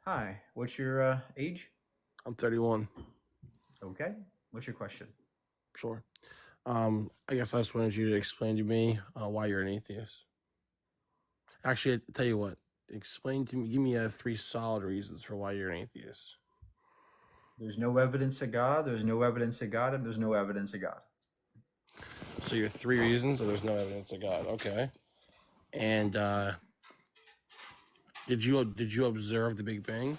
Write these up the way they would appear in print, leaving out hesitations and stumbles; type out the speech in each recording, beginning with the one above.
Hi, what's your age? I'm 31. Okay. What's your question? Sure. I guess I just wanted you to explain to me why you're an atheist. Actually, I tell you what. Explain to me. Give me three solid reasons for why you're an atheist. There's no evidence of God, there's no evidence of God, and there's no evidence of God. So your three reasons, or there's no evidence of God. Okay. And did you observe the Big Bang?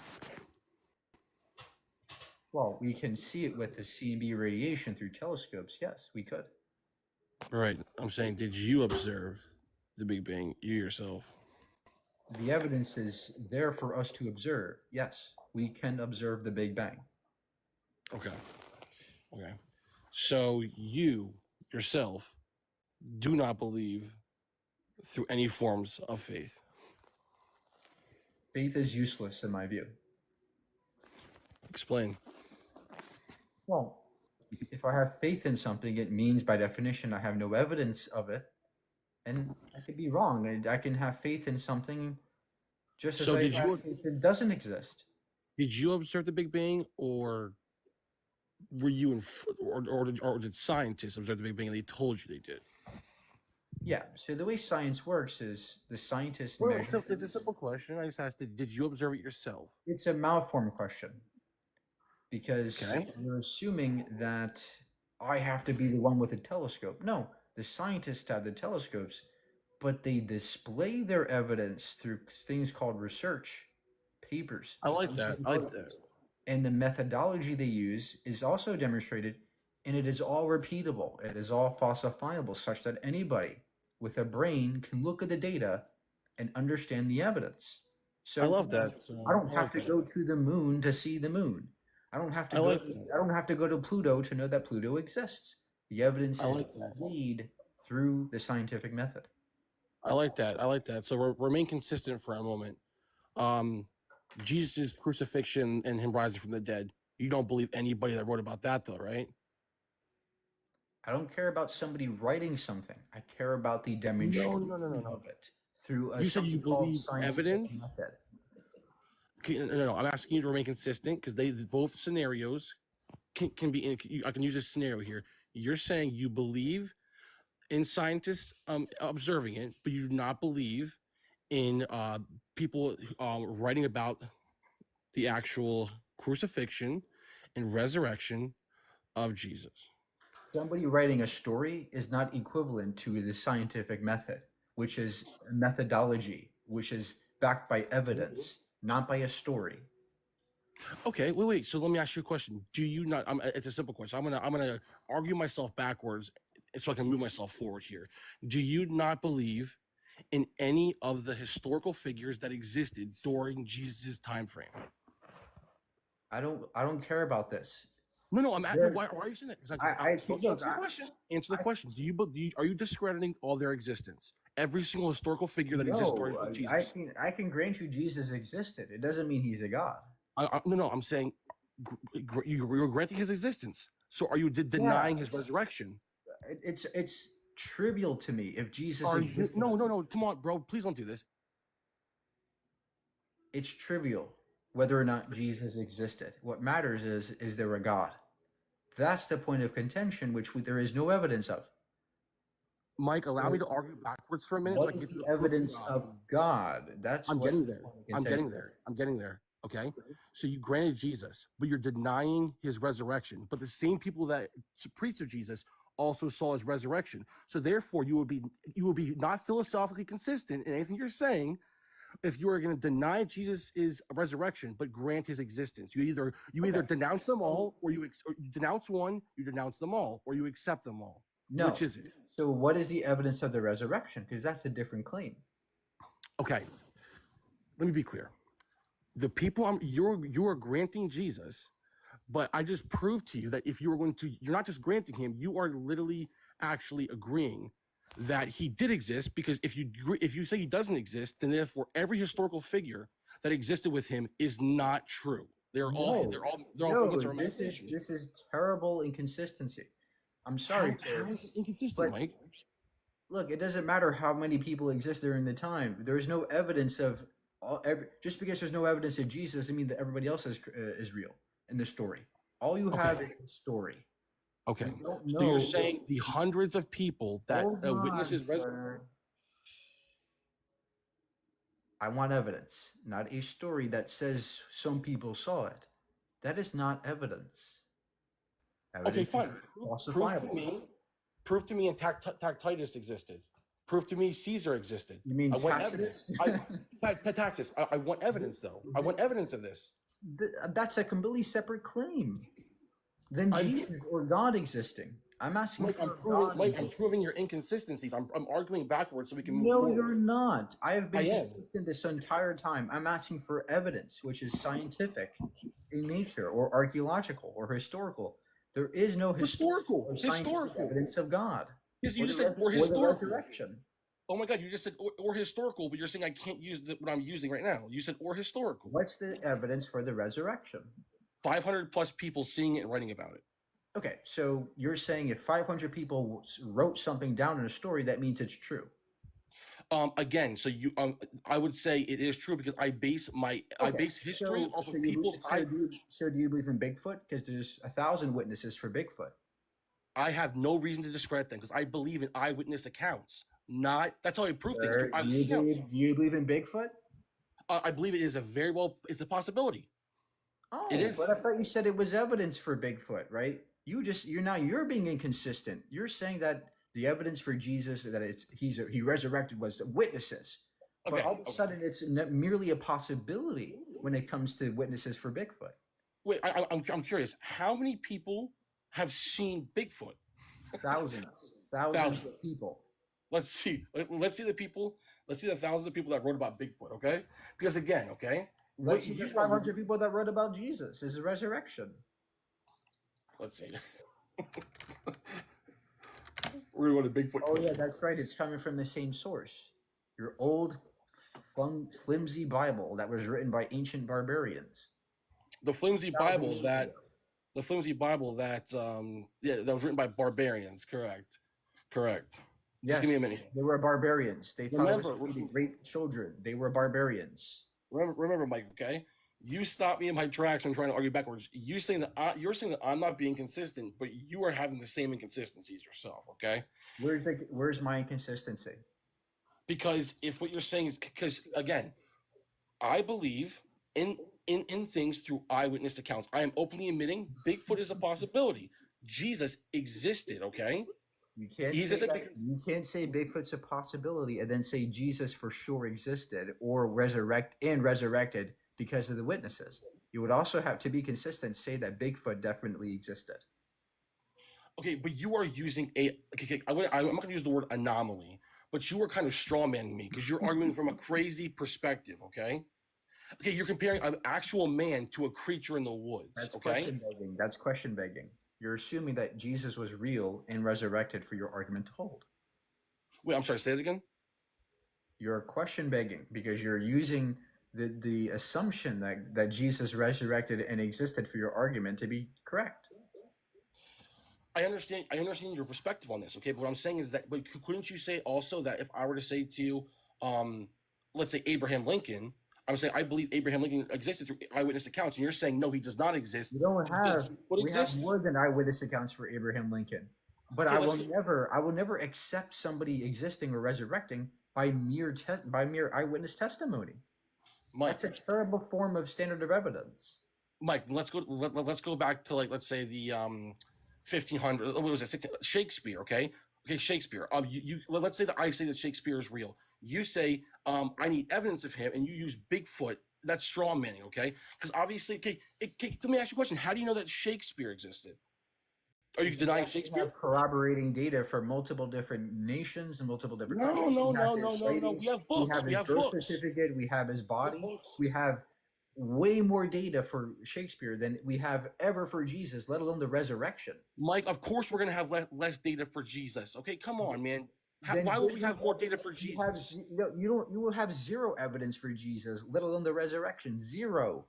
Well, we can see it with the C&B radiation through telescopes. Yes, we could. Right. I'm saying, did you observe the Big Bang, you yourself? The evidence is there for us to observe. Yes, we can observe the Big Bang. Okay. Okay. So you yourself do not believe through any forms of faith. Faith is useless in my view. Explain. Well, if I have faith in something, it means by definition I have no evidence of it. And I could be wrong. And I can have faith in something just as So I did have you faith it doesn't exist. Did you observe the Big Bang, or were you in, or did scientists observe the Big Bang and they told you they did? Yeah. So the way science works is the scientists Well, measure it's a things. simple question. I just asked, did you observe it yourself? It's a malformed question because Okay. you're assuming that I have to be the one with a telescope. No, the scientists have the telescopes, but they display their evidence through things called research papers, I like that. scientific I like that. articles. And the methodology they use is also demonstrated, and it is all repeatable. It is all falsifiable, such that anybody with a brain can look at the data and understand the evidence. I So love that. I So don't I have like to that. go to the moon to see the moon. I don't have to I go. like I that. don't have to go to Pluto to know that Pluto exists. The evidence I is like that. displayed through the scientific method. I like that. I like that. So remain consistent for a moment. Um, Jesus' crucifixion and him rising from the dead. You don't believe anybody that wrote about that, though, right? I don't care about somebody writing something. I care about the No, no, no, no, demonstration no. of it through You said you something called believe scientific evidence. method. Okay, no, no, no. I'm asking you to remain consistent because they both scenarios can be in. I can use a scenario here. You're saying you believe in scientists observing it, but you do not believe in people writing about the actual crucifixion and resurrection of Jesus. Somebody writing a story is not equivalent to the scientific method, which is a methodology, which is backed by evidence, not by a story. Okay, wait, wait. So let me ask you a question. Do you not? It's a simple question. I'm gonna argue myself backwards so I can move myself forward here. Do you not believe in any of the historical figures that existed during Jesus' time frame? I don't care about this. No, no. I'm at. No, There, why are you saying that? Because I don't look, answer the question. Answer the I question. Are you discrediting all their existence? Every single historical figure that exists no, during I Jesus. can I can grant you Jesus existed. It doesn't mean he's a god. No, no. I'm saying you're granting his existence. So are you Yeah, denying his resurrection? it's trivial to me if Jesus Are you? existed. No, no, no. Come on, bro. Please don't do this. It's trivial whether or not Jesus existed. What matters is there a God? That's the point of contention, which there is no evidence of. Mike, allow me So to argue backwards for a minute so I what can is get to the the proof of evidence God. of God? That's I'm what getting the there. point of I'm contention getting is. there. I'm getting there. Okay. So you granted Jesus, but you're denying his resurrection. But the same people that preach of Jesus also saw his resurrection. So therefore, you would be not philosophically consistent in anything you're saying if you are going to deny Jesus' resurrection but grant his existence. You either Okay. denounce them So all, or you denounce one, you denounce them all, or you accept them all. Which no. is it? So what is the evidence of the resurrection? Because that's a different claim. Okay, let me be clear. The people you are granting Jesus, but I just proved to you that if you were going to, you're not just granting him, you are literally actually agreeing that he did exist. Because if you say he doesn't exist, then therefore every historical figure that existed with him is not true. No, They're all figments no, of imagination. this is terrible inconsistency. I'm sorry, How sir, is this inconsistent, but Mike? look, it doesn't matter how many people exist during the time. There is no evidence of Just because there's no evidence of Jesus doesn't mean that everybody else is real in the story. All you have Okay. is the story. Okay. You don't So you're know. saying the hundreds of people that Hold on, witnesses sir. I want evidence, not a story that says some people saw it. That is not evidence. Okay, Evidence is fine. Prove to falsifiable. me. Prove to me and Tacitus existed. Prove to me Caesar existed. You mean I want evidence. Tacitus? Tacitus. I want evidence though. I want evidence of this. That's a completely separate claim than I'm Jesus or God existing. I'm asking for God Mike, I'm existing. proving your inconsistencies. I'm arguing backwards so we can move No, you're forward. not. I have I been am. consistent this entire time. I'm asking for evidence, which is scientific in nature, or archaeological, or historical. There is no historical Historical. or scientific Historical. evidence of God Yes, you or just said or or the historical. resurrection. Oh my God, you just said or historical, but you're saying I can't use what I'm using right now. You said or historical. What's the evidence for the resurrection? 500 plus people seeing it and writing about it. Okay, so you're saying if 500 people wrote something down in a story, that means it's true. Again, so I would say it is true because I base history off of people. So do you believe in Bigfoot? Because there's 1,000 witnesses for Bigfoot. I have no reason to discredit them because I believe in eyewitness accounts. That's how I prove things through eyewitness accounts. Do you believe in Bigfoot? I believe it is it's a possibility. Oh, It is. but I thought you said it was evidence for Bigfoot, right? You're being inconsistent. You're saying that the evidence for Jesus that he resurrected was witnesses, but all of a sudden it's merely a possibility when it comes to witnesses for Bigfoot. Wait, I'm curious. How many people have seen Bigfoot? Thousands of people. Let's see. Let's see the people. Let's see the thousands of people that wrote about Bigfoot. Okay, because again, okay. Let's see the 500 people that wrote about Jesus, his resurrection. Let's see. We're going to Bigfoot. Oh yeah, that's right. It's coming from the same source. Your old, flimsy Bible that was written by ancient barbarians. The flimsy Bible that that was written by barbarians. Correct. Yes, just give me a minute. They were barbarians. They thought it was to rape children. They were barbarians. Remember, Mike. Okay, you stopped me in my tracks from trying to argue backwards. You're saying that I'm not being consistent, but you are having the same inconsistencies yourself. Okay. Where's my inconsistency? Because if what you're saying is because again, I believe in things through eyewitness accounts. I am openly admitting Bigfoot is a possibility. Jesus existed. Okay. You can't say Bigfoot's a possibility and then say Jesus for sure existed or resurrected because of the witnesses. You would also have to be consistent, say that Bigfoot definitely existed. Okay, but you are using I'm not going to use the word anomaly, but you are kind of strawmanning me because you're arguing from a crazy perspective, okay? Okay, you're comparing an actual man to a creature in the woods, That's okay? question begging. You're assuming that Jesus was real and resurrected for your argument to hold. Wait, I'm sorry, say it again? You're question begging because you're using the assumption that Jesus resurrected and existed for your argument to be correct. I understand your perspective on this, okay? But what I'm saying is that, but couldn't you say also that if I were to say to you, let's say Abraham Lincoln, I'm saying I believe Abraham Lincoln existed through eyewitness accounts, and you're saying no, he does not exist. We have more than eyewitness accounts for Abraham Lincoln, but okay, I will never accept somebody existing or resurrecting by mere eyewitness testimony. Mike, that's a terrible form of standard of evidence. Mike, let's go back to let's say the 1500. What was it? Shakespeare. Okay, Shakespeare. Let's say that I say that Shakespeare is real. You say I need evidence of him, and you use Bigfoot. That's straw manning, okay? Because obviously, let me ask you a question. How do you know that Shakespeare existed? Are you denying Shakespeare? Have corroborating data for multiple different nations and multiple different countries. No. We have books. We have his birth certificate. We have his body. We have way more data for Shakespeare than we have ever for Jesus, let alone the resurrection. Mike, of course we're going to have less data for Jesus. Okay, come on, man. Why would we have more data for Jesus? You will have zero evidence for Jesus, let alone the resurrection. Zero.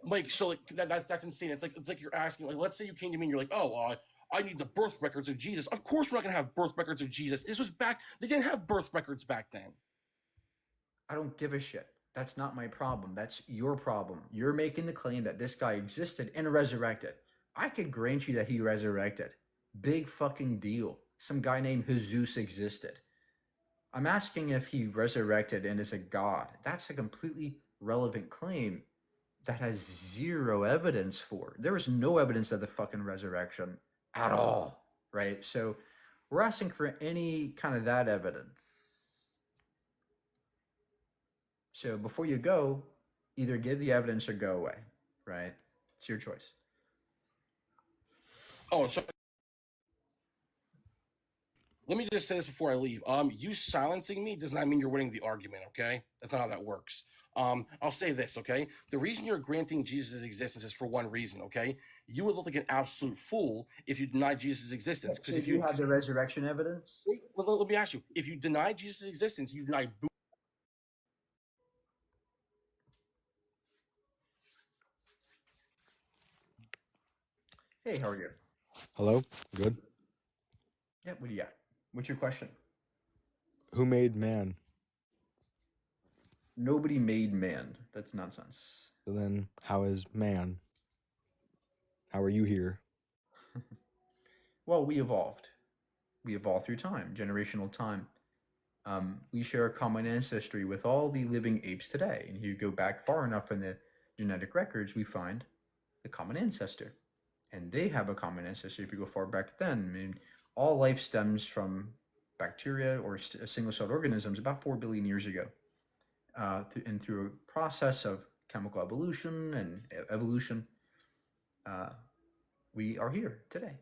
Mike, so that's insane. It's like you're asking, let's say you came to me and you're like, I need the birth records of Jesus. Of course we're not going to have birth records of Jesus. This was they didn't have birth records back then. I don't give a shit. That's not my problem. That's your problem. You're making the claim that this guy existed and resurrected. I could grant you that he resurrected. Big fucking deal. Some guy named Jesus existed. I'm asking if he resurrected and is a god. That's a completely relevant claim that has zero evidence for. There is no evidence of the fucking resurrection at all, right? So we're asking for any kind of that evidence. So before you go, either give the evidence or go away, right? It's your choice. Oh, so let me just say this before I leave. You silencing me does not mean you're winning the argument, okay? That's not how that works. I'll say this, okay? The reason you're granting Jesus' existence is for one reason, okay? You would look like an absolute fool if you denied Jesus' existence. Because So if do you you, have the resurrection evidence? wait, let me ask you, if you deny Jesus' existence, you deny. Hey, how are you? Hello? Good? Yeah, what do you got? What's your question? Who made man? Nobody made man. That's nonsense. So then, how is man? How are you here? Well, we evolved. We evolved through time, generational time. We share a common ancestry with all the living apes today. And if you go back far enough in the genetic records, we find the common ancestor. And they have a common ancestor if you go far back then. I mean, all life stems from bacteria or single-celled organisms about 4 billion years ago. And through a process of chemical evolution and evolution, we are here today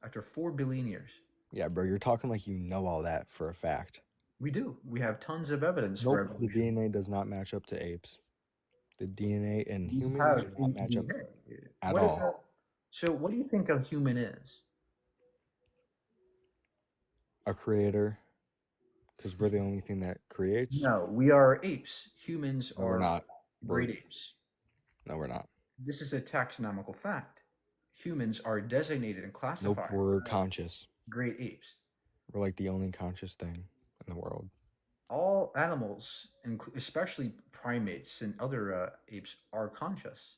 after 4 billion years. Yeah, bro, you're talking like you know all that for a fact. We do. We have tons of evidence for Nope, the evolution. DNA does not match up to apes. The DNA in We humans have do not match up DNA. at What is all. that? So, what do you think a human is? A creator, because we're the only thing that creates. No, we are apes. Humans No, we're are not. great apes. No, we're not. This is a taxonomical fact. Humans are designated and Nope, classified we're as conscious. great apes. We're like the only conscious thing in the world. All animals, especially primates and other apes, are conscious.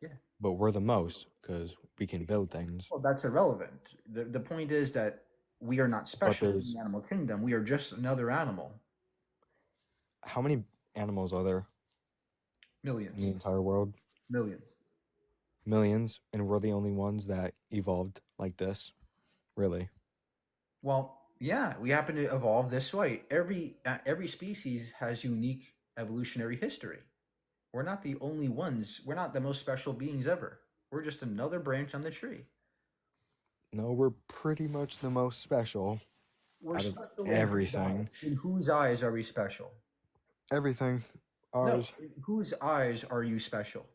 Yeah. But we're the most, because we can build things. Well, that's irrelevant. The point is that we are not special in there's- the animal kingdom. We are just another animal. How many animals are there in the Millions. entire world? Millions. Millions, and we're the only ones that evolved like this. Really? Well, yeah, we happen to evolve this way. Every species has unique evolutionary history. We're not the only ones. We're not the most special beings ever. We're just another branch on the tree. No, we're pretty much the most special We're out of special everything. In whose eyes are we special? Everything. Ours. No, in whose eyes are you special?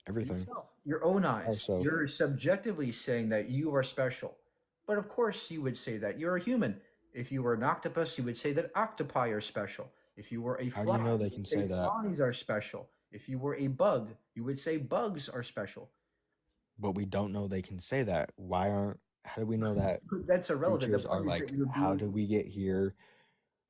Everything. Yourself, your own eyes. Ourself. You're subjectively saying that you are special. But of course you would say that. You're a human. If you were an octopus, you would say that octopi are special. If you were a How fly, do you know they you can would say that? flies are special. If you were a bug, you would say bugs are special. But we don't know they can say that. How do we know that That's irrelevant. The creatures are point is that like, you're how being, did we get here?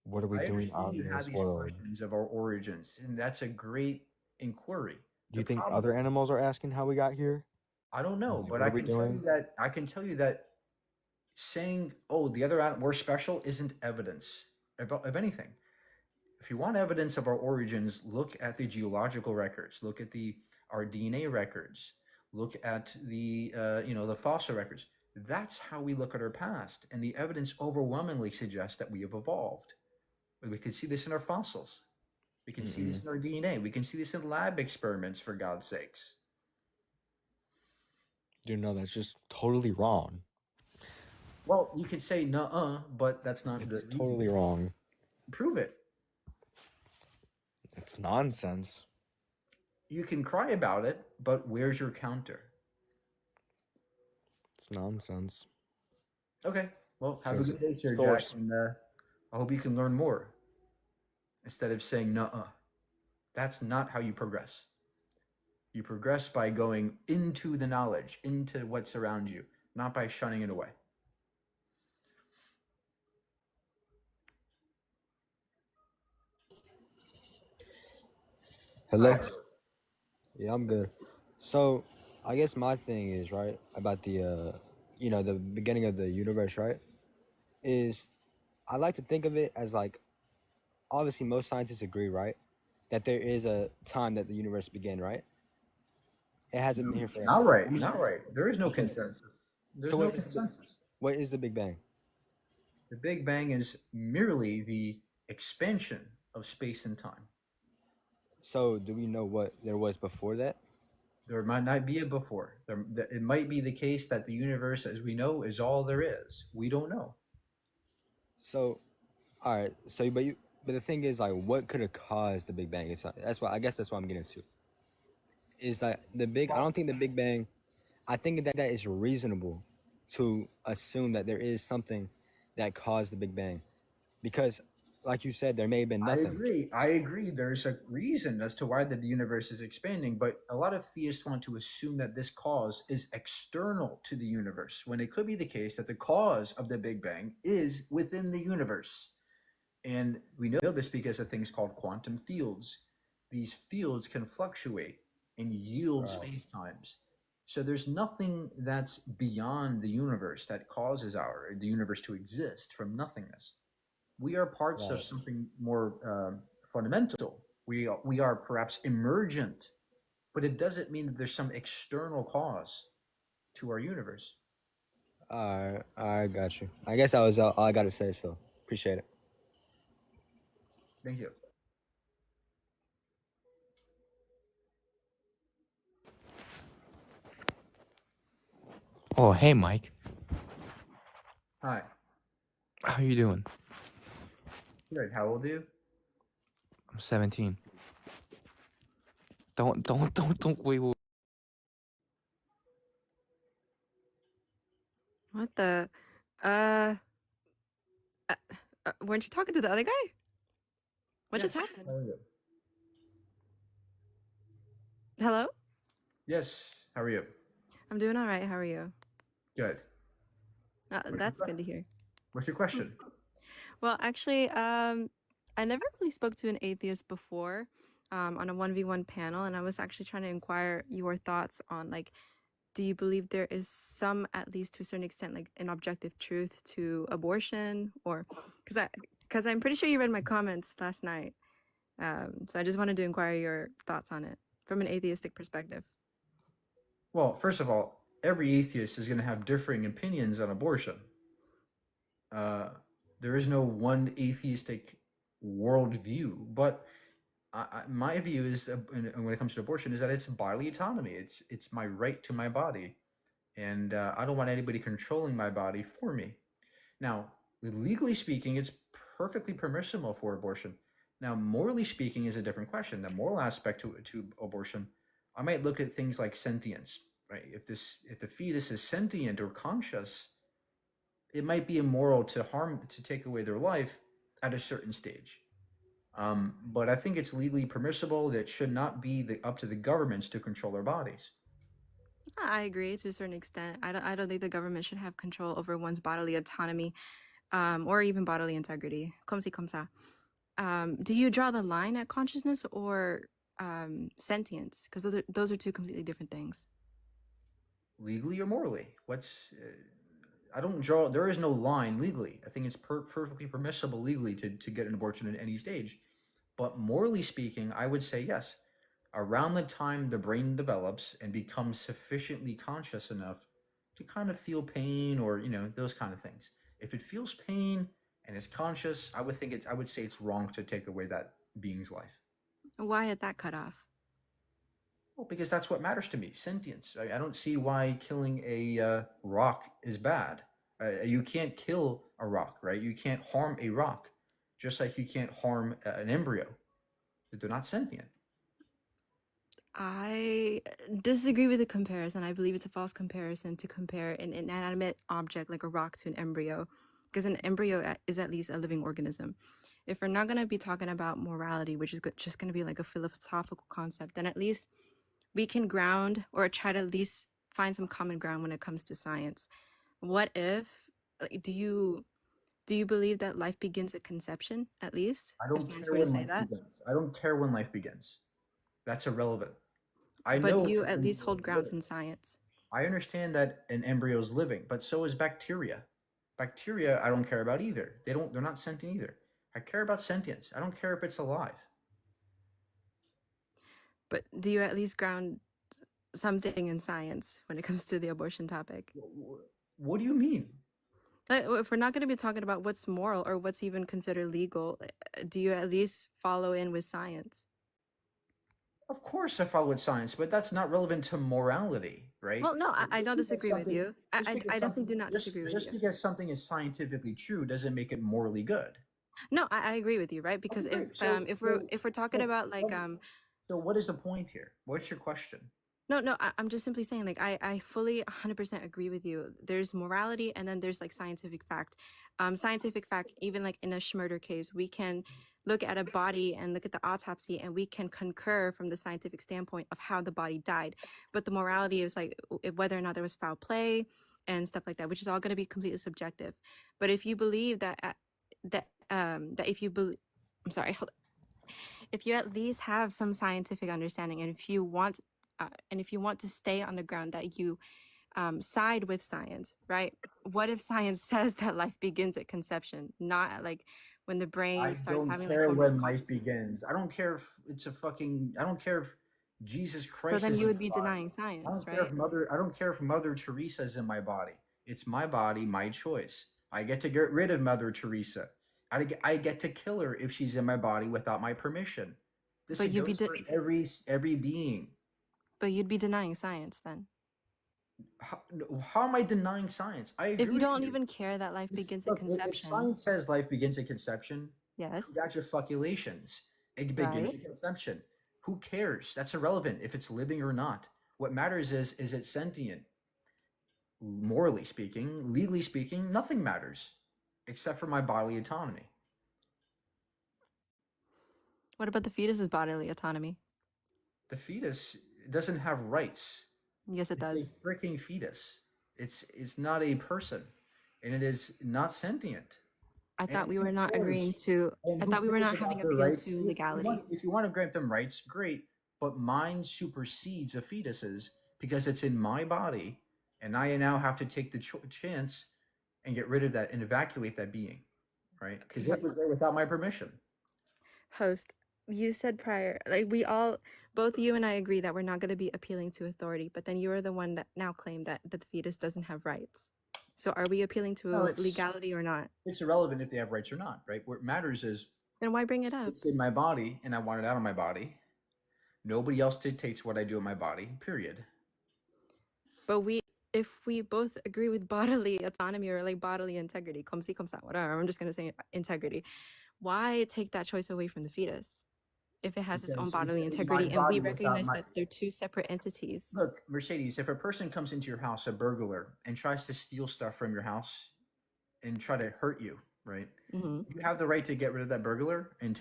What are we I doing understand out you in have this these world? questions of our origins, and that's a great inquiry. Do you The think problem- other animals are asking how we got here? I don't know, Like, but what I are we can tell you doing? that saying, "Oh, the other we're special," isn't evidence of anything. If you want evidence of our origins, look at the geological records. Look at our DNA records. Look at the fossil records. That's how we look at our past, and the evidence overwhelmingly suggests that we have evolved. We can see this in our fossils. We can see this in our DNA. We can see this in lab experiments, for God's sakes. You know, that's just totally wrong. Well, you could say "nuh-uh," but that's not It's the totally wrong. prove it. It's nonsense. You can cry about it, but where's your counter? It's nonsense. Okay. Well, have a Shows good day, Sir source. Jack, and I hope you can learn more instead of saying "nuh-uh." That's not how you progress. You progress by going into the knowledge, into what's around you, not by shunning it away. Hello? Hi. Yeah, I'm good. So, I guess my thing is, right, about the beginning of the universe, right? Is I like to think of it as like, obviously most scientists agree, right, that there is a time that the universe began, right? It hasn't been here forever. Not I right. mean, Not right. There is no so, consensus. so There's no consensus. what is the Big Bang? The Big Bang is merely the expansion of space and time. So, do we know what there was before that? There might not be a before. It might be the case that the universe, as we know, is all there is. We don't know. So, all right. So, but the thing is, like, what could have caused the Big Bang? That's why I guess that's what I'm getting to. Is like the big. I Well, don't think the Big Bang. I think that is reasonable to assume that there is something that caused the Big Bang, because, like you said, there may have been I nothing. agree. I agree. There's a reason as to why the universe is expanding, but a lot of theists want to assume that this cause is external to the universe, when it could be the case that the cause of the Big Bang is within the universe. And we know this because of things called quantum fields. These fields can fluctuate and yield Right. space times. So there's nothing that's beyond the universe that causes the universe to exist from nothingness. We are parts of Right. something more fundamental. We are perhaps emergent, but it doesn't mean that there's some external cause to our universe. All right. I got you. I guess that was all I got to say. So appreciate it. Thank you. Oh, hey, Mike. Hi. How you doing? Good. How old are you? I'm 17. Don't, wait. What the? Uh, uh, weren't you talking to the other guy? What just Yes. happened? How are you? Hello? Yes. How are you? I'm doing all right. How are you? Good. What's your That's good question? to hear. What's your question? Well, actually, I never really spoke to an atheist before, on a 1v1 panel, and I was actually trying to inquire your thoughts on, like, do you believe there is some, at least to a certain extent, like an objective truth to abortion, or because I'm pretty sure you read my comments last night. So I just wanted to inquire your thoughts on it from an atheistic perspective. Well, first of all, every atheist is going to have differing opinions on abortion. Uh, there is no one atheistic worldview, but my view is, when it comes to abortion, is that it's bodily autonomy. It's my right to my body, and I don't want anybody controlling my body for me. Now, legally speaking, it's perfectly permissible for abortion. Now, morally speaking, is a different question. The moral aspect to abortion, I might look at things like sentience. Right? If the fetus is sentient or conscious, it might be immoral to take away their life at a certain stage. But I think it's legally permissible. That should not be up to the governments to control our bodies. I agree to a certain extent. I don't think the government should have control over one's bodily autonomy, or even bodily integrity. Comme si, comme ça. Do you draw the line at consciousness or sentience? Because those are two completely different things. Legally or morally? I don't draw. There is no line legally. I think it's perfectly permissible legally to get an abortion at any stage. But morally speaking, I would say yes. Around the time the brain develops and becomes sufficiently conscious enough to kind of feel pain, or those kind of things. If it feels pain and is conscious, I would say it's wrong to take away that being's life. Why at that cutoff? Well, because that's what matters to me, sentience. I don't see why killing a rock is bad. You can't kill a rock, right? You can't harm a rock, just like you can't harm an embryo. They're not sentient. I disagree with the comparison. I believe it's a false comparison to compare an inanimate object like a rock to an embryo, because an embryo is at least a living organism. If we're not going to be talking about morality, which is just going to be like a philosophical concept, then at least we can ground or try to at least find some common ground when it comes to science. What if, do you believe that life begins at conception, at least, I if don't science care were to when say life that? begins. I don't care when life begins. That's irrelevant. I But know do you that at an least embryo hold is grounds living. in science? I understand that an embryo is living, but so is bacteria. Bacteria, I don't care about either. They're not sentient either. I care about sentience. I don't care if it's alive. But do you at least ground something in science when it comes to the abortion topic? What do you mean? If we're not going to be talking about what's moral or what's even considered legal, do you at least follow in with science? Of course, I follow with science, but that's not relevant to morality, right? Well, no, I Just don't because disagree with something, you. I definitely do not disagree with just you. because something is scientifically true doesn't make it morally good. No, I agree with you, right? Okay, Because great. if we're talking about like So what is the point here? What's your question? no, I'm just simply saying, like, I fully 100% agree with you. There's morality and then there's like scientific fact. Scientific fact, even like in a murder case, we can look at a body and look at the autopsy and we can concur from the scientific standpoint of how the body died. But the morality is like whether or not there was foul play and stuff like that, which is all going to be completely subjective. But if you believe that that if you believe, I'm sorry, hold if you at least have some scientific understanding and if you want to stay on the ground that you side with science, right? What if science says that life begins at conception, not at, like when the brain I starts don't having like care forms of when life consciousness? begins. I don't care if it's a fucking. I don't care if Jesus So Christ then is you in would my be body. denying I science, don't care if right? Mother. I don't care if Mother Teresa is in my body. It's my body, my choice. I get to get rid of Mother Teresa. I get to kill her if she's in my body without my permission. This But goes for every being. but you'd be denying science then. How am I denying science? I If agree you with don't you. even care that life begins at Look, if conception, science says life begins at conception, yes, congratulations. It begins right? at conception. Who cares? That's irrelevant if it's living or not. What matters is it sentient? Morally speaking, legally speaking, nothing matters except for my bodily autonomy. What about the fetus's bodily autonomy? The fetus doesn't have rights. Yes, it It's a does. freaking fetus. It's not a person, and it is not sentient. And who cares? And I who thought we were cares not about having their appeal rights? to legality. If you want to grant them rights, great. But mine supersedes a fetus's because it's in my body, and I now have to take the chance and get rid of that and evacuate that being, right? Because Okay, it was there without my permission. host, you said prior, like both you and I agree that we're not going to be appealing to authority, but then you are the one that now claimed that the fetus doesn't have rights. So are we appealing No, to legality or not? it's irrelevant if they have rights or not, right? What matters is Then why bring it up? it's in my body, and I want it out of my body. Nobody else dictates what I do in my body. Period. But if we both agree with bodily autonomy or like bodily integrity, comme si, comme ça, whatever, I'm just going to say integrity, why take that choice away from the fetus if it has its own Because bodily it's my integrity and we body without recognize my. that they're two separate entities? Look, Mercedes, if a person comes into your house, a burglar, and tries to steal stuff from your house and try to hurt you, right? Mm-hmm. You have the right to get rid of that burglar and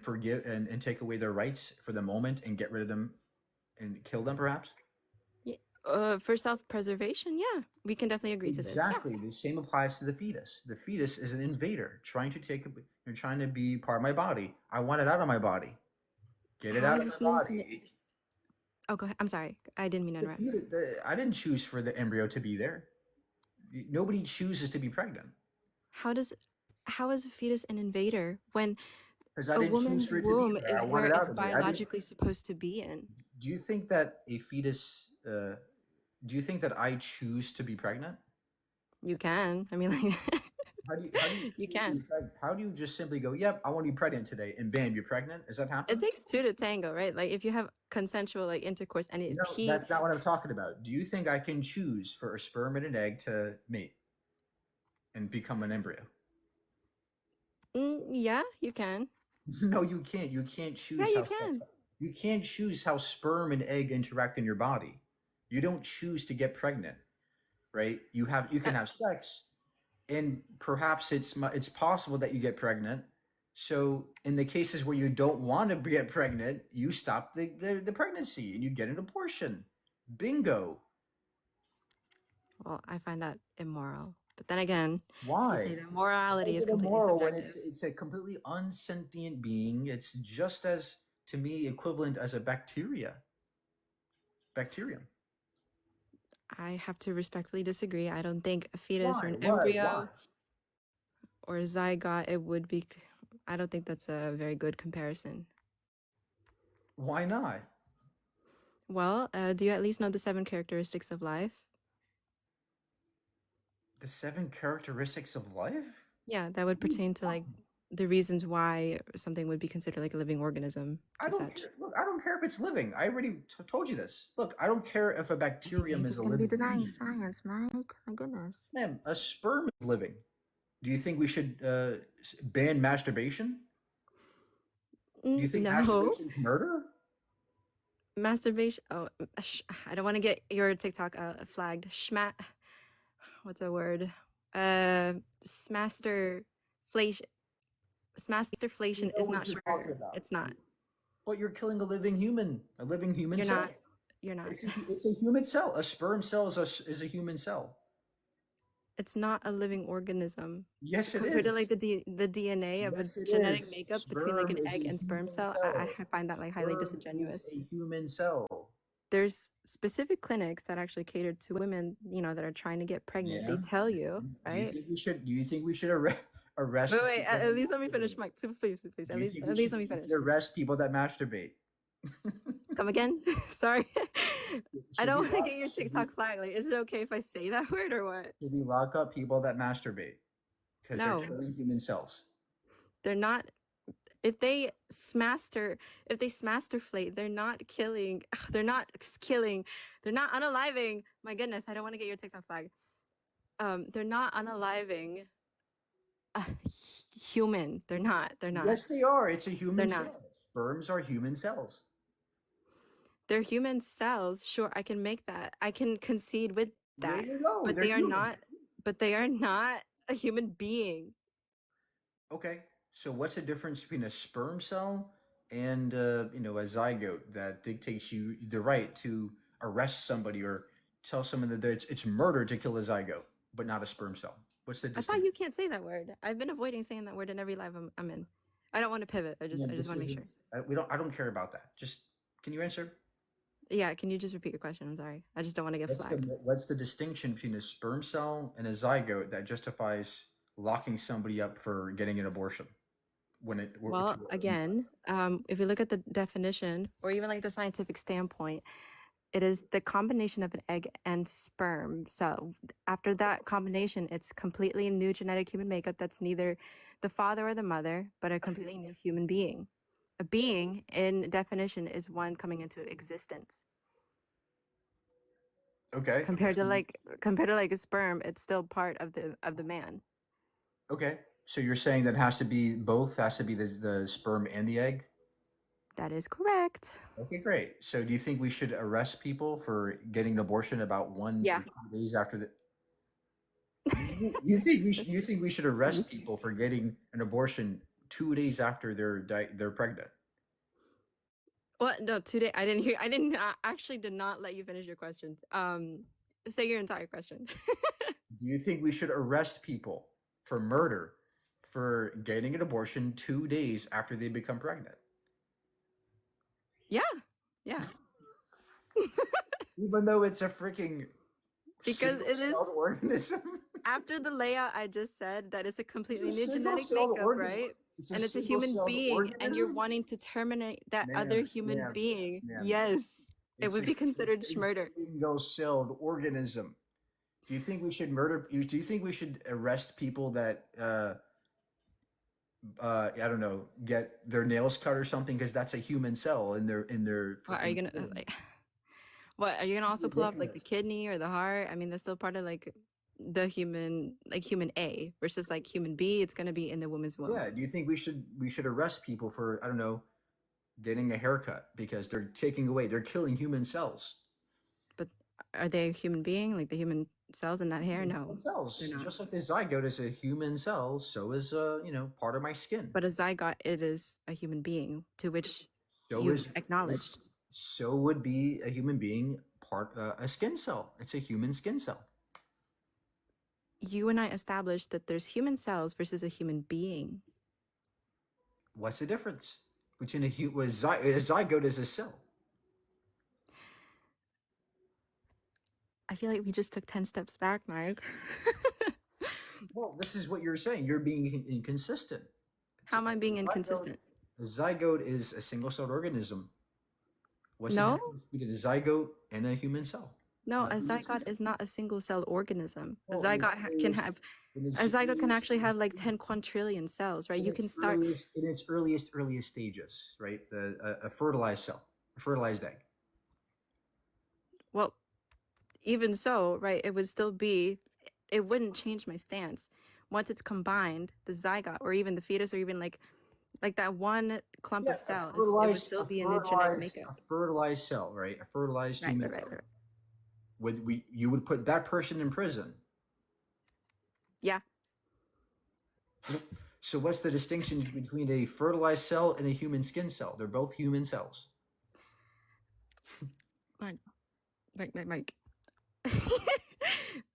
forgive and take away their rights for the moment and get rid of them and kill them, perhaps. For self-preservation, yeah, we can definitely agree to this. Yeah. Exactly. The same applies to the fetus. The fetus is an invader trying to you're trying to be part of my body. I want it out of my body. Get it How out is of a my fetus body. Oh, go ahead. I'm sorry. I didn't mean to interrupt. I didn't choose for the embryo to be there. Nobody chooses to be pregnant. How is a fetus an invader when Because I a didn't choose woman's for it to be womb there. I is want where it out it's of me. I didn't. biologically supposed to be in? Do you think that a fetus? Do you think that I choose to be pregnant? You can. I mean, like, How do you you choose to can. be pregnant? How do you just simply go, "Yep, I want to be pregnant today," and bam, you're pregnant? Does that happen? It takes two to tango, right? Like if you have consensual like intercourse, and if No, that's not what I'm talking about. Do you think I can choose for a sperm and an egg to mate and become an embryo? Yeah, you can. No, you can't. You can't Yeah, choose you how sex. can. You can't choose how sperm and egg interact in your body. You don't choose to get pregnant, right? You can have sex, and perhaps it's possible that you get pregnant. So in the cases where you don't want to get pregnant, you stop the pregnancy and you get an abortion. Bingo. Well, I find that immoral. But then again, you say Why? that Why morality is is it completely immoral when subjective. it's a completely unsentient being? It's just as to me equivalent as a bacterium. I have to respectfully disagree. I don't think a fetus or Why? an Why? embryo or a zygote, it would be. I don't think that's a very good comparison. Why not? Well, do you at least know the 7 characteristics of life? The 7 characteristics of life? Yeah, that would pertain to like the reasons why something would be considered like a living organism I to don't such. care. Look, I don't care if it's living. I already told you this. Look, I don't care if a bacterium is a living being. science, Mike. My goodness. Ma'am, a sperm is living. Do you think we should ban masturbation? Do you think No. masturbation is murder? Masturbation. Oh, I don't want to get your TikTok flagged. What's a word? Smasterflation. Smasterflation is not murder. It's not. But you're killing a living human You're cell. not. You're not. It's a human cell. A sperm cell is a human cell. It's not a living organism. Yes, it Compared to is. like the DNA of Yes, a it genetic is. makeup between like Sperm an is egg a and sperm human cell, cell. I find that like highly Sperm disingenuous. is a human cell. There's specific clinics that actually cater to women, you know, that are trying to get pregnant. Yeah. They tell you, right? Do you think we should arrest? Wait, people at that least let me finish, masturbate? Mike. Please. Do At you least, think at we least should- let me we finish. should arrest people that masturbate? Come again? Sorry. I Should don't we want to lock- get your should we- TikTok flag. Like, is it okay if I say that word or what? Should we lock up people that masturbate? Because No. they're killing human cells. They're not. If they smasterflate, they're not killing. They're not killing. They're not unaliving. My goodness, I don't want to get your TikTok flag. They're not unaliving a human. They're not. They're not. Yes, they are. It's a human They're cell. not. Sperms are human cells. They're human cells. Sure, I can make that. I can concede with that. There you go. But They're they are human. not. But they are not a human being. Okay. So what's the difference between a sperm cell and a zygote that dictates you the right to arrest somebody or tell someone that it's murder to kill a zygote, but not a sperm cell? What's the I thought distinction? you can't say that word. I've been avoiding saying that word in every live I'm in. I don't want to pivot. I just want to make sure. I don't care about that. Just can you answer? Yeah, can you just repeat your question? I'm sorry. I just don't want to get flagged. What's the distinction between a sperm cell and a zygote that justifies locking somebody up for getting an abortion? Well, again, if you look at the definition or even like the scientific standpoint, it is the combination of an egg and sperm cell. After that combination, it's completely new genetic human makeup that's neither the father or the mother, but a completely new human being. A being, in definition, is one coming into existence. Okay. Compared to like a sperm, it's still part of the man. Okay. So you're saying that has to be both? Has to be the sperm and the egg? That is correct. Okay, great. So do you think we should arrest people for getting an abortion about 1 Yeah. or 2 days after the? You think we should arrest people for getting an abortion 2 days after they're pregnant? What? No, today I didn't hear. I actually did not let you finish your question. Say your entire question. Do you think we should arrest people for murder for getting an abortion 2 days after they become pregnant? Yeah. Even though it's a freaking Because it is single-celled organism. after the layout I just said that it's a completely It's a new genetic single-celled makeup, organ- right? It's And it's a human single-celled being, and you're organism? wanting to terminate that Ma'am, other human ma'am, being. ma'am. Yes, it It's would a- be considered it's a murder. Single-celled organism. Do you think we should do you think we should arrest people that I don't know, get their nails cut or something, because that's a human cell in their What are you freaking gonna thing? like? What are you gonna also pull off like the ridiculous. kidney or the heart? I mean, that's still part of like the human, like human A versus like human B. It's gonna be in the woman's womb. Yeah, do you think we should arrest people for, I don't know, getting a haircut because they're killing human cells? But are they a human being? Like the human cells in that hair? No. Human cells. they're not. Just like the zygote is a human cell, so is part of my skin. But a zygote, it is a human being to which So you've acknowledged. So would be a human being a skin cell. It's a human skin cell. You and I established that there's human cells versus a human being. What's the difference? between a zygote is a cell. I feel like we just took 10 steps back, Mark. Well, this is what you're saying. You're being inconsistent. How am I being A inconsistent? zygote is a single-celled organism. What's the No, difference between a zygote and a human cell? no, a Nothing is zygote different. is not a single-celled organism. A Well, zygote in its a zygote can earliest, actually have like 10 quintillion cells, right? in You its can start, earliest stages, right? A fertilized cell, a fertilized egg. well, even so, right, it would still be, it wouldn't change my stance. Once it's combined, the zygote or even the fetus or even like that one clump Yeah, of cells, it would still be a new genetic makeup. a fertilized cell, right? A fertilized Right, human right, right, cell. right. You would put that person in prison. Yeah. So what's the distinction between a fertilized cell and a human skin cell? They're both human cells. Mike.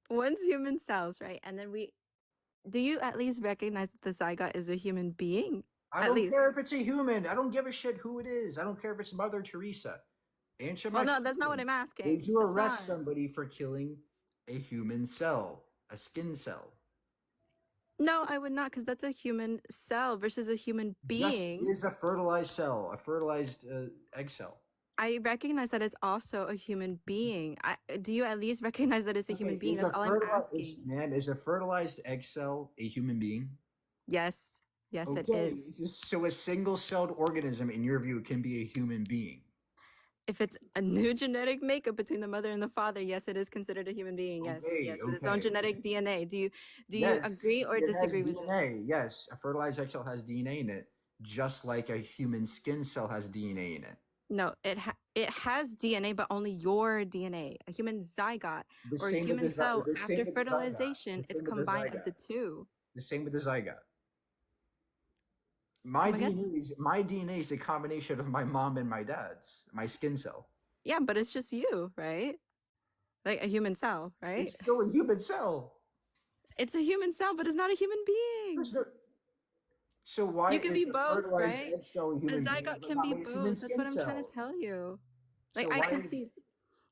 One's human cells, right? And then do you at least recognize that the zygote is a human being? I At don't least. care if it's a human. I don't give a shit who it is. I don't care if it's Mother Teresa. Answer my Well, no, that's not what question. I'm asking. Would you It's arrest not. somebody for killing a human cell, a skin cell? No, I would not, because that's a human cell versus a human Just being. is a fertilized cell, a fertilized egg cell. I recognize that it's also a human being. Do you at least recognize that it's a human being? That's all I'm asking. Ma'am, is a fertilized egg cell a human being? Yes. Yes, it Okay, is. so a single-celled organism, in your view, can be a human being. If it's a new genetic makeup between the mother and the father, yes, it is considered a human being. Yes, Okay, yes, with its own genetic DNA. Do you Yes, agree or it has disagree with DNA. this? Yes, a fertilized egg cell has DNA in it, just like a human skin cell has DNA in it. No, it has DNA, but only your DNA. A human zygote or a human cell after fertilization, it's combined of the two. The same with the zygote. My DNA is a combination of my mom and my dad's, my skin cell. Yeah, but it's just you, right? Like a human cell, right? It's still a human cell. It's a human cell, but it's not a human being. So why you can is be the both, fertilized right? egg cell a A human being? zygote can be both. That's what I'm trying to tell you. Like So I concede.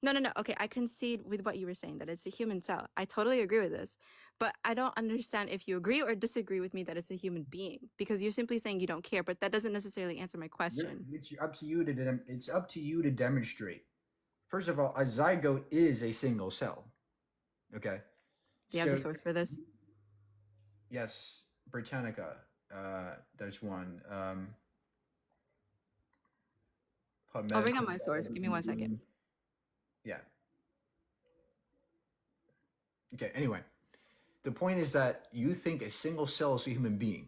No. Okay, I concede with what you were saying that it's a human cell. I totally agree with this, but I don't understand if you agree or disagree with me that it's a human being because you're simply saying you don't care, but that doesn't necessarily answer my question. It's up to you to demonstrate. First of all, a zygote is a single cell. Okay. Do you have the source for this? Yes, Britannica. There's one. I'll bring up my source. Give me 1 second. Yeah. Okay, anyway. The point is that you think a single cell is a human being.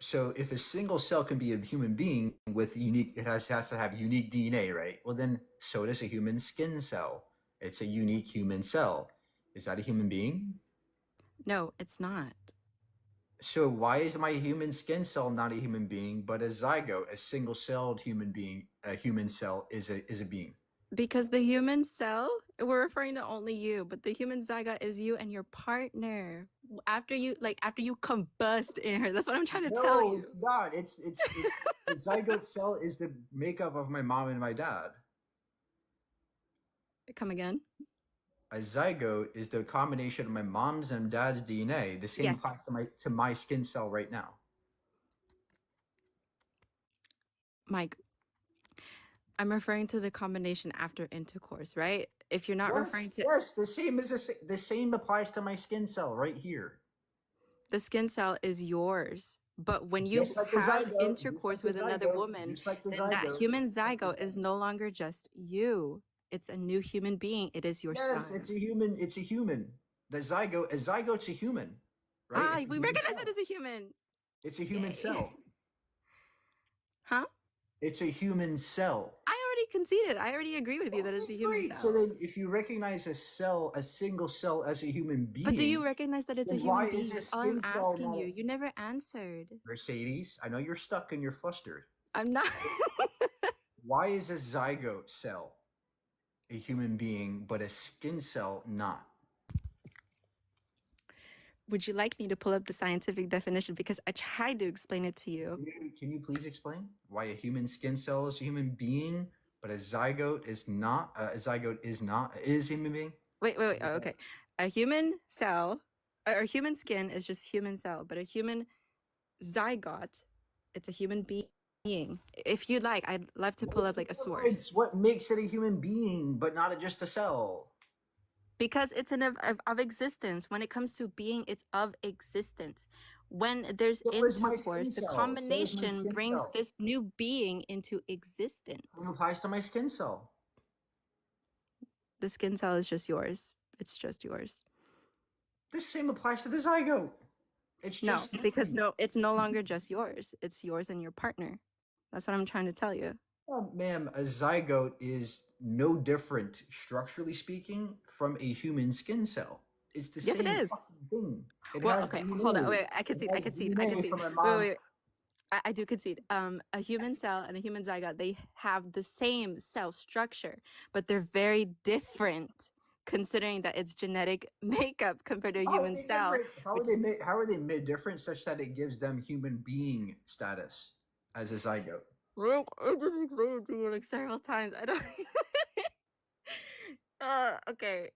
So if a single cell can be a human being with it has to have unique DNA, right? Well, then so does a human skin cell. It's a unique human cell. Is that a human being? No, it's not. So why is my human skin cell not a human being, but a zygote, a single-celled human being, a human cell is a being? Because the human cell, we're referring to only you, but the human zygote is you and your partner. After you combust in her. That's what I'm trying to tell you. No, it's not. It's the zygote cell is the makeup of my mom and my dad. Come again? A zygote is the combination of my mom's and dad's DNA, the same applies to my skin cell right now. Mike, I'm referring to the combination after intercourse, right? If you're not referring to the same applies to my skin cell right here. The skin cell is yours, but when you have intercourse with another woman, then that human zygote is no longer just you. It's a new human being. It is your son. It's a human. A zygote's a human. Right? We recognize it as a human. It's a human cell. Huh? It's a human cell. I already conceded. I already agree with you that it's a human cell. So then if you recognize a single cell as a human being. But do you recognize that it's a human being? That's all I'm asking you. You never answered. Mercedes, I know you're stuck and you're flustered. I'm not. Why is a zygote cell a human being, but a skin cell not? Would you like me to pull up the scientific definition? Because I tried to explain it to you. Can you please explain why a human skin cell is a human being, but a zygote is not? A zygote is a human being. Wait. Oh, okay. A human cell, or human skin is just human cell, but a human zygote, it's a human being. If you'd like, I'd love to pull up like a source. What makes it a human being, but not just a cell? Because it's of existence. When it comes to being, it's of existence. When there's So is my skin intercourse, the cell. So is my combination skin brings cell. this new being into existence. What applies to my skin cell? The skin cell is just yours. It's just yours. The same applies to the zygote. It's No, just because it's no longer just yours. It's yours and your partner. That's what I'm trying to tell you. Ma'am, a zygote is no different, structurally speaking, from a human skin cell. It's the Yes, same it is. fucking thing. It Well, has okay, DNA. hold on. Wait, I It concede. has DNA from a mom. Wait. I do concede. A human cell and a human zygote, they have the same cell structure, but they're very different, considering that it's genetic makeup compared to a human cell. How are they made different such that it gives them human being status as a zygote? I just explained it to you like several times. I don't. Okay.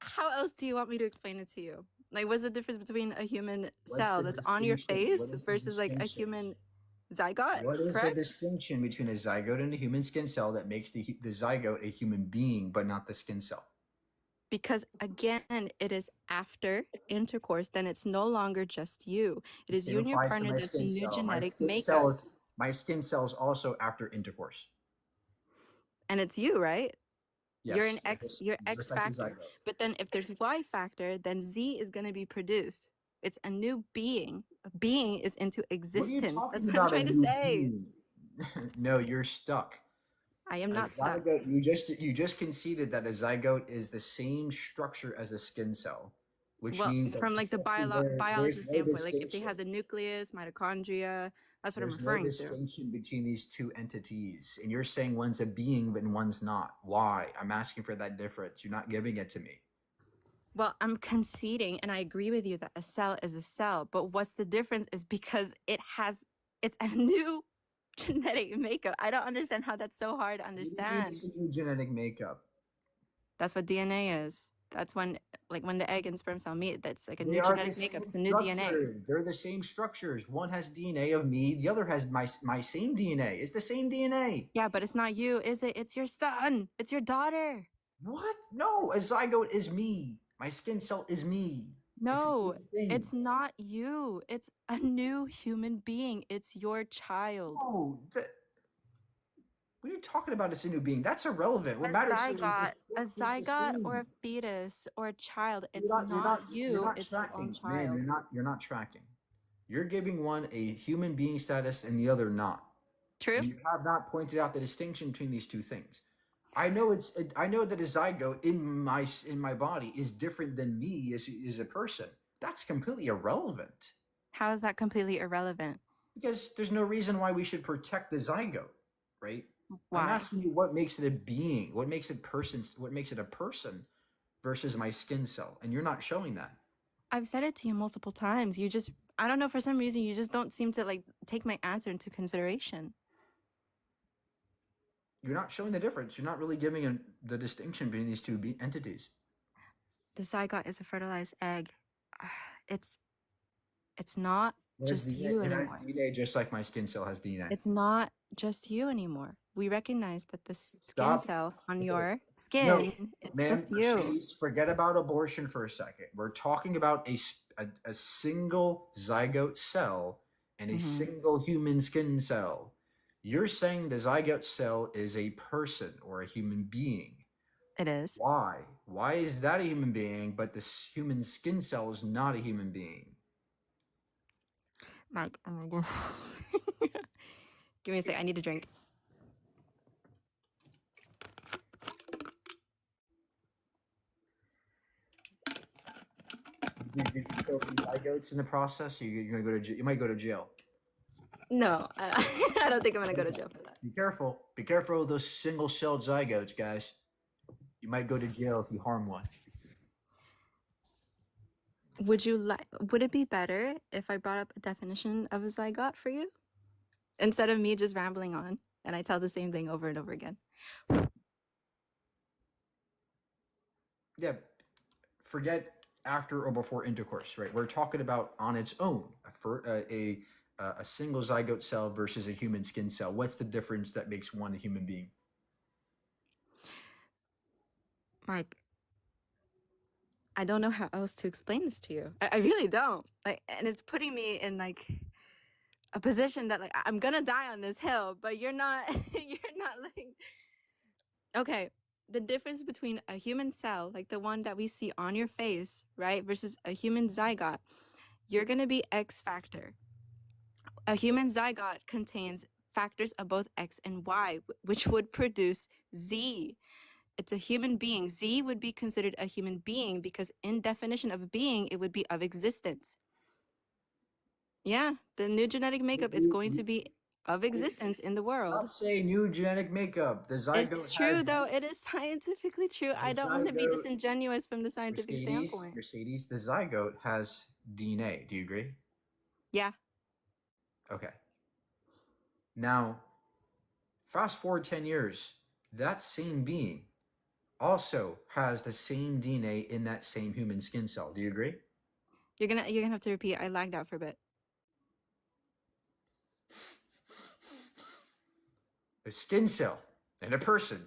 How else do you want me to explain it to you? Like, what's the difference between a human cell that's on your face versus like a human zygote? What is correct? the distinction between a zygote and a human skin cell that makes the zygote a human being but not the skin cell? Because again, it is after intercourse, then it's no longer just you. It is you and your partner. That's a new genetic makeup. My skin cells also after intercourse. And it's you, right? Yes, you're X factor. But then if there's Y factor, then Z is going to be produced. It's a new being. A being is into existence. That's what I'm trying to say. No, you're stuck. I am not stuck. You just conceded that a zygote is the same structure as a skin cell, which means from like the biology standpoint, like if they have the nucleus, mitochondria, that's what I'm referring to. There's no distinction between these two entities, and you're saying one's a being and one's not. Why? I'm asking for that difference. You're not giving it to me. Well, I'm conceding, and I agree with you that a cell is a cell, but what's the difference is because it's a new genetic makeup. I don't understand how that's so hard to understand. It's a new genetic makeup. That's what DNA is. That's when the egg and sperm cell meet. That's like a new genetic makeup. It's a new DNA. They're the same structures. One has DNA of me. The other has my same DNA. It's the same DNA. Yeah, but it's not you, is it? It's your son. It's your daughter. What? No, a zygote is me. My skin cell is me. No, it's not you. It's a new human being. It's your child. Oh, what are you talking about? It's a new being. That's irrelevant. What matters is a zygote or a fetus or a child. It's not you. It's your own child. Man, you're not tracking. You're giving one a human being status and the other not. True. You have not pointed out the distinction between these two things. I know that a zygote in my body is different than me as a person. That's completely irrelevant. How is that completely irrelevant? Because there's no reason why we should protect the zygote, right? Why? I'm asking you what makes it a being, what makes it a person versus my skin cell, and you're not showing that. I've said it to you multiple times. I don't know, for some reason you just don't seem to like take my answer into consideration. You're not showing the difference. You're not really giving the distinction between these two entities. The zygote is a fertilized egg. It's not just you anymore. DNA, just like my skin cell has DNA. It's not just you anymore. We recognize that the skin cell on your skin is just you. Please forget about abortion for a second. We're talking about a single zygote cell and a single human skin cell. You're saying the zygote cell is a person or a human being. It is. Why? Why is that a human being, but the human skin cell is not a human being? Mike, oh my God. Give me a sec. I need a drink. Did you kill some zygotes in the process? You're gonna go to you might go to jail. No, I don't think I'm gonna go to jail for that. Be careful. Be careful of those single-celled zygotes, guys. You might go to jail if you harm one. Would it be better if I brought up a definition of a zygote for you instead of me just rambling on and I tell the same thing over and over again? Yeah, forget after or before intercourse, right? We're talking about on its own a single zygote cell versus a human skin cell. What's the difference that makes one a human being? Mike, I don't know how else to explain this to you. I really don't. Like, and it's putting me in like a position that like I'm gonna die on this hill, but you're not. You're not letting. Okay, the difference between a human cell, like the one that we see on your face, right, versus a human zygote, you're gonna be X factor. A human zygote contains factors of both X and Y, which would produce Z. It's a human being. Z would be considered a human being because in definition of being, it would be of existence. Yeah, the new genetic makeup is going to be of existence in the world. Not say new genetic makeup. The zygote It's has true, though. It is scientifically true. the I don't want to be zygote. disingenuous from the scientific standpoint. Mercedes, the zygote has DNA. Do you agree? Yeah. Okay. Now, fast forward 10 years, that same being also has the same DNA in that same human skin cell. Do you agree? You're gonna have to repeat. I lagged out for a bit. A skin cell and a person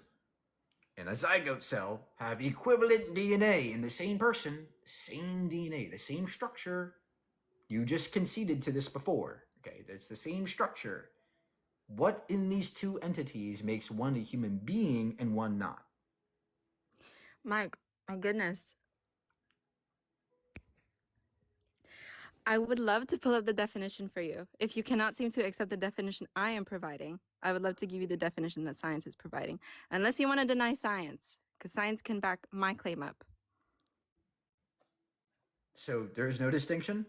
and a zygote cell have equivalent DNA in the same person, same DNA, the same structure. You just conceded to this before. Okay, it's the same structure. What in these two entities makes one a human being and one not? Mike, my goodness. I would love to pull up the definition for you. If you cannot seem to accept the definition I am providing, I would love to give you the definition that science is providing. Unless you want to deny science, because science can back my claim up. So there is no distinction?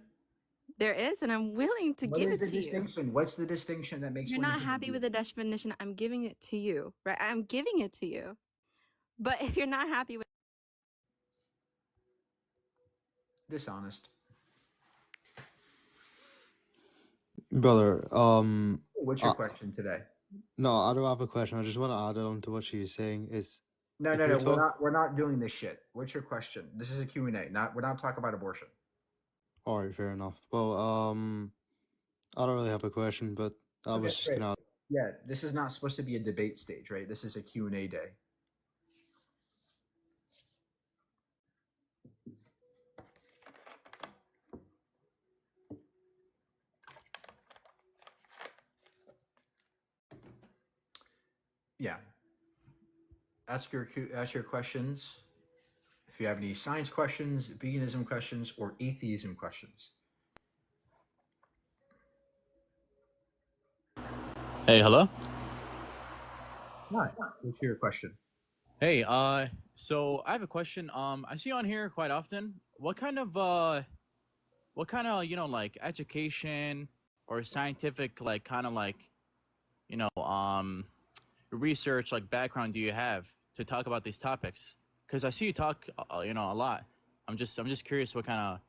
There is, and I'm willing to What give is it the to you. distinction? What's the distinction that makes You're one a not human happy being? with the definition. I'm giving it to you, right? I'm giving it to you. But if you're not happy with Dishonest. Brother, What's your question today? no, I don't have a question. I just want to add on to what she's saying. Is No, if no, we're no. We're not doing this shit. What's your question? This is a Q&A. We're not talking about abortion. all right, fair enough. Well, I don't really have a question, but I Okay, was just great. gonna. Yeah, this is not supposed to be a debate stage, right? This is a Q&A day. Yeah. Ask your questions. If you have any science questions, veganism questions, or atheism questions. Hey, hello. Hi. What's your question? Hey, so I have a question. I see you on here quite often. What kind of, like education or scientific, like, kind of like, research, like background do you have to talk about these topics? Because I see you talk, a lot. I'm just curious what kind of,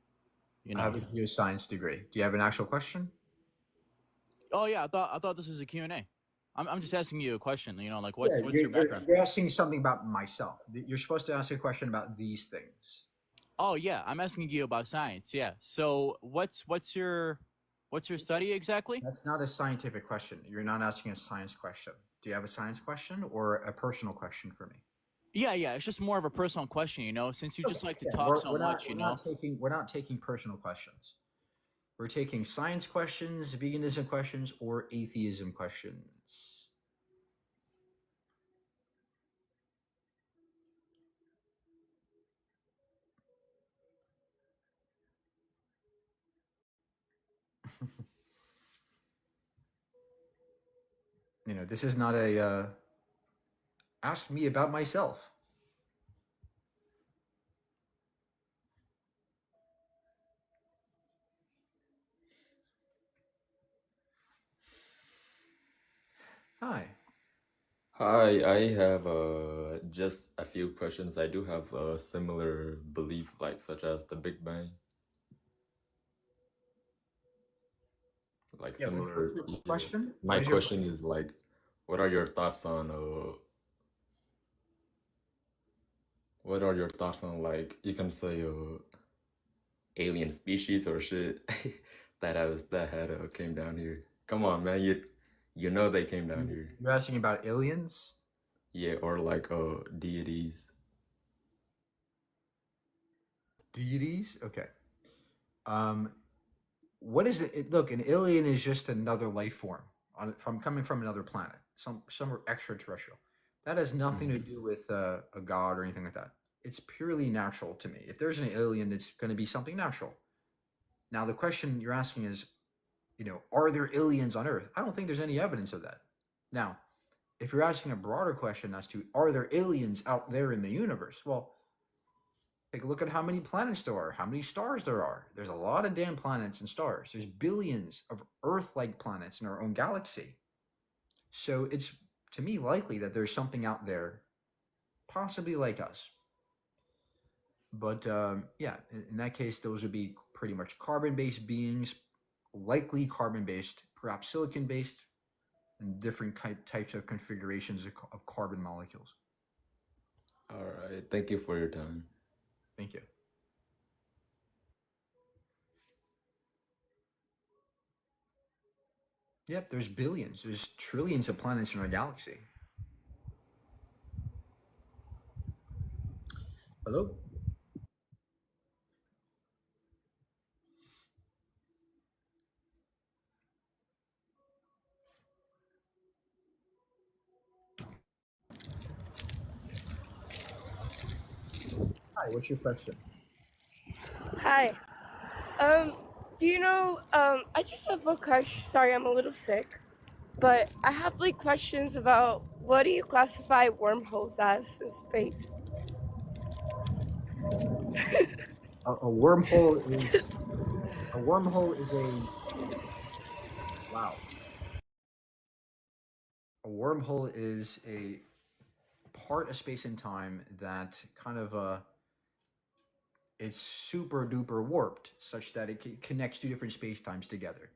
I have a geoscience degree. Do you have an actual question? Oh yeah, I thought this was a Q&A. I'm just asking you a question. Like what's your you're, background? you're asking something about myself. You're supposed to ask a question about these things. Oh yeah, I'm asking you about science. Yeah. So what's your study exactly? That's not a scientific question. You're not asking a science question. Do you have a science question or a personal question for me? Yeah. It's just more of a personal question, since you just like to Yeah, talk so much, we're not taking personal questions. We're taking science questions, veganism questions, or atheism questions. This is not a ask me about myself. Hi. Hi, I have just a few questions. I do have a similar belief, like such as the Big Bang. like Yeah, what's similar. your Yeah. question? My What is your question question? is like, what are your thoughts on what are your thoughts on like you can say alien species or shit that had came down here? Come on, man, you know they came down here. You're asking about aliens? Yeah, or like deities. Deities? Okay. Um, what is it? Look, an alien is just another life form from coming from another planet, somewhere extraterrestrial. That has nothing to Mhm. do with a god or anything like that. It's purely natural to me. If there's an alien, it's going to be something natural. Now, the question you're asking is, are there aliens on Earth? I don't think there's any evidence of that. Now, if you're asking a broader question as to are there aliens out there in the universe, well, take a look at how many planets there are, how many stars there are. There's a lot of damn planets and stars. There's billions of Earth-like planets in our own galaxy. So it's, to me, likely that there's something out there, possibly like us. But yeah, in that case, those would be pretty much carbon-based beings, likely carbon-based, perhaps silicon-based, and different types of configurations of carbon molecules. All right, thank you for your time. Thank you. Yep, there's billions, there's trillions of planets in our galaxy. Hello? Hi, what's your question? Hi. Do you know, I just have a question. Sorry, I'm a little sick. But I have like questions about what do you classify wormholes as in space? A wormhole is a wormhole is a wow. A wormhole is a part of space and time that kind of is super duper warped, such that it connects two different space times together.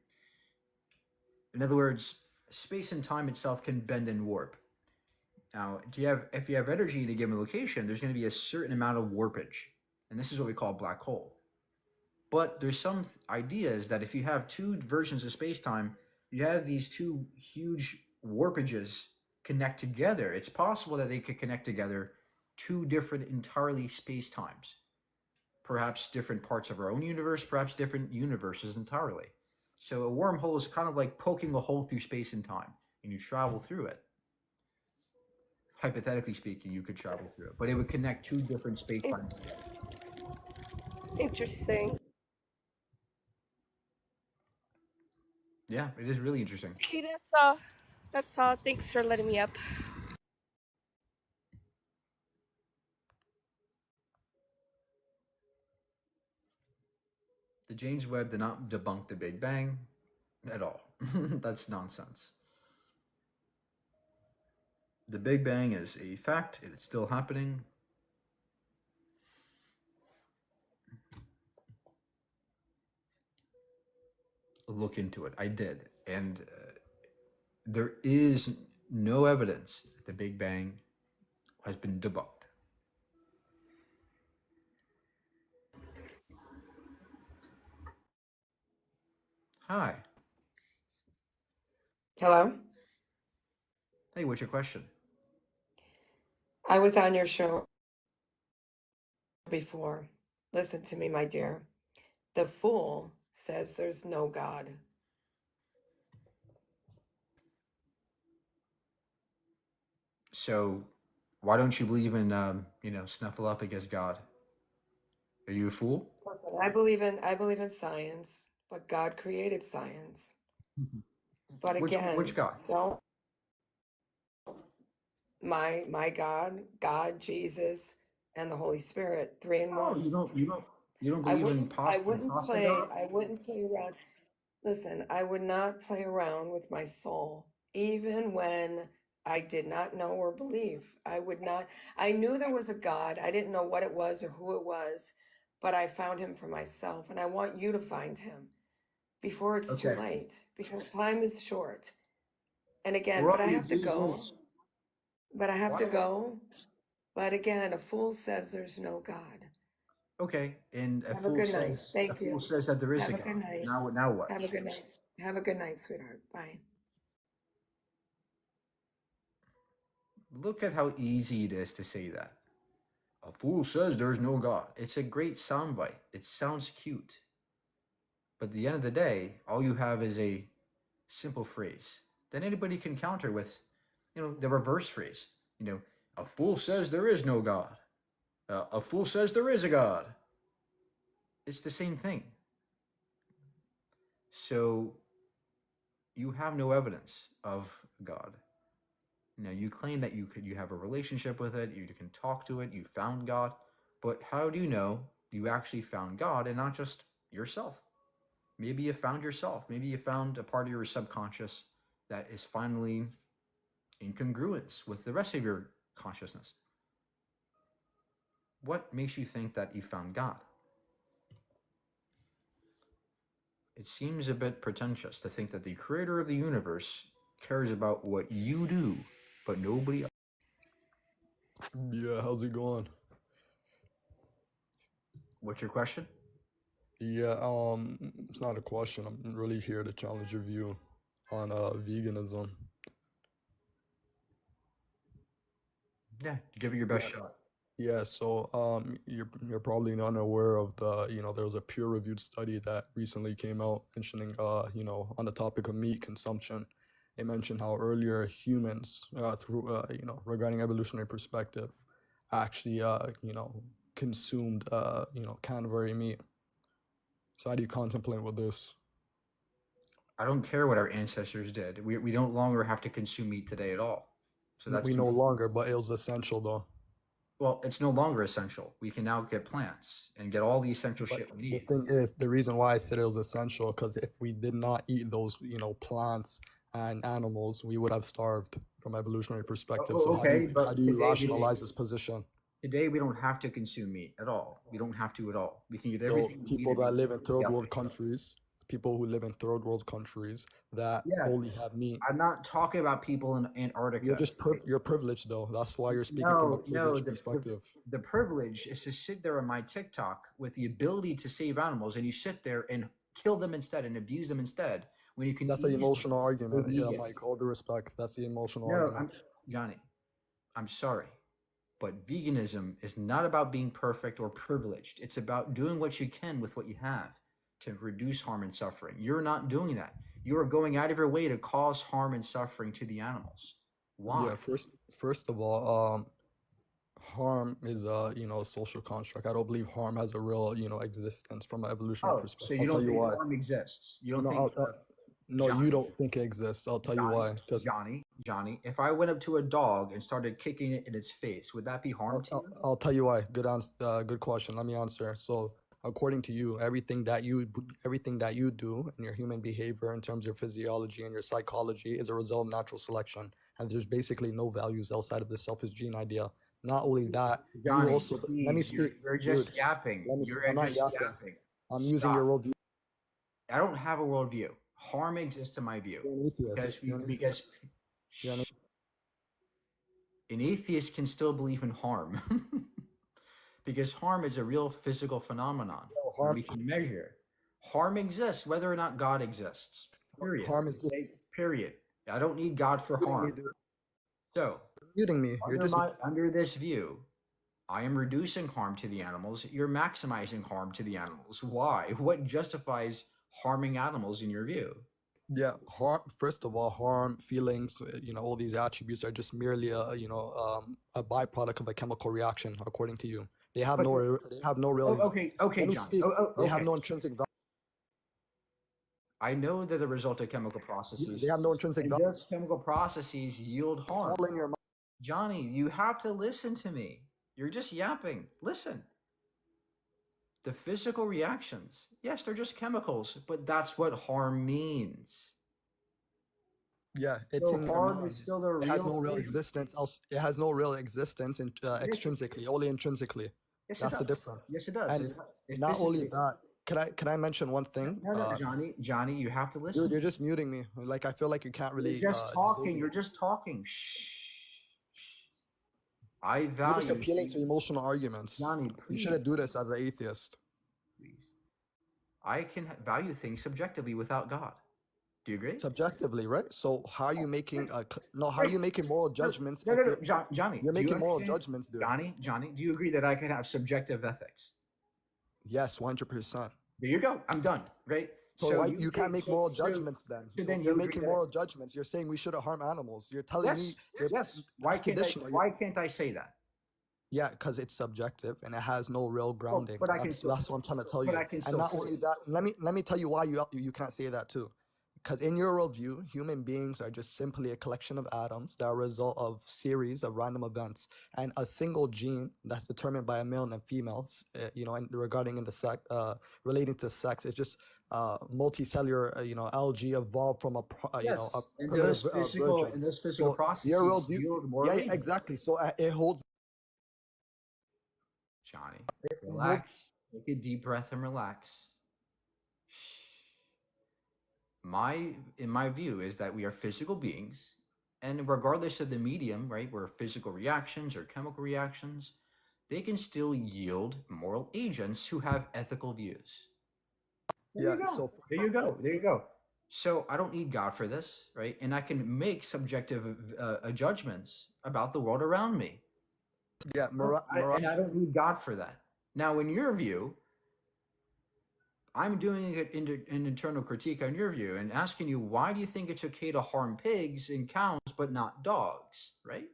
In other words, space and time itself can bend and warp. Now, if you have energy in a given location, there's going to be a certain amount of warpage, and this is what we call a black hole. But there's some ideas that if you have two versions of space-time, you have these two huge warpages connect together. It's possible that they could connect together two different entirely space-times, perhaps different parts of our own universe, perhaps different universes entirely. So a wormhole is kind of like poking a hole through space and time, and you travel through it. Hypothetically speaking, you could travel through it, but it would connect two different space-times together. Interesting. Yeah, it is really interesting. Okay, that's all. That's all. Thanks for letting me up. The James Webb did not debunk the Big Bang at all. That's nonsense. The Big Bang is a fact, it's still happening. Look into it. I did. And there is no evidence that the Big Bang has been debunked. Hi. Hello? Hey, what's your question? I was on your show before. Listen to me, my dear. The fool says there's no God. So, why don't you believe in, Snuffleupagus God? Are you a fool? Listen, I believe in science, but God created science. But Which again, God? don't my God, Jesus, and the Holy Spirit, three in Oh, one. you don't believe in I pasta wouldn't pasta play God? I wouldn't play around. Listen, I would not play around with my soul, even when I did not know or believe. I would not. I knew there was a God. I didn't know what it was or who it was, but I found him for myself, and I want you to find him. before it's too Okay. late, because time is short. And again, We're but I on have to go. Jesus. But I have to Why? go. But again, a fool says there's no God. Okay, and Have a good night. Thank you. that there is Have a a good God. night. Now what? Have a good night. Have a good night, sweetheart. Bye. Look at how easy it is to say that. A fool says there's no God. It's a great soundbite. It sounds cute. But at the end of the day, all you have is a simple phrase. Then anybody can counter with, the reverse phrase. A fool says there is no God. A fool says there is a God. It's the same thing. So you have no evidence of God. Now you claim that you have a relationship with it, you can talk to it, you found God, but how do you know you actually found God and not just yourself? Maybe you found yourself. Maybe you found a part of your subconscious that is finally in congruence with the rest of your consciousness. What makes you think that you found God? It seems a bit pretentious to think that the creator of the universe cares about what you do, but nobody else. Yeah, how's it going? What's your question? Yeah, it's not a question. I'm really here to challenge your view on veganism. Yeah, give it your best shot. Yeah, so you're probably unaware of there was a peer-reviewed study that recently came out mentioning on the topic of meat consumption. It mentioned how earlier humans through regarding evolutionary perspective actually consumed carnivore meat. So how do you contemplate with this? I don't care what our ancestors did. We don't longer have to consume meat today at all. So that's We no longer, but it was essential though. well, it's no longer essential. We can now get plants and get all the essential But shit we the need. thing is, the reason why I said it was essential, because if we did not eat those, plants and animals, we would have starved from evolutionary perspective. So Okay, how but do you today rationalize this position? we don't have to consume meat at all. We don't have to at all. We can get So everything we need people to that be live in third healthy. world countries, people who live in third world countries that Yeah, only have meat. I'm not talking about people in Antarctica. You're privileged though. That's why you're speaking from a privileged perspective. The privilege is to sit there on my TikTok with the ability to save animals, and you sit there and kill them instead and abuse them instead when you can. That's the emotional argument. go Yeah, vegan. Mike, all due respect. That's the emotional No, argument. Johnny, I'm sorry, but veganism is not about being perfect or privileged. It's about doing what you can with what you have to reduce harm and suffering. You're not doing that. You are going out of your way to cause harm and suffering to the animals. Why? Yeah, first of all, harm is a social construct. I don't believe harm has a real existence from an evolutionary So perspective. you I'll tell don't you think why. harm exists? You don't No, think? no, Johnny, you don't think it exists. I'll tell you why. Just Johnny, if I went up to a dog and started kicking it in its face, would that be harm to you? I'll tell you why. Good question. Let me answer. So, according to you, everything that you do in your human behavior, in terms of your physiology and your psychology, is a result of natural selection, and there's basically no values outside of the selfish gene idea. Not only that, Johnny, you also let me please, speak. you're just Dude, yapping. let me. You're I'm not just yapping. yapping. I'm using your Stop. worldview. I don't have a worldview. Harm exists in my view. You're an atheist. Because You're an an atheist can still believe in harm. Because harm is a real physical phenomenon that harm. we can measure. Harm exists whether or not God exists. Period. Harm is just Period. I don't need God for harm. So, muting me. You're just under this view, I am reducing harm to the animals. You're maximizing harm to the animals. Why? What justifies harming animals in your view? Yeah, harm. First of all, harm, feelings, all these attributes are just merely a byproduct of a chemical reaction, according to you. They have no real. Okay, Let me John. speak. They have no intrinsic value. I know that the result of chemical processes. They have no intrinsic and value. those chemical processes yield harm. All in your mind. Johnny, you have to listen to me. You're just yapping. Listen. The physical reactions, yes, they're just chemicals, but that's what harm means. Yeah, it's in your mind. Is still the it has no real existence. It has no real existence extrinsically, only intrinsically. Yes, That's the difference. Yes, it does. And not only that, can I mention one thing? No, Johnny, you have to listen Dude, you're to me. just muting me. Like I feel like you can't You're really just talking. debate me. You're just talking. Shh. I You're just value appealing to emotional arguments. Johnny, You please, shouldn't do this as an atheist. please. I can value things subjectively without God. Do you agree? Subjectively, right? So how are you making how are you making moral judgments? No, Johnny. You're do you making moral understand- judgments, dude. Johnny, do you agree that I can have subjective ethics? Yes, 100%. There you go. I'm done. Right? So you can't make moral judgments then. So then You're you agree making that- moral judgments. You're saying we shouldn't harm animals. You're telling me Yes. that's conditional. Why can't I say that? Yeah, because it's subjective and it has no real grounding. but I can still- that's what I'm trying to tell you. but I can And still not say only it. that, let me tell you why you can't say that too. Because in your worldview, human beings are just simply a collection of atoms that are a result of series of random events, and a single gene that's determined by a male and a female, and regarding in the sex, relating to sex, is just multicellular, algae evolved from a in primitive, those physical virgin. physical So processes your worldview, yield more yeah, reason. exactly. So it holds. Johnny, relax. Take a deep breath and relax. In my view is that we are physical beings, and regardless of the medium, right, where physical reactions or chemical reactions, they can still yield moral agents who have ethical views. There you go. So I don't need God for this, right? And I can make subjective judgments about the world around me. Yeah, and I don't need God for that. Now, in your view, I'm doing an internal critique on your view and asking you, why do you think it's okay to harm pigs and cows but not dogs, right?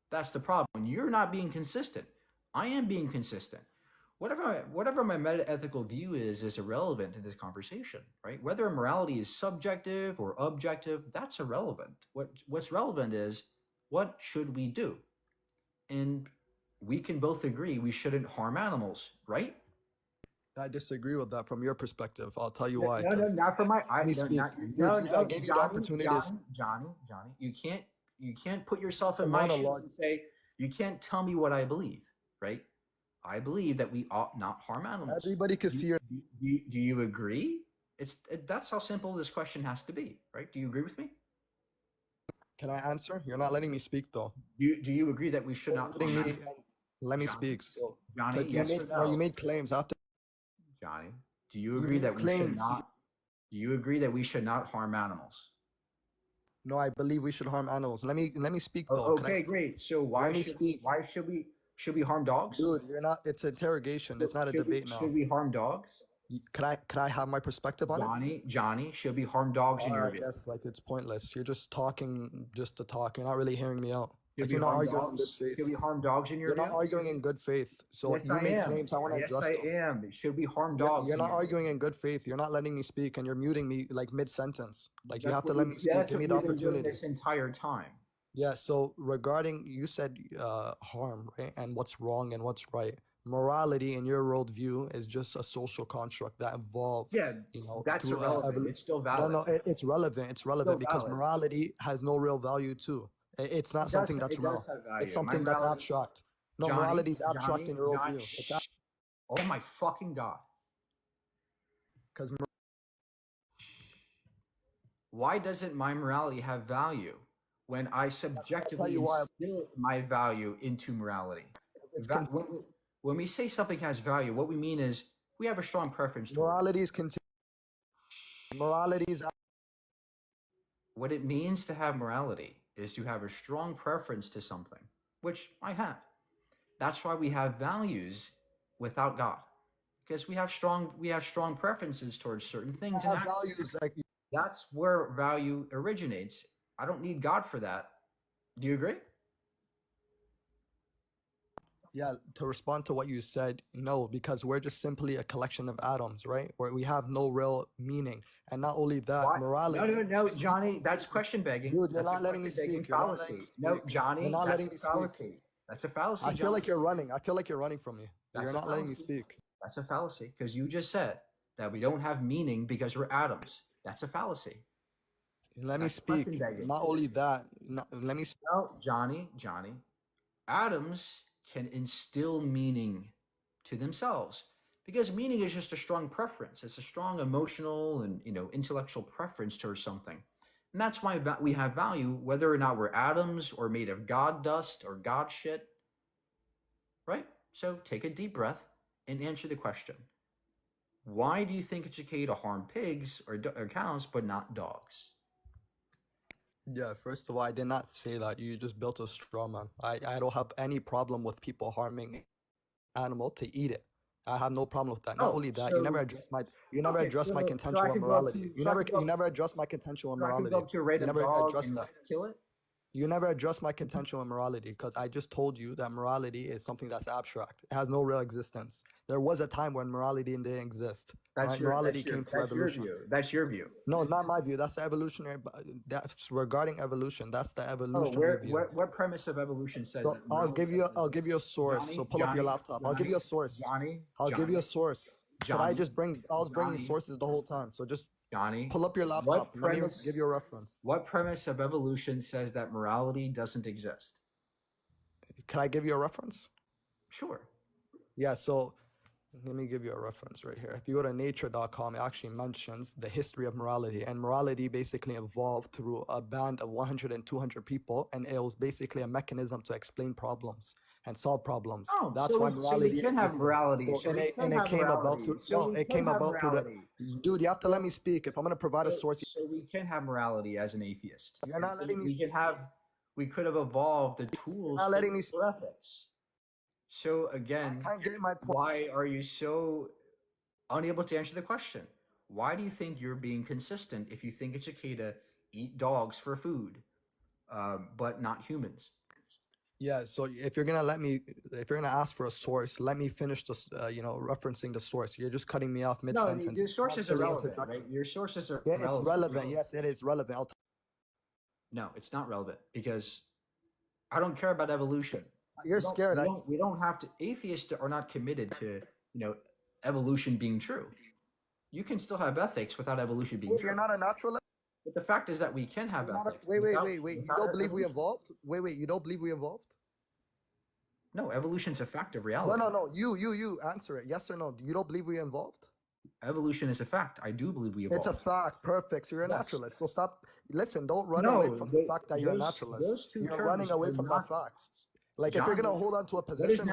That's the problem. You're not being consistent. I am being consistent. Whatever my meta-ethical view is irrelevant to this conversation, right? Whether morality is subjective or objective, that's irrelevant. What's relevant is, what should we do? And we can both agree we shouldn't harm animals, right? I disagree with that from your perspective. I'll tell you why. No, not from my. Let me speak. I gave you the opportunity to speak. Johnny, you can't put yourself in The my shoes monologue. and say, you can't tell me what I believe, right? I believe that we ought not harm animals. Everybody can see your. Do you agree? That's how simple this question has to be, right? Do you agree with me? Can I answer? You're not letting me speak though. Do you agree that we should not? Let me speak. So, Johnny, yes or no? You made claims after. Johnny, do you agree that we should not? Do you agree that we should not harm animals? No, I believe we should harm animals. Let me speak though. Okay, great. So why should we harm dogs? Dude, you're not. It's interrogation. It's not a debate now. Should we harm dogs? Could I have my perspective on it? Johnny, should we harm dogs in your view? That's like, it's pointless. You're just talking just to talk. You're not really hearing me out. Should You're not arguing in good faith. Should we harm dogs in your You're view? not arguing in good faith. So Yes, you I made am. claims. I want to address them. Yes, I am. Should we harm dogs? You're not arguing in good faith. You're not letting me speak, and you're muting me like mid-sentence. Like, you have to let me speak. Give me the opportunity. This entire time. Yeah. So regarding, you said harm, right? And what's wrong and what's right. Morality in your worldview is just a social construct that evolved. Yeah, that's irrelevant. It's still valid. No, it's relevant. It's relevant because morality has no real value too. It's not something that's real. It's something that's abstract. No, morality is abstract in your worldview. Oh my fucking God. Because why doesn't my morality have value when I subjectively instill my value into morality? When we say something has value, what we mean is we have a strong preference. Morality is what it means to have morality is to have a strong preference to something, which I have. That's why we have values without God, because we have strong preferences towards certain things. And values. That's where value originates. I don't need God for that. Do you agree? Yeah, to respond to what you said, no, because we're just simply a collection of atoms, right? Where we have no real meaning. And not only that, morality. No, Johnny, that's question begging. Dude, you're not letting me speak. No, Johnny, you're not letting me speak. That's a fallacy. I feel like you're running. I feel like you're running from me. You're not letting me speak. That's a fallacy, because you just said that we don't have meaning because we're atoms. That's a fallacy. Let me speak. Not only that, let me speak. No, Johnny, atoms can instill meaning to themselves. Because meaning is just a strong preference. It's a strong emotional and intellectual preference towards something. And that's why we have value, whether or not we're atoms or made of god dust or god shit. Right? So take a deep breath and answer the question. Why do you think it's okay to harm pigs or cows but not dogs? Yeah, first of all, I did not say that. You just built a straw man. I don't have any problem with people harming animal to eat it. I have no problem with that. Not Oh, only that, you never so address my okay, contention so I on can go up morality. to You so I never can go you up, never address my contention on so I can go morality. up to a You random never dog address and that. kill it. You never address my contention on morality because I just told you that morality is something that's abstract. It has no real existence. There was a time when morality didn't exist. Right? Morality came through evolution. view. That's your view. No, not my view. That's the evolutionary. That's regarding evolution. That's the Oh, evolutionary view. what premise of evolution says So that I'll give you a source. So pull up your laptop. I'll give you a source. I'll give you a source. Could I just bring? I was bringing sources the whole time. So just Johnny, pull up your laptop. Let me give you a reference. What premise of evolution says that morality doesn't exist? Can I give you a reference? Sure. Yeah. So let me give you a reference right here. If you go to nature.com, it actually mentions the history of morality. And morality basically evolved through a band of 100 and 200 people. And it was basically a mechanism to explain problems and solve problems. Oh, That's why morality we can have existed. morality. So, and it came about through, no, it came about through the, dude, you have to let me speak. If I'm going to provide a source. So we can have morality as an atheist. You're not letting me speak. We could have evolved the tools not letting me speak. for ethics. So again, I can't get my point. Why are you so unable to answer the question? Why do you think you're being consistent if you think it's okay to eat dogs for food, but not humans? Yeah, so if you're gonna ask for a source, let me finish this. Referencing the source. You're just cutting me off mid sentence. No, your sources are relevant, right? Your sources are relevant. It's relevant. Yes, it is relevant. No, it's not relevant because I don't care about evolution. You're scared. We don't have to. Atheists are not committed to evolution being true. You can still have ethics without evolution being true. You're not a naturalist. But the fact is that we can have ethics. Wait. You don't believe we evolved? Wait. You don't believe we evolved? No, evolution's a fact of reality. No. You answer it. Yes or no? You don't believe we evolved? Evolution is a fact. I do believe we evolved. It's a fact. Perfect. So you're a naturalist. So stop. Listen, don't run away from the fact that you're a naturalist. You're running away from that fact. Like, John, if you're gonna hold on to a position,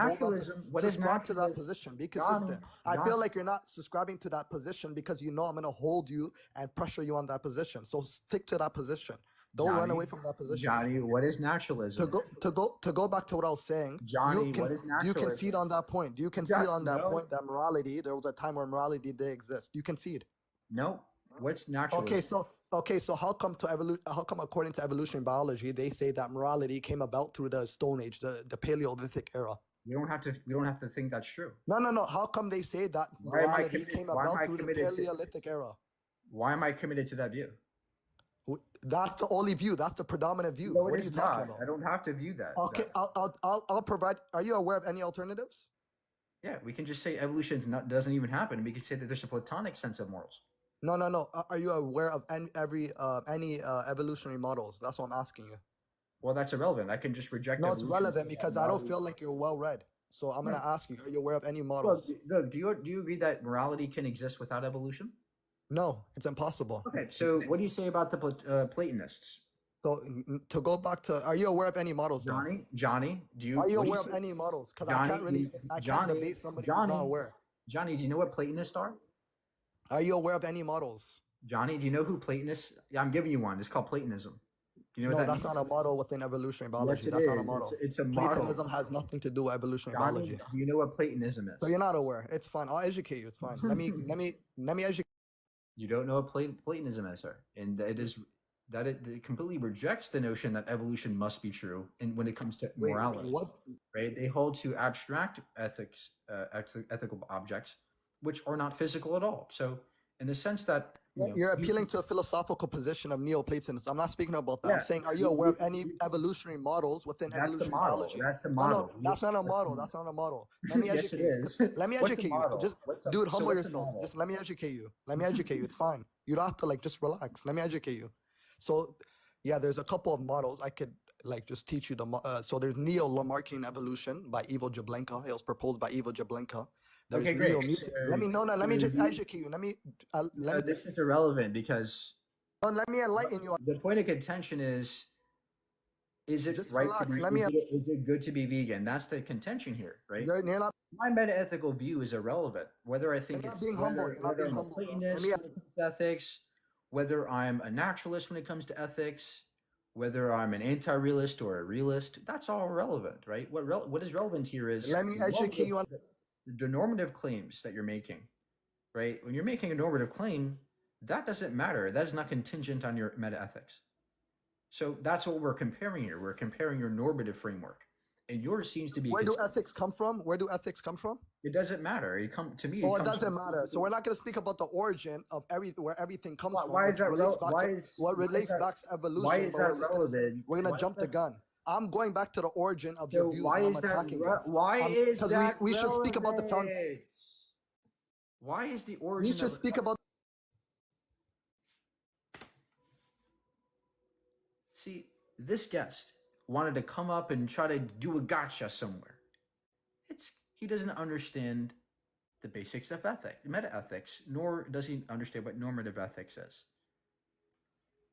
subscribe to that position. Be consistent. I feel like you're not subscribing to that position because I'm gonna hold you and pressure you on that position. So stick to that position. Don't run away from that position. Johnny, what is naturalism? To go back to what I was saying, Johnny, what is naturalism? Do you concede on that point? Do you concede on that point that morality, there was a time where morality did exist? Do you concede? No. What's naturalism? Okay, so how come according to evolutionary biology they say that morality came about through the Stone Age, the Paleolithic era? We don't have to think that's true. No. How come they say that morality came about through the Paleolithic era? Why am I committed to that view? That's the only view. That's the predominant view. No, what are you talking about? I don't have to view that. Okay, I'll provide. Are you aware of any alternatives? Yeah, we can just say evolution doesn't even happen. We can say that there's a platonic sense of morals. No. Are you aware of any evolutionary models? That's what I'm asking you. Well, that's irrelevant. I can just reject. No, it's relevant because I don't feel like you're well read. So I'm gonna ask you: are you aware of any models? Well, do you agree that morality can exist without evolution? No, it's impossible. Okay, so what do you say about the Platonists? So to go back to, are you aware of any models? Johnny, are you aware of any models? Because I can't debate somebody who's not aware. Johnny, do you know what Platonists are? Are you aware of any models? Johnny, do you know who Platonists? Yeah, I'm giving you one. It's called Platonism. Do you know what that's not a model within evolutionary biology. Yes, that's not a model. It's a model. Platonism has nothing to do with evolutionary biology. Do you know what Platonism is? So you're not aware. It's fine. I'll educate you. It's fine. let me educate. You don't know what Platonism is, sir, and it completely rejects the notion that evolution must be true. And when it comes to morality, right? They hold to abstract ethics, ethical objects, which are not physical at all. So, in the sense that you're appealing to a philosophical position of Neoplatonism. I'm not speaking about that. Yeah. I'm saying, are you aware of any evolutionary models within evolutionary biology? That's the model. No, that's not a model. That's not a model. Let me educate you. Let me educate you. Just, dude, humble yourself. Just let me educate you. Let me educate you. It's fine. You don't have to just relax. Let me educate you. So, yeah, there's a couple of models I could just teach you. So there's Neo-Lamarckian evolution by Ivo Jablenka. It was proposed by Ivo Jablenka. There's Okay, real great. mutant. Let me no no. Let me just educate you. Let me This is irrelevant because let me enlighten you. the point of contention is it Just right to relax. be is it good to be vegan? That's the contention here, right? You're not My meta-ethical view is irrelevant. Whether I think you're not it's being humble. You're not whether being I'm a humble, bro. Platonist when it comes to ethics, whether I'm a naturalist when it comes to ethics, whether I'm an anti-realist or a realist, that's all irrelevant, right? What is relevant here is Let me educate you on. the normative claims that you're making, right? When you're making a normative claim, that doesn't matter. That is not contingent on your meta-ethics. So that's what we're comparing here. We're comparing your normative framework. And yours seems to be Where do ethics come from? Where do ethics come from? It doesn't matter. It come to me. Oh, it doesn't matter. So we're not going to speak about the origin of where everything comes from. Why is that What relates back to evolution? Why is that relevant? We're going to jump the gun. I'm going back to the origin of your views. Why and I'm is that? attacking it. Why is that? Because we should speak about the found. Why is the origin? We should speak about. See, this guest wanted to come up and try to do a gotcha somewhere. He doesn't understand the basics of ethics, meta ethics, nor does he understand what normative ethics is.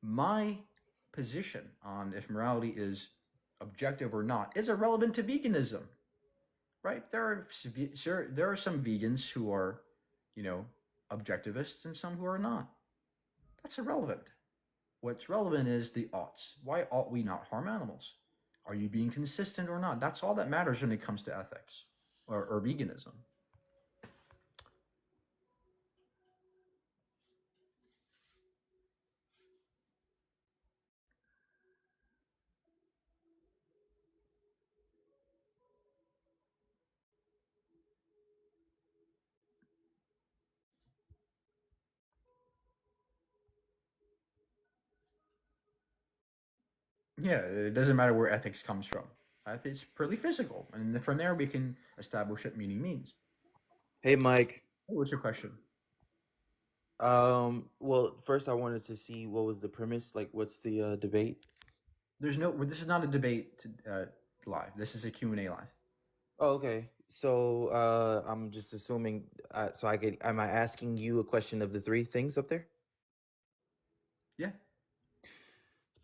My position on if morality is objective or not is irrelevant to veganism, right? There are some vegans who are, objectivists and some who are not. That's irrelevant. What's relevant is the oughts. Why ought we not harm animals? Are you being consistent or not? That's all that matters when it comes to ethics or veganism. Yeah, it doesn't matter where ethics comes from. It's purely physical, and from there we can establish what meaning means. Hey, Mike. What's your question? Well, first I wanted to see what was the premise. Like, what's the debate? This is not a debate live. This is a Q&A live. Oh, okay. So, I'm just assuming. Am I asking you a question of the three things up there? Yeah.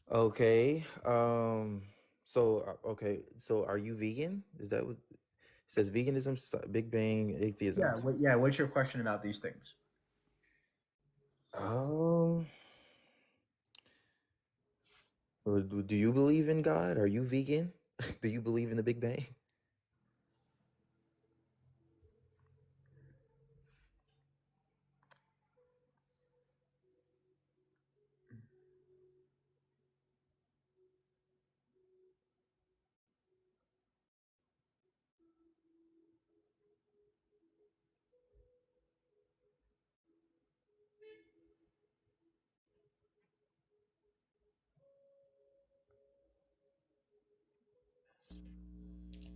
Okay. Okay. So, are you vegan? Is that what it says? Veganism, Big Bang, atheism. Yeah. What's your question about these things? Do you believe in God? Are you vegan? Do you believe in the Big Bang?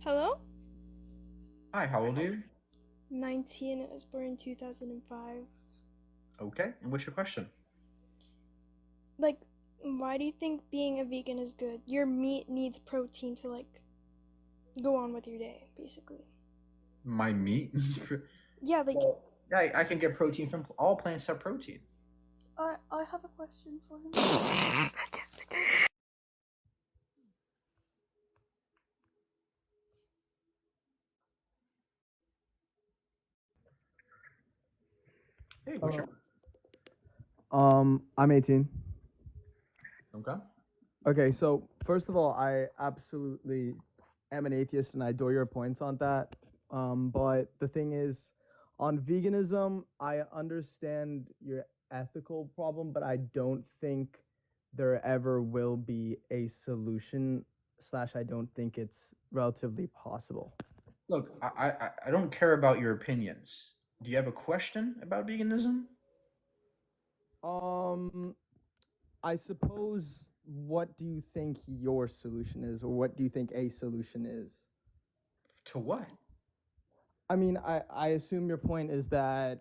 Hello? Hi, how old are you? 19. I was born in 2005. Okay, and what's your question? Like, why do you think being a vegan is good? Your meat needs protein to, like, go on with your day, basically. My meat? Yeah, like... Well, yeah, I can get protein from... All plants have protein. I have a question for him. Hey, what's your... I'm 18. Okay. Okay, so first of all, I absolutely am an atheist and I adore your points on that. But the thing is, on veganism, I understand your ethical problem, but I don't think there ever will be a solution, / I don't think it's relatively possible. Look, I don't care about your opinions. Do you have a question about veganism? I suppose, what do you think your solution is, or what do you think a solution is? To what? I mean, I assume your point is that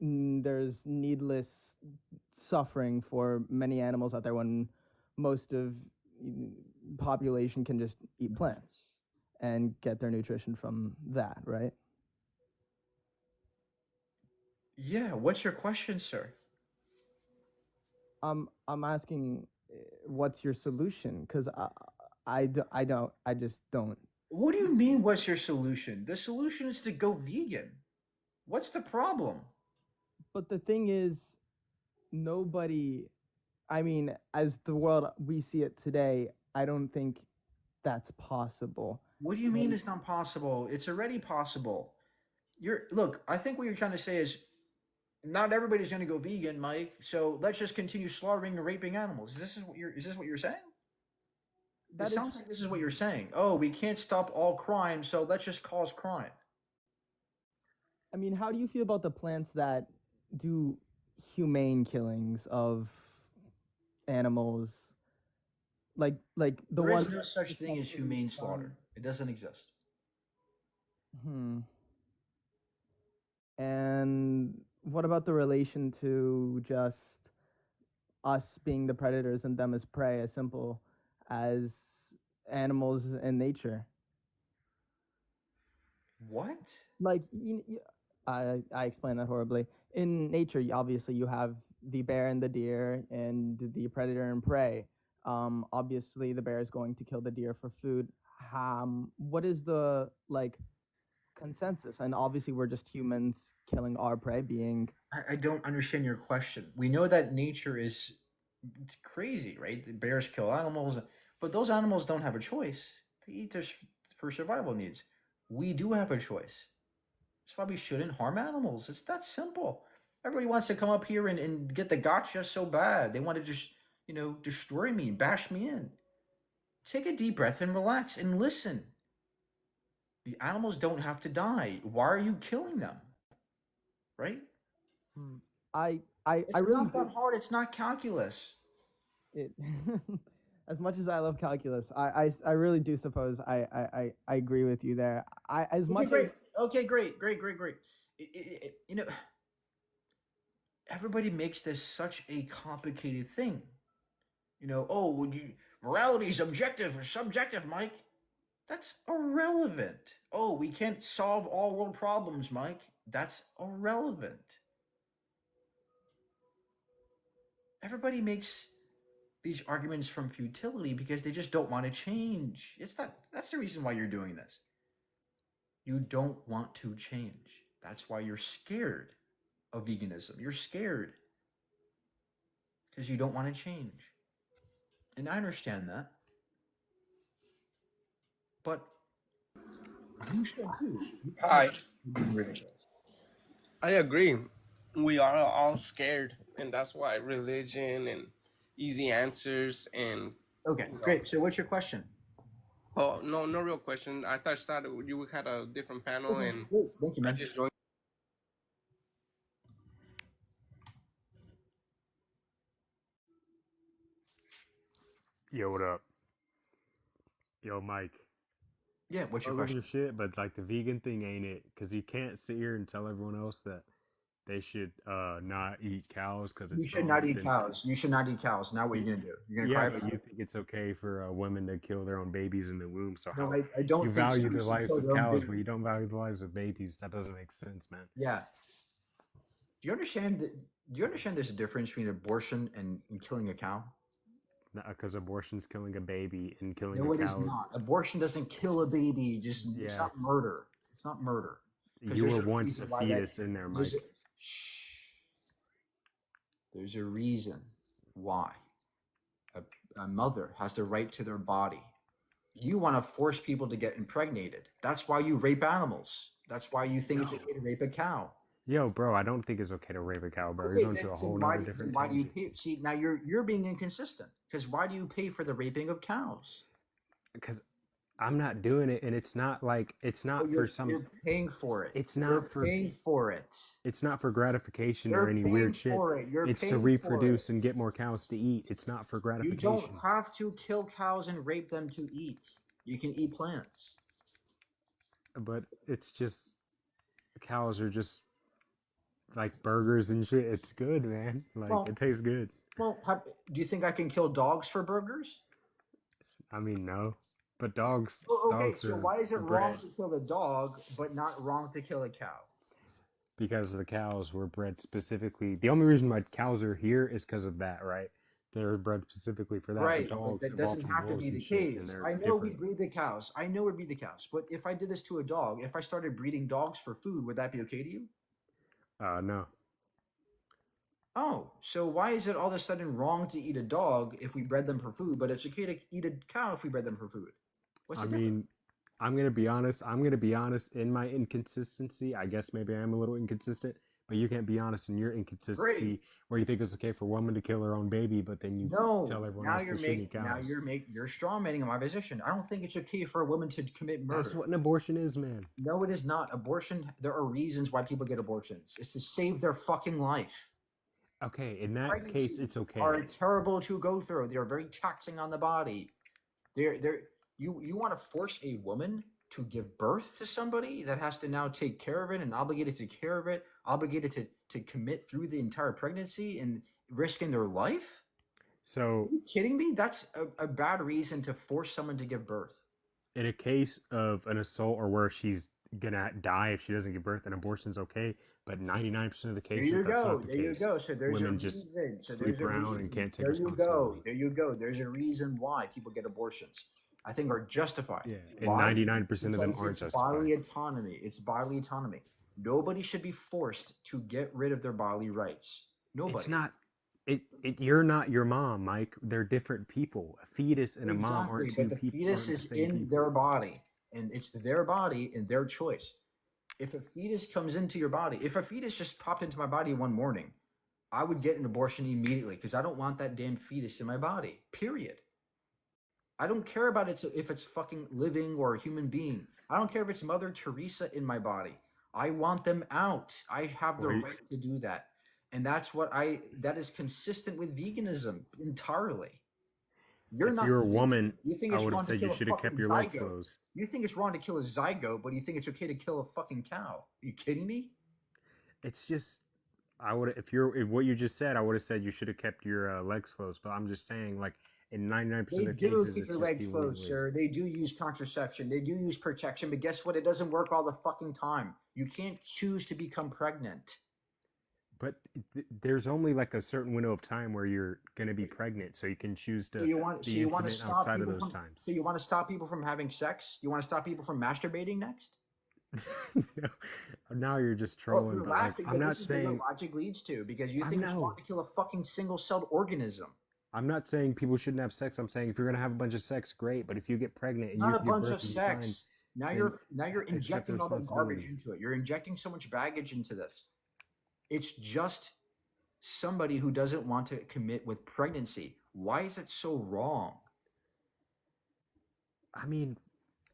there's needless suffering for many animals out there when most of population can just eat plants and get their nutrition from that, right? Yeah, what's your question, sir? I'm asking, what's your solution? Because I just don't. What do you mean, what's your solution? The solution is to go vegan. What's the problem? But the thing is, nobody. I mean, as the world we see it today, I don't think that's possible. What do you mean it's not possible? It's already possible. Look, I think what you're trying to say is not everybody's going to go vegan, Mike. So let's just continue slaughtering and raping animals. Is this what you're saying? It That is, sounds like this is what you're saying. Oh, we can't stop all crime, so let's just cause crime. I mean, how do you feel about the plants that do humane killings of animals? Like the There ones is no such thing as humane slaughter. It doesn't exist. And what about the relation to just us being the predators and them as prey, as simple as animals in nature? What? Like, I explained that horribly. In nature, obviously, you have the bear and the deer, and the predator and prey. Obviously, the bear is going to kill the deer for food. What is the consensus? And obviously, we're just humans killing our prey, being. I don't understand your question. We know that nature is it's crazy, right? The bears kill animals, but those animals don't have a choice. They eat this for survival needs. We do have a choice. That's why we shouldn't harm animals. It's that simple. Everybody wants to come up here and get the gotcha so bad. They want to just, destroy me, bash me in. Take a deep breath and relax and listen. The animals don't have to die. Why are you killing them? Right? I It's really not that hard. It's not calculus. it. As much as I love calculus, I really do suppose I agree with you there. Okay, great. Okay, great. Everybody makes this such a complicated thing. Morality is objective or subjective, Mike. That's irrelevant. Oh, we can't solve all world problems, Mike. That's irrelevant. Everybody makes these arguments from futility because they just don't want to change. That's the reason why you're doing this. You don't want to change. That's why you're scared of veganism. You're scared because you don't want to change. And I understand that. But you should too. Hi. I agree. We are all scared, and that's why religion and easy answers and. Okay, great. So what's your question? Oh no, no real question. I thought you had a different panel, and Great. Thank you, man. I just joined. Yo, what up? Yo, Mike. Yeah, what's your I love question? your shit, but like the vegan thing ain't it? Because you can't sit here and tell everyone else that they should not eat cows because it's You should wrong. not eat cows. You should not eat cows. Now what are you gonna do? You're gonna Yeah, cry but about you it? think it's okay for women to kill their own babies in the womb? So No, how I don't you think value somebody the should lives kill of their own cows, baby. but you don't value the lives of babies? That doesn't make sense, man. Yeah. Do you understand there's a difference between abortion and killing a cow? Because abortion's killing a baby and killing No, a it is cow. not. Abortion doesn't kill a baby. It's Yeah. not murder. It's not murder. 'Cause You there's were once a reason why that- fetus in there, there's Mike. There's a reason why a mother has the right to their body. You want to force people to get impregnated. That's why you rape animals. That's why you think it's okay to rape a cow. Yo, bro, I don't think it's okay to rape a cow, bro. Okay, You're going to a whole nother different why do you tangent. pay? See, now you're being inconsistent. Because why do you pay for the raping of cows? Because I'm not doing it, and it's not for some. You're paying for it. It's not You're for paying for it. It's not for gratification You're or any paying weird shit. for it. You're It's to paying for reproduce and get more cows to eat. It's not for You gratification. don't have to kill cows and rape them to eat. You can eat plants. But it's just cows are just like burgers and shit. It's good, man. Like Well- it tastes good. Well, do you think I can kill dogs for burgers? I mean, no. But dogs Okay, dogs so are why is it are wrong bred. to kill the dog, but not wrong to kill a cow? because the cows were bred specifically. The only reason why cows are here is because of that, right? They're bred specifically for that. The Right, but dogs that evolved doesn't from have to wolves be and the shit, and case. they're I know we different. breed the cows. I know we breed the cows. But if I did this to a dog, if I started breeding dogs for food, would that be okay to you? No. Oh, so why is it all of a sudden wrong to eat a dog if we bred them for food, but it's okay to eat a cow if we bred them for food? What's I the difference? mean, I'm gonna be honest. I'm gonna be honest in my inconsistency. I guess maybe I'm a little inconsistent, but you can't be honest in your Great. inconsistency where you think it's okay for a woman to kill her own baby, but then you No, tell everyone now else you're they shouldn't eat make now cows. you're strawmanning my position. I don't think it's okay for a woman to commit That's murder. what an abortion is, man. No, it is not. Abortion, there are reasons why people get abortions. It's to save their fucking life. Okay, in that case, Pregnancies it's are okay. terrible to go through. They are very taxing on the body. You want to force a woman to give birth to somebody that has to now take care of it and obligated to take care of it, obligated to commit through the entire pregnancy and risking their life? So, Are you kidding me? That's a bad reason to force someone to give birth. in a case of an assault or where she's gonna die if she doesn't give birth, an abortion's okay. But 99% of the There cases, you that's go. not the There you case. go. So there's a Women just reason. So sleep there's a around and reason. can't take There you go. responsibility. There you go. There's a reason why people get abortions. I think are justified. Yeah, and Why? 99% of them Because aren't it's justified. bodily autonomy. It's bodily autonomy. Nobody should be forced to get rid of their bodily rights. Nobody. It's not. You're not your mom, Mike. They're different people. A fetus and a mom Exactly, aren't but two the people. fetus Aren't the is same in people. their body, and it's their body and their choice. If a fetus comes into your body, if a fetus just popped into my body one morning, I would get an abortion immediately because I don't want that damn fetus in my body. Period. I don't care about it if it's fucking living or a human being. I don't care if it's Mother Teresa in my body. I want them out. I have the Well, right to do that. And that is consistent with veganism entirely. You're if not you're a consistent. woman, You think I it's would have wrong to said you kill a should have fucking kept your legs zygote. closed. You think it's wrong to kill a zygote, but you think it's okay to kill a fucking cow. Are you kidding me? It's just, if what you just said, I would have said you should have kept your legs closed. But I'm just saying, like in 99% They of do cases, keep it's their just legs people being closed, lazy. sir. They do use contraception. They do use protection. But guess what? It doesn't work all the fucking time. You can't choose to become pregnant. But there's only like a certain window of time where you're going to be pregnant, so you can choose to So you want be to intimate stop outside of people those from times. so you want to stop people from having sex? You want to stop people from masturbating next? Now you're just Well, trolling, you're but like laughing, I'm but not this is where your saying logic leads to because you I'm think it's wrong no. to kill a fucking single-celled organism. I'm not saying people shouldn't have sex. I'm saying if you're gonna have a bunch of sex, great. But if you get pregnant and Not you a can give bunch birth of and be fine, sex. Now then you're accept the injecting all the garbage responsibility. into it. You're injecting so much baggage into this. It's just somebody who doesn't want to commit with pregnancy. Why is it so wrong? I mean,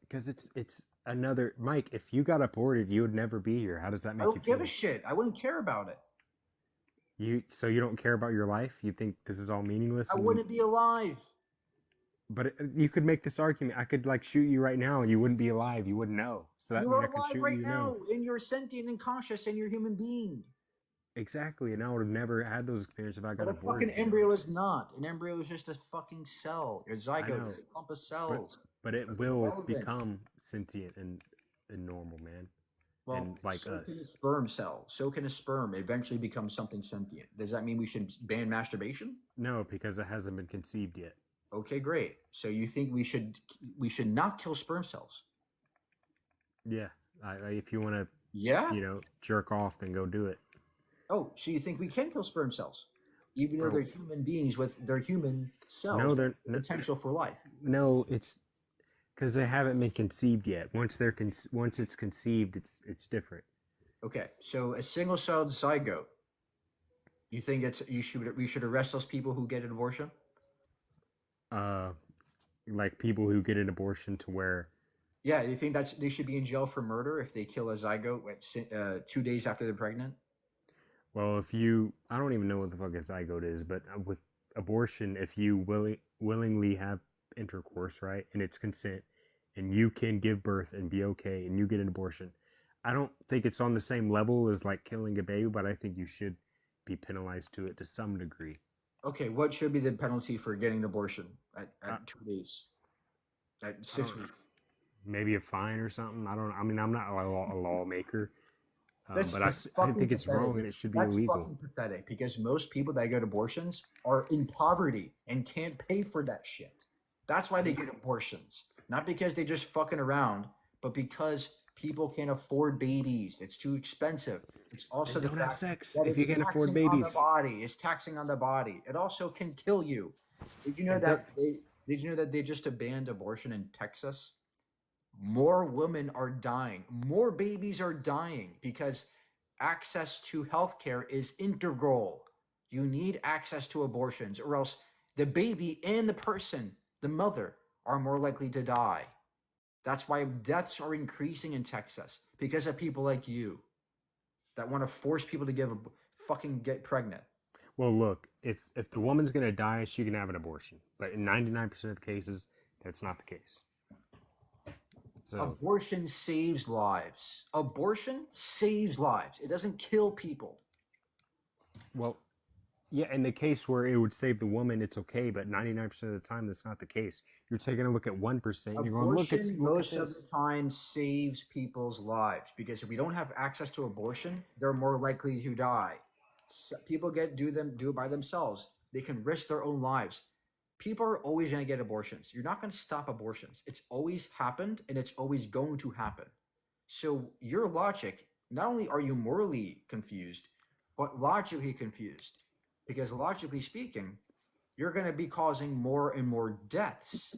because it's another Mike. If you got aborted, you would never be here. How does that I make you don't give a feel? shit. I wouldn't care about it. So you don't care about your life? You think this is all meaningless? I And wouldn't be alive. but you could make this argument. I could like shoot you right now, and you wouldn't be alive. You wouldn't know. So that You means are I could alive shoot right you now, and you're sentient and conscious, and you're a human being. Exactly, and I would have never had those experiences if I got But a aborted. fucking embryo is not. An embryo is just a fucking cell. Your zygote is a clump of cells. But it It's will irrelevant. become sentient and normal, man. Well, and like so can us. a sperm cell. So can a sperm eventually become something sentient. Does that mean we should ban masturbation? No, because it hasn't been conceived yet. Okay, great. So you think we should not kill sperm cells? Yeah, if you want to, Yeah. jerk off, then go do it. Oh, so you think we can kill sperm cells, even though they're human beings with their human cells, No, they're with potential for life? No, it's because they haven't been conceived yet. Once it's conceived, it's different. Okay, so a single-celled zygote. You think we should arrest those people who get an abortion? Like people who get an abortion to where. Yeah, you think they should be in jail for murder if they kill a zygote 2 days after they're pregnant? Well, I don't even know what the fuck a zygote is, but with abortion, if you willingly have intercourse, right, and it's consent, and you can give birth and be okay, and you get an abortion, I don't think it's on the same level as like killing a baby, but I think you should be penalized to it to some degree. Okay, what should be the penalty for getting an abortion at 2 days? At 6 weeks? Maybe a fine or something. I don't know. I mean, I'm not a lawmaker. That's But just I fucking think it's pathetic. wrong and it should be That's illegal. fucking pathetic because most people that get abortions are in poverty and can't pay for that shit. That's why they get abortions. Not because they just fucking around, but because people can't afford babies. It's too expensive. It's also Then the don't have fact sex that if it's you can't afford taxing on the babies. body. It's taxing on the body. It also can kill you. Did you know And that did you know that they just banned abortion in Texas? More women are dying, more babies are dying because access to healthcare is integral. You need access to abortions, or else the baby and the person, the mother, are more likely to die. That's why deaths are increasing in Texas because of people like you that want to force people to fucking get pregnant. Well, look, if the woman's gonna die, she can have an abortion. But in 99% of the cases, that's not the case. So Abortion saves lives. Abortion saves lives. It doesn't kill people. well, yeah, in the case where it would save the woman, it's okay, but 99% of the time, that's not the case. You're taking a look at 1%, and you're going, Abortion look at most of the this. time saves people's lives because if we don't have access to abortion, they're more likely to die. People do it by themselves. They can risk their own lives. People are always going to get abortions. You're not going to stop abortions. It's always happened and it's always going to happen. So your logic, not only are you morally confused, but logically confused. Because logically speaking, you're going to be causing more and more deaths.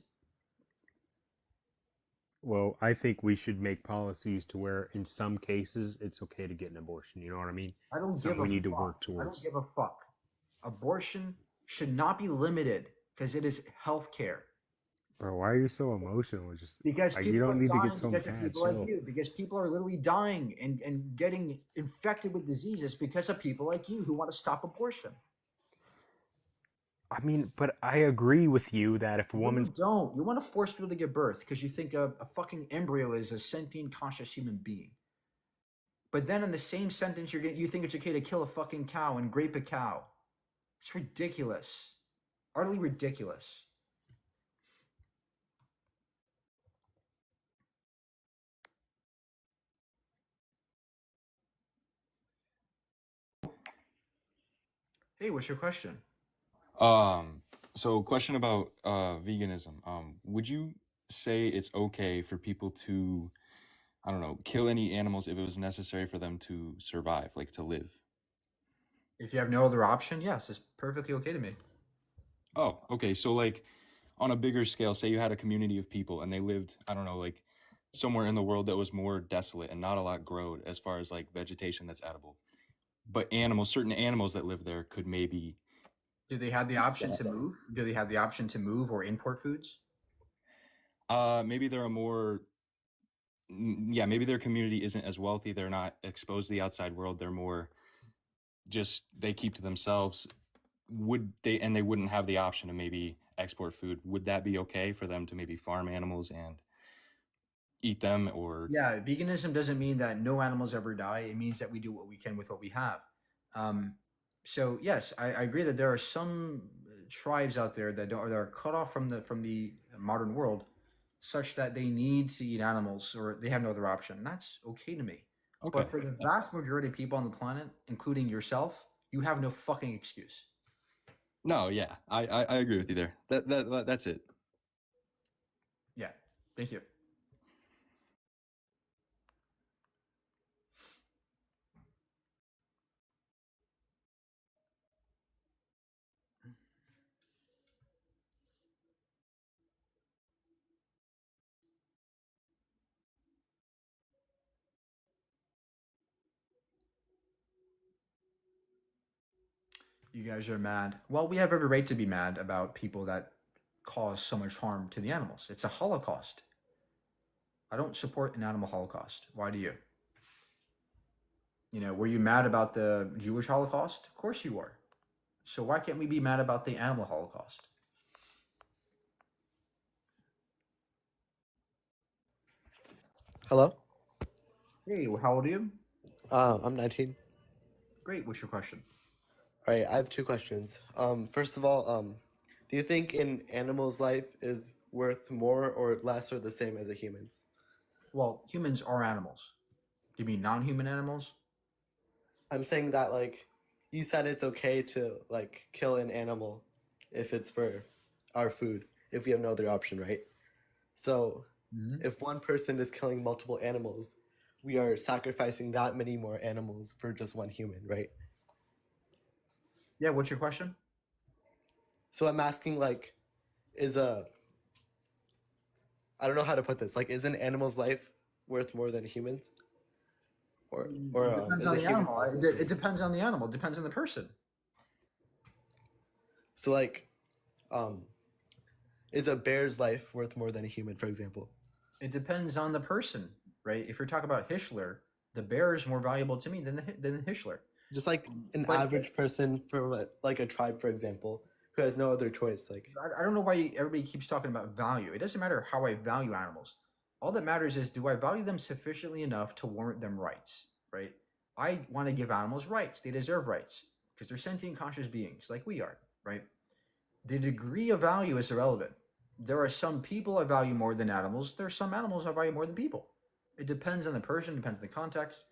Well, I think we should make policies to where, in some cases, it's okay to get an abortion. You know what I mean? I don't Something give a we need to fuck. work I don't towards. give a fuck. Abortion should not be limited because it is healthcare. Bro, why are you so emotional? Just Because like, you people don't are need to dying get so because of mad. people like Chill. you. Because people are literally dying and getting infected with diseases because of people like you who want to stop abortion. I mean, but I agree with you that if a No, woman's you don't. You want to force people to give birth because you think a fucking embryo is a sentient, conscious human being. But then in the same sentence, you think it's okay to kill a fucking cow and grape a cow. It's ridiculous. Utterly ridiculous. Hey, what's your question? So question about veganism. Would you say it's okay for people to, I don't know, kill any animals if it was necessary for them to survive, like to live? If you have no other option, yes, it's perfectly okay to me. Oh, okay. So like on a bigger scale, say you had a community of people and they lived, I don't know, like somewhere in the world that was more desolate and not a lot growed as far as like vegetation that's edible. But animals, certain animals that live there could maybe Do they have the option to move? Do they have the option to move or import foods? maybe they're a more yeah, maybe their community isn't as wealthy. They're not exposed to the outside world. They're more just they keep to themselves. Would they and they wouldn't have the option to maybe export food? Would that be okay for them to maybe farm animals and eat them or Yeah, veganism doesn't mean that no animals ever die. It means that we do what we can with what we have. Um, so yes, I agree that there are some tribes out there that don't, that are cut off from the modern world, such that they need to eat animals or they have no other option. That's okay to me. okay? But for the vast majority of people on the planet, including yourself, you have no fucking excuse. No, yeah, I agree with you there. That's it. Yeah, thank you. You guys are mad. Well, we have every right to be mad about people that cause so much harm to the animals. It's a holocaust. I don't support an animal holocaust. Why do you? You know, were you mad about the Jewish Holocaust? Of course you were. So why can't we be mad about the animal Holocaust? Hello? Hey, how old are you? I'm 19. Great. What's your question? All right, I have two questions. First of all, do you think an animal's life is worth more or less or the same as a human's? Well, humans are animals. Do you mean non-human animals? I'm saying that like you said it's okay to like kill an animal if it's for our food, if we have no other option, right? So if one person is killing multiple animals, we are sacrificing that many more animals for just one human, right? Yeah, what's your question? So I'm asking like, is a I don't know how to put this. Like, is an animal's life worth more than humans? Or It depends is on a the human's animal. life It, worth more? it depends on the animal. It depends on the person. So like, um, is a bear's life worth more than a human, for example? It depends on the person, right? If you're talking about Hischler, the bear is more valuable to me than the Hischler. Just like an But average person from like a tribe, for example, who has no other choice. Like, I don't know why everybody keeps talking about value. It doesn't matter how I value animals. All that matters is, do I value them sufficiently enough to warrant them rights, right? I want to give animals rights. They deserve rights because they're sentient conscious beings like we are, right? The degree of value is irrelevant. There are some people I value more than animals. There are some animals I value more than people. It depends on the person, depends on the context.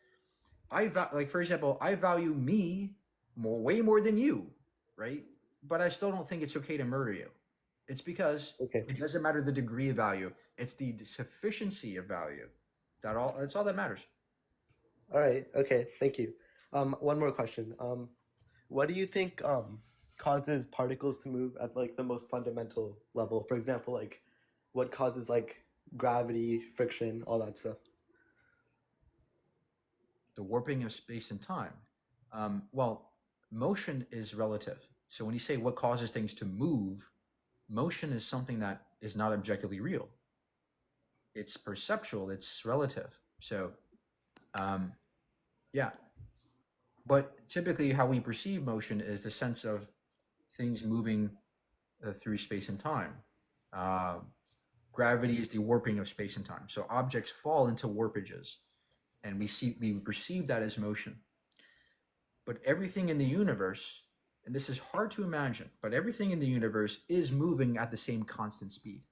Like for example, I value me way more than you, right? But I still don't think it's okay to murder you. It's because it doesn't matter the degree of value; it's the sufficiency of value. That's all that matters. all right, okay, thank you. One more question. What do you think causes particles to move at like the most fundamental level? For example, like what causes like gravity, friction, all that stuff? The warping of space and time. Well, motion is relative. So when you say what causes things to move, motion is something that is not objectively real. It's perceptual. It's relative. So, yeah. But typically, how we perceive motion is the sense of things moving through space and time. Uh, Gravity is the warping of space and time. So objects fall into warpages, and we perceive that as motion. But everything in the universe, and this is hard to imagine, but everything in the universe is moving at the same constant speed,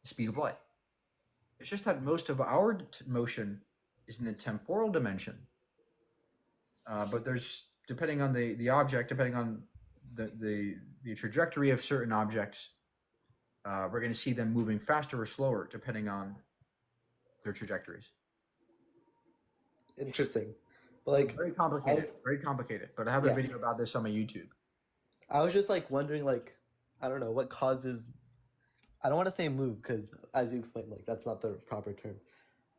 the speed of light. It's just that most of our motion is in the temporal dimension. But there's, depending on the object, depending on the trajectory of certain objects, we're going to see them moving faster or slower depending on their trajectories. Interesting. But like Very complicated, very complicated. But I have a video about this on my YouTube. I was just like wondering, like, I don't know what causes. I don't want to say move because, as you explained, like that's not the proper term.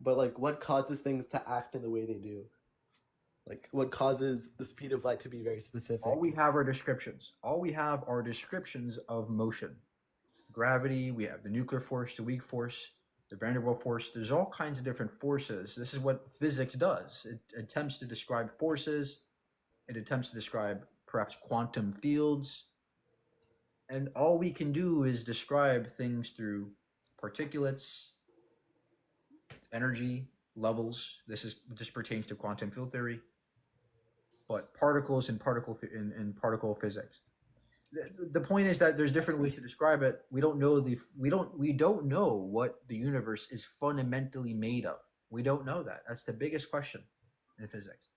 But like, what causes things to act in the way they do? Like, what causes the speed of light to be very specific? All we have are descriptions. All we have are descriptions of motion. Gravity, we have the nuclear force, the weak force, the van der Waals force. There's all kinds of different forces. This is what physics does. It attempts to describe forces. It attempts to describe perhaps quantum fields. And all we can do is describe things through particulates, energy levels. This pertains to quantum field theory, but particles in particle physics. The point is that there's different ways to describe it. We don't know what the universe is fundamentally made of. We don't know that. That's the biggest question in physics.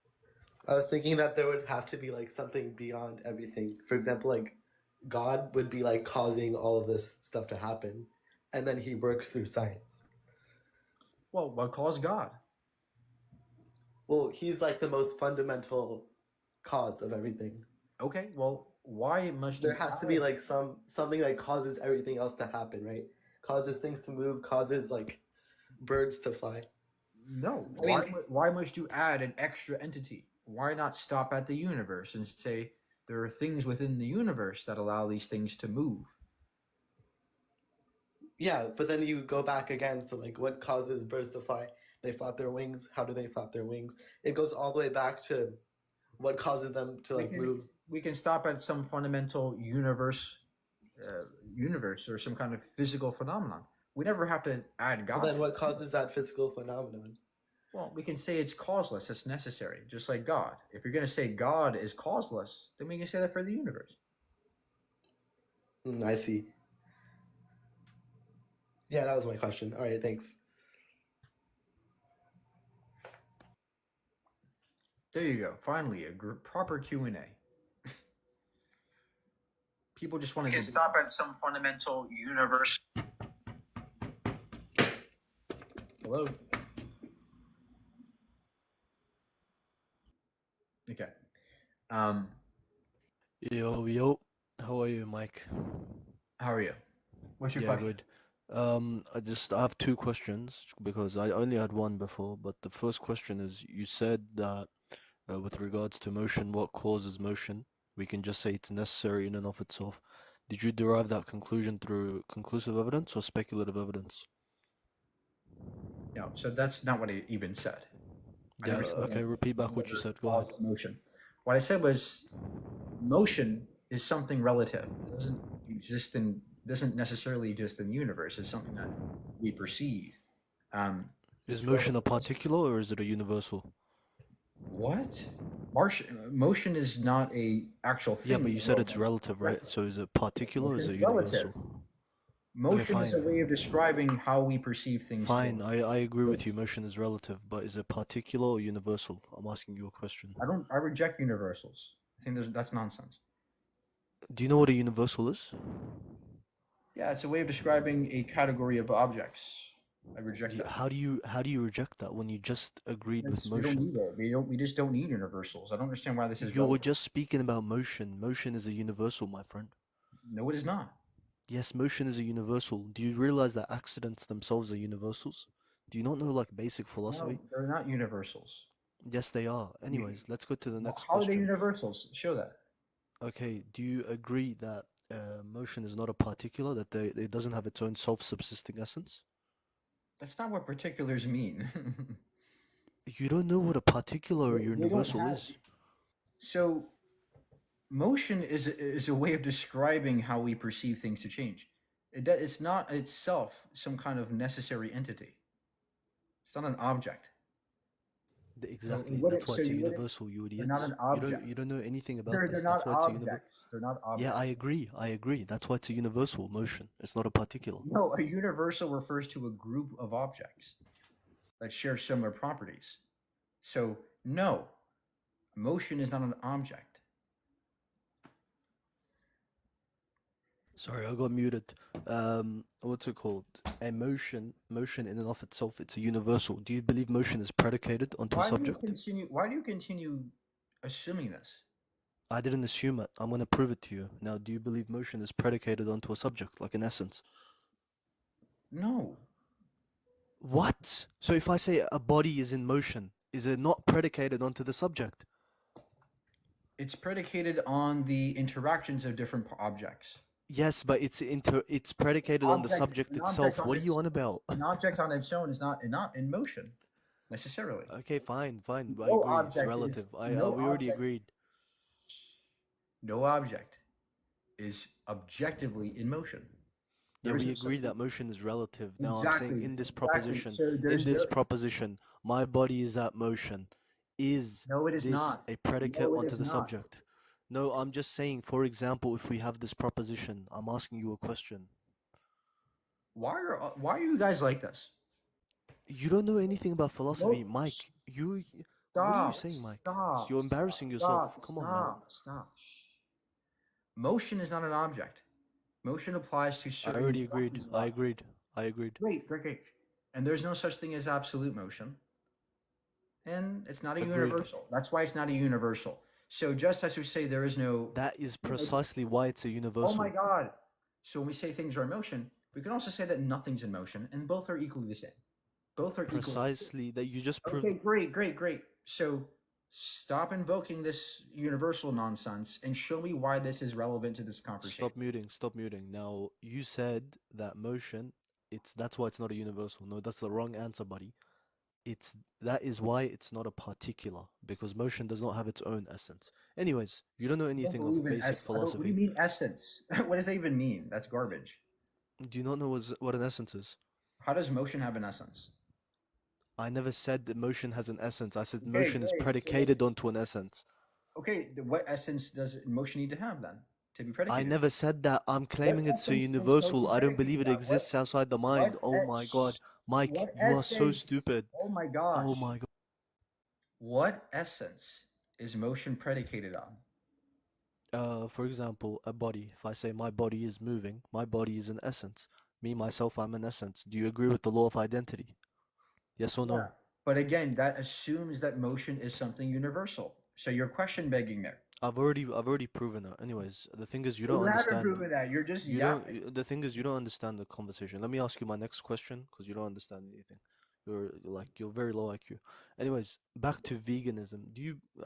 I was thinking that there would have to be like something beyond everything. For example, like God would be like causing all of this stuff to happen, and then He works through science. Well, what caused God? Well, He's like the most fundamental cause of everything. Okay, well, why must there has to be like something that causes everything else to happen, right? Causes things to move, causes like birds to fly. No. I mean, Why must you add an extra entity? Why not stop at the universe and say there are things within the universe that allow these things to move? Yeah, but then you go back again. So like, what causes birds to fly? They flap their wings. How do they flap their wings? It goes all the way back to what causes them to like move. We can stop at some fundamental universe or some kind of physical phenomenon. We never have to add God. So then, what causes that physical phenomenon? Well, we can say it's causeless. It's necessary, just like God. If you're going to say God is causeless, then we can say that for the universe. I see. Yeah, that was my question. All right, thanks. There you go. Finally, a proper Q&A. People just want to stop at some fundamental universe. Hello? Okay. Yo, how are you, Mike? How are you? What's your Yeah, question? good. I have two questions because I only had one before, but the first question is you said that with regards to motion, what causes motion? We can just say it's necessary in and of itself. Did you derive that conclusion through conclusive evidence or speculative evidence? No, so that's not what I even said. I Yeah, never said okay, repeat back what you said. Go ahead. motion. What I said was motion is something relative. It doesn't necessarily exist in the universe. It's something that we perceive. Is It's motion a relative. particular or is it a universal? What? Motion is not a actual thing. Yeah, but you said it's relative, right? So is it particular or is it universal? Motion Okay, is a way of describing how we perceive things. Fine, I agree with you. Motion is relative, but is it particular or universal? I'm asking you a question. I reject universals. I think that's nonsense. Do you know what a universal is? Yeah, it's a way of describing a category of objects. I reject that. How do you reject that when you just agreed with We don't motion? need it. We just don't need universals. I don't understand why this is You're relevant. just speaking about motion. Motion is a universal, my friend. No, it is not. Yes, motion is a universal. Do you realize that accidents themselves are universals? Do you not know like basic philosophy? No, they're not universals. Yes, they are. Anyways, let's go to the next How are they question. universals? Show that. Okay, do you agree that motion is not a particular, that it doesn't have its own self-subsisting essence? That's not what particulars mean. You don't know what a particular or They don't universal have- is. So, motion is a way of describing how we perceive things to change. It's not itself some kind of necessary entity. It's not an object. Exactly. wouldn't- That's why so it's a you wouldn't- universal, you they're idiots. not an object. You don't know anything about They're this. not That's why it's a universal. objects. They're not objects. Yeah, I agree. That's why it's a universal motion. It's not a particular. No, a universal refers to a group of objects that share similar properties. So, no, motion is not an object. Sorry, I got muted. What's it called? Motion in and of itself, it's a universal. Do you believe motion is predicated onto a subject? Why do you continue assuming this? I didn't assume it. I'm gonna prove it to you. Now, do you believe motion is predicated onto a subject, like an essence? No. What? So if I say a body is in motion, is it not predicated onto the subject? It's predicated on the interactions of different objects. Yes, but it's predicated on the subject An itself. object on What are you its- on about? An object on its own is not in motion, necessarily. Okay, fine. I No agree. It's object is- relative. no We already object- agreed. No object is objectively in motion. Yeah, There is we no such agreed thing. that motion is relative. Now I'm saying Exactly, in this exactly. proposition, So there's no- proposition, my body is at motion. Is No, it is this not. a predicate No, it onto is the not. subject? No, I'm just saying, for example, if we have this proposition, I'm asking you a question. Why are you guys like this? You don't know anything about philosophy, No, Mike. What are you Stop. saying, Mike? Stop. You're embarrassing yourself. Come on, man. Stop. Motion is not an object. Motion applies to I certain. already agreed. properties of I objects. agreed. I agreed. Great. And there's no such thing as absolute motion. And it's not a Agreed. universal. That's why it's not a universal. So just as we say there is no. That is precisely why it's a universal. Oh my God. So when we say things are in motion, we can also say that nothing's in motion, and both are equally the same. Both are equally. Precisely that you just proved. Okay, great. So stop invoking this universal nonsense and show me why this is relevant to this conversation. Stop muting. Now you said that motion, that's why it's not a universal. No, that's the wrong answer, buddy. That is why it's not a particular, because motion does not have its own essence. Anyways, you don't know anything of basic What do philosophy. you mean essence? What does that even mean? That's garbage. Do you not know what an essence is? How does motion have an essence? I never said that motion has an essence. I said Okay, motion is great. So- predicated onto an essence. Okay, what essence does motion need to have then to be I predicated? never said that. I'm claiming it's a essence is universal. motion I don't believe it predicated on? exists outside the mind. what Oh my god. Mike, what you are so essence? stupid. Oh my gosh. Oh my god. What essence is motion predicated on? For example, a body. If I say my body is moving, my body is an essence. Me, myself, I'm an essence. Do you agree with the law of identity? Yes or Yeah. no? But again, that assumes that motion is something universal. So you're question begging there. I've already proven it. Anyways, the thing is you don't You haven't understand. proven that. You're just yapping. The thing is you don't understand the conversation. Let me ask you my next question because you don't understand anything. You're very low IQ. Anyways, back to veganism.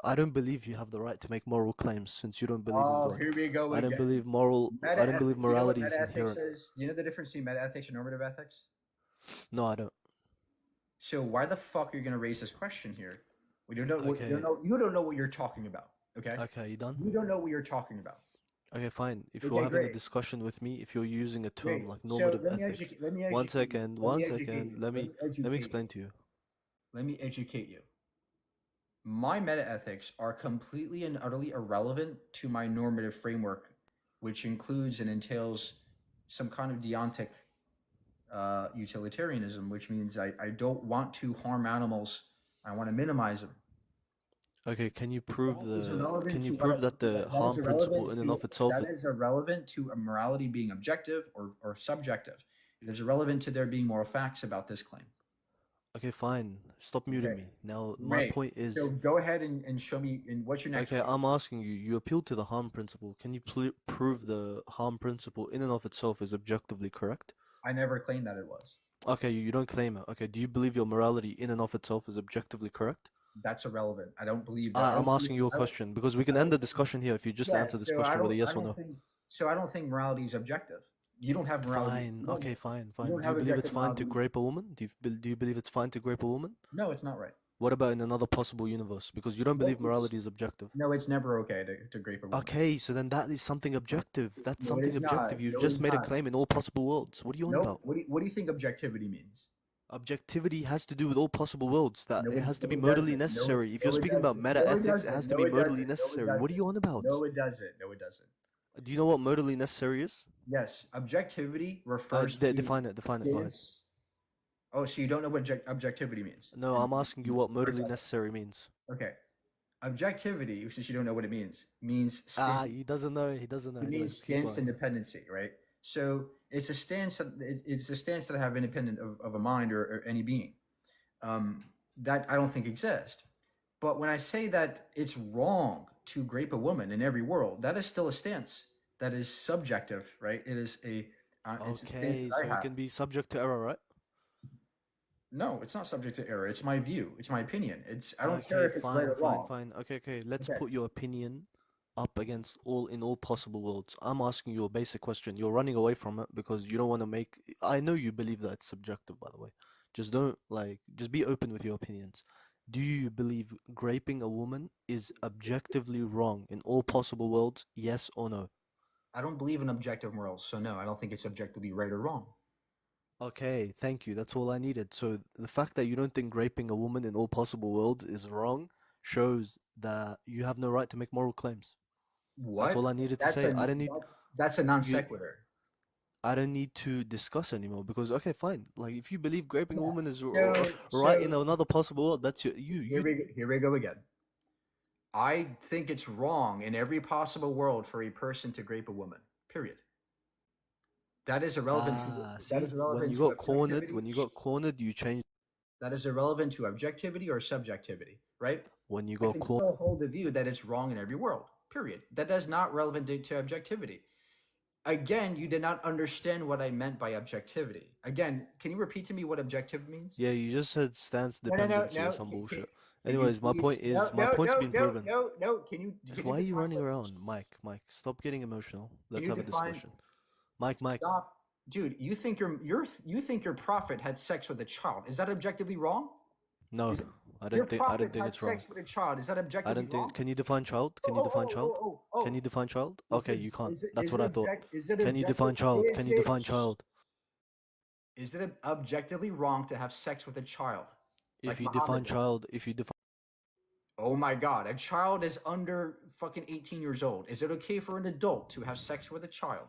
I don't believe you have the right to make moral claims since you don't believe in Oh, God. here we go I don't again. believe I don't believe Do you know what morality is meta-ethics inherent. is? Do you know the difference between meta-ethics and normative ethics? No, I don't. So why the fuck are you gonna raise this question here? We don't know. Okay. You don't know what you're talking about. Okay. Okay, you done? You don't know what you're talking about. Okay, fine. If you're Okay, having a great. discussion with me, if you're using a term Great. like So normative let me ethics, educate. Let me one educate you. second, Let one me educate second. you. Let me educate explain you. to you. Let me educate you. My meta-ethics are completely and utterly irrelevant to my normative framework, which includes and entails some kind of deontic utilitarianism, which means I don't want to harm animals. I want to minimize them. Okay, can you That prove is irrelevant can to you what prove that the that is harm principle irrelevant in and to of itself that is irrelevant to a morality being objective or subjective. It is irrelevant to there being moral facts about this claim. Okay, fine. Stop muting Okay. me. Now, my Great. point is So go ahead and show me. And what's your next okay, question? I'm asking you, you appeal to the harm principle. Can you prove the harm principle in and of itself is objectively correct? I never claimed that it was. Okay, you don't claim it. Okay, do you believe your morality in and of itself is objectively correct? That's irrelevant. I don't believe that. I'm asking you a question because we can end the discussion here if you just Yeah. answer this So question with a yes or no. I don't think morality is objective. You don't have morality. Fine. No, Okay, fine, you fine. don't Do you have believe it's objective fine to morality. grape a woman? Do you believe it's fine to grape a woman? No, it's not right. What about in another possible universe? Because you don't No, believe morality is objective. No, it's never okay to grape a woman. Okay, so then that is something objective. That's No, it something is not. objective. You've No, it just is made a not. claim in all possible worlds. What are you on Nope. about? What do you think objectivity means? Objectivity has to do with all possible worlds. That No, it has to be it modally doesn't. necessary. If you're No, it speaking about doesn't. meta No, it ethics, it doesn't. has to No, be it doesn't. modally No, it necessary. What are you on doesn't. about? No, it doesn't. No, it doesn't. Do you know what modally necessary is? Yes, objectivity refers to Define it. Define it. Go ahead. stance. Oh, so you don't know what objectivity means? No, I'm asking you what modally necessary means. Okay. Objectivity, since you don't know what it means stance. He doesn't know. He doesn't know. It Anyways, means keep stance going. independency, right? So it's a stance that I have independent of a mind or any being. That I don't think exist. But when I say that it's wrong to grape a woman in every world, that is still a stance that is subjective, right? It is a it's a stance Okay, that I so it have. can be subject to error, right? No, it's not subject to error. It's my view. It's my opinion. I don't care Okay, if it's right or wrong. fine. Okay. Let's Okay. put your opinion up against all possible worlds. I'm asking you a basic question. You're running away from it because you don't want to make. I know you believe that it's subjective, by the way. Just don't just be open with your opinions. Do you believe raping a woman is objectively wrong in all possible worlds? Yes or no? I don't believe in objective morals, so no, I don't think it's objectively right or wrong. Okay, thank you. That's all I needed. So the fact that you don't think raping a woman in all possible worlds is wrong shows that you have no right to make moral claims. What? That's all I needed to say. I don't need. That's a non sequitur. I don't need to discuss anymore because okay, fine. Like if you believe raping a woman is So- right in so- another possible world, that's you. Here we go again. I think it's wrong in every possible world for a person to grape a woman. Period. That is irrelevant. See, that is irrelevant when you to got cornered, objectivity. when you got cornered, you changed. That is irrelevant to objectivity or subjectivity, right? When you I got can cornered. still hold the view that it's wrong in every world. Period. That is not relevant to objectivity. Again, you did not understand what I meant by objectivity. Again, can you repeat to me what objective means? Yeah, you just said stance No, dependency or some bullshit. Anyways, my point is, my point's been proven. No. Can you? Why are you running around, Mike? Stop getting emotional. Let's have a discussion. Mike. Stop, dude. You think your prophet had sex with a child? Is that objectively wrong? No, I don't think it's wrong. Sex with a child. Is that objectively I don't think. wrong? Can you define child? Can you define child? Can you define child? Okay, you can't. That's what I thought. Can you define child? Can you define child? Is it objectively wrong to have sex with a child? If you define child, if you define. Oh my God, a child is under fucking 18 years old. Is it okay for an adult to have sex with a child?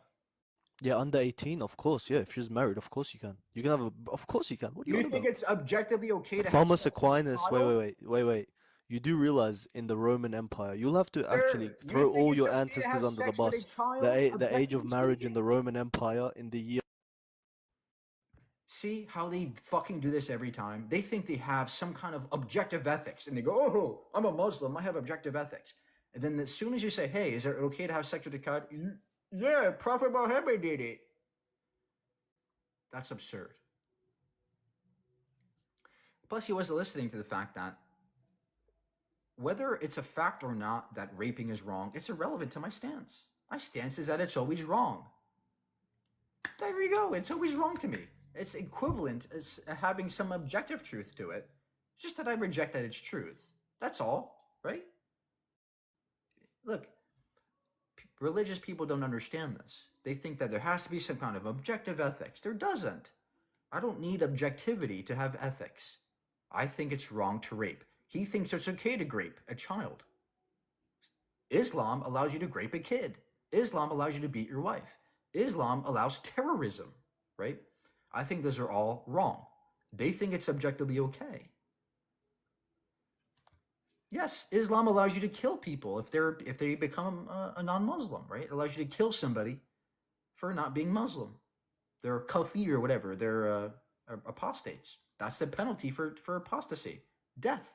Yeah, under 18, of course. Yeah, if she's married, of course you can. You can have a. Of course you can. What do you think it's objectively okay to Thomas have sex with a Aquinas. child? Wait. you do realize in the Roman Empire, you'll have to actually You throw think all it's your okay to ancestors have under the sex with a bus. child, The age of objectively marriage in speaking? the Roman Empire in the year. See how they fucking do this every time? They think they have some kind of objective ethics, and they go, "Oh, I'm a Muslim. I have objective ethics." And then as soon as you say, "Hey, is it okay to have sex with a cat?" Yeah, Prophet Muhammad did it. That's absurd. Plus, he wasn't listening to the fact that whether it's a fact or not that raping is wrong, it's irrelevant to my stance. My stance is that it's always wrong. There you go. It's always wrong to me. It's equivalent as having some objective truth to it. It's just that I reject that it's truth. That's all, right? Look, religious people don't understand this. They think that there has to be some kind of objective ethics. There doesn't. I don't need objectivity to have ethics. I think it's wrong to rape. He thinks it's okay to rape a child. Islam allows you to rape a kid. Islam allows you to beat your wife. Islam allows terrorism, right? I think those are all wrong. They think it's objectively okay. Yes, Islam allows you to kill people if they become a non-Muslim, right? It allows you to kill somebody for not being Muslim. They're kafir or whatever. They're apostates. That's the penalty for apostasy, death.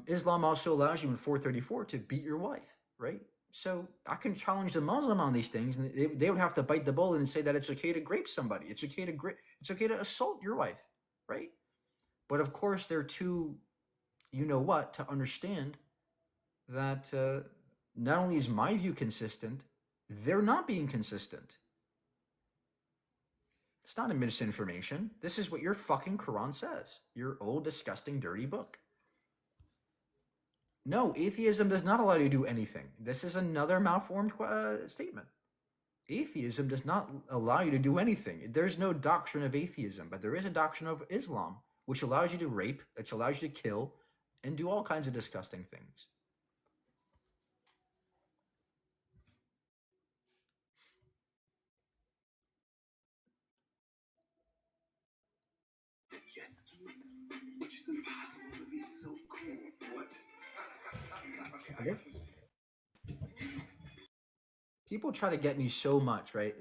Islam also allows you in 434 to beat your wife, right? So I can challenge the Muslim on these things, and they would have to bite the bullet and say that it's okay to rape somebody. It's okay to assault your wife, right? But of course, they're too, you know what, to understand that not only is my view consistent, they're not being consistent. It's not a misinformation. This is what your fucking Quran says. Your old, disgusting, dirty book. No, atheism does not allow you to do anything. This is another malformed statement. Atheism does not allow you to do anything. There's no doctrine of atheism, but there is a doctrine of Islam, which allows you to rape, which allows you to kill, and do all kinds of disgusting things. Which is impossible to be so cool. What? Okay. People try to get me so much, right?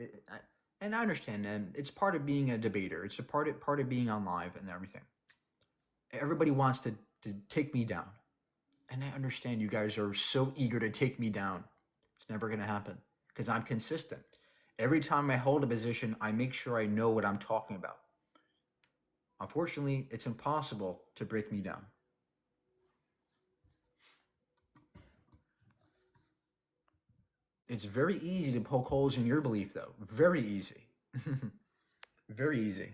And I understand, and it's part of being a debater. It's a part of being on live and everything. Everybody wants to take me down, and I understand you guys are so eager to take me down. It's never going to happen because I'm consistent. Every time I hold a position, I make sure I know what I'm talking about. Unfortunately, it's impossible to break me down. It's very easy to poke holes in your belief, though. Very easy. Very easy.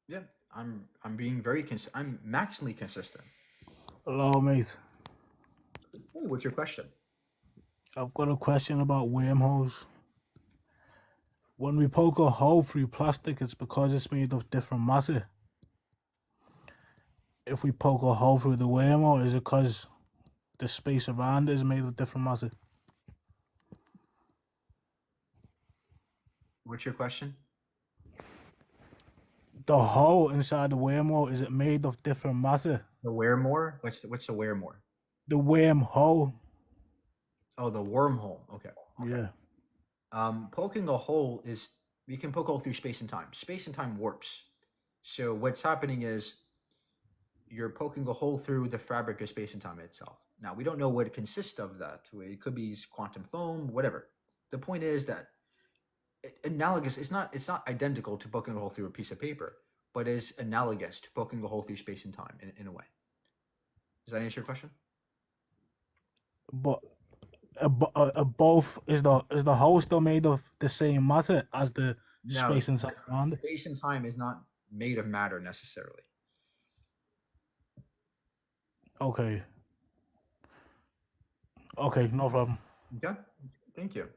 Yeah, I'm being very I'm maximally consistent. Hello, mate. Hey, what's your question? I've got a question about wormholes. When we poke a hole through plastic, it's because it's made of different matter. If we poke a hole through the wormhole, is it because the space around it is made of different matter? What's your question? The hole inside the wormhole, is it made of different matter? The where more? What's the where more? The wormhole. Oh, the wormhole. Okay. Yeah. Poking a hole is you can poke a hole through space and time. Space and time warps. So what's happening is you're poking a hole through the fabric of space and time itself. Now we don't know what it consists of. That it could be quantum foam, whatever. The point is that analogous. It's not identical to poking a hole through a piece of paper, but is analogous to poking a hole through space and time in a way. Does that answer your question? But both is the hole still made of the same matter as the space and time around it? Space and time is not made of matter necessarily. Okay. Okay, no problem. Okay, thank you.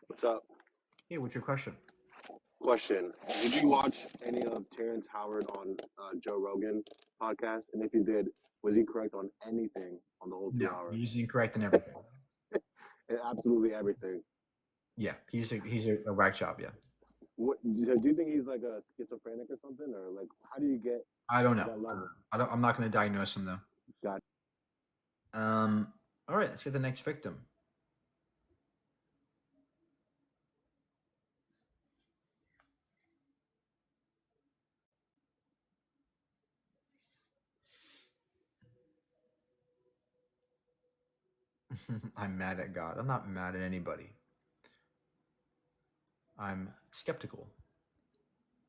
What's up? Hey, what's your question? Question: did you watch any of Terrence Howard on Joe Rogan podcast? And if you did, was he correct on anything on the whole No, 2 hours? he's incorrect in everything. Absolutely everything. Yeah, he's a whack job. Yeah, What do you think he's like a schizophrenic or something, or like how do you get I don't to know. that level? I'm not going to diagnose him though. Got All right, let's get the next victim. I'm mad at God. I'm not mad at anybody. I'm skeptical.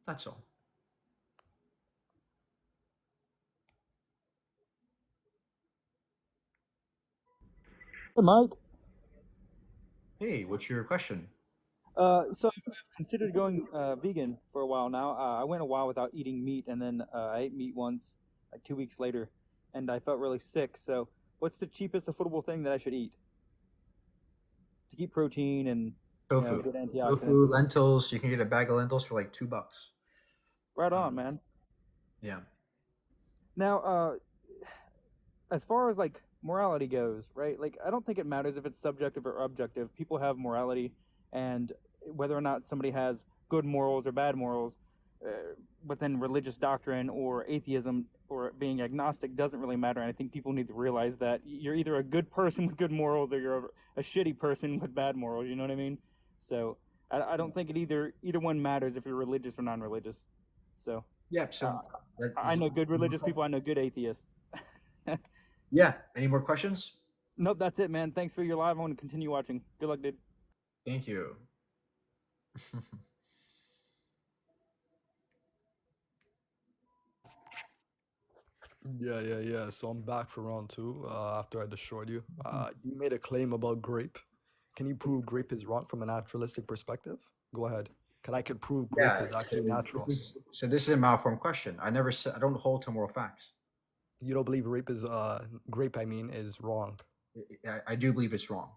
That's all. Hey, Mike. Hey, what's your question? So I've considered going vegan for a while now. I went a while without eating meat, and then I ate meat once, like 2 weeks later, and I felt really sick. So, what's the cheapest affordable thing that I should eat to keep protein and Tofu. good antioxidants? Tofu, lentils. You can get a bag of lentils for like $2. Right on, man. Yeah. Now, as far as like morality goes, right? Like, I don't think it matters if it's subjective or objective. People have morality, and whether or not somebody has good morals or bad morals within religious doctrine or atheism or being agnostic doesn't really matter. And I think people need to realize that you're either a good person with good morals or you're a shitty person with bad morals. You know what I mean? So I don't think it either one matters if you're religious or non-religious. So Yeah. So I know good religious people. I know good atheists. Yeah. Any more questions? Nope, that's it, man. Thanks for your live. I want to continue watching. Good luck, dude. Thank you. Yeah. So I'm back for round two. After I destroyed you, you made a claim about grape. Can you prove grape is wrong from a naturalistic perspective? Go ahead. Cause I could prove grape Yeah. is actually natural. So this is a malformed question. I never said I don't hold to moral facts. You don't believe grape is grape? I mean, is wrong. I do believe it's wrong.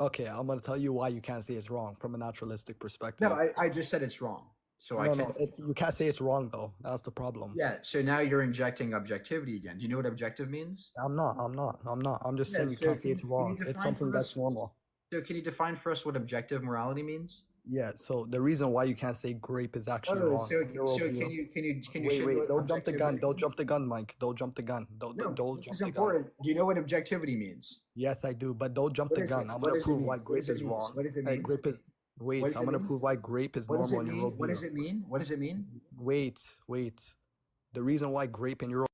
Okay, I'm gonna tell you why you can't say it's wrong from a naturalistic perspective. No, I just said it's wrong. So I No, can't. you can't say it's wrong though. That's the problem. Yeah. So now you're injecting objectivity again. Do you know what objective means? I'm not. I'm just Yeah, saying you so can't say can it's you wrong. It's define something for that's us? normal. So can you define for us what objective morality means? Yeah. So the reason why you can't say grape is actually wrong. So from your can worldview. you Wait, show me wait! what Don't jump the gun! objectivity Don't means? jump the gun, Mike! Don't jump the gun! No, Don't this jump is the gun! important. Do you know what objectivity means? Yes, I do, but don't jump What the is it? gun. I'm What gonna does it prove why mean? What grape does it is mean? wrong. What does it mean? Grape is. What Wait, does I'm it gonna mean? prove why grape is What does normal it in your mean? What does worldview. it mean? What does it mean? Wait. The reason why grape in your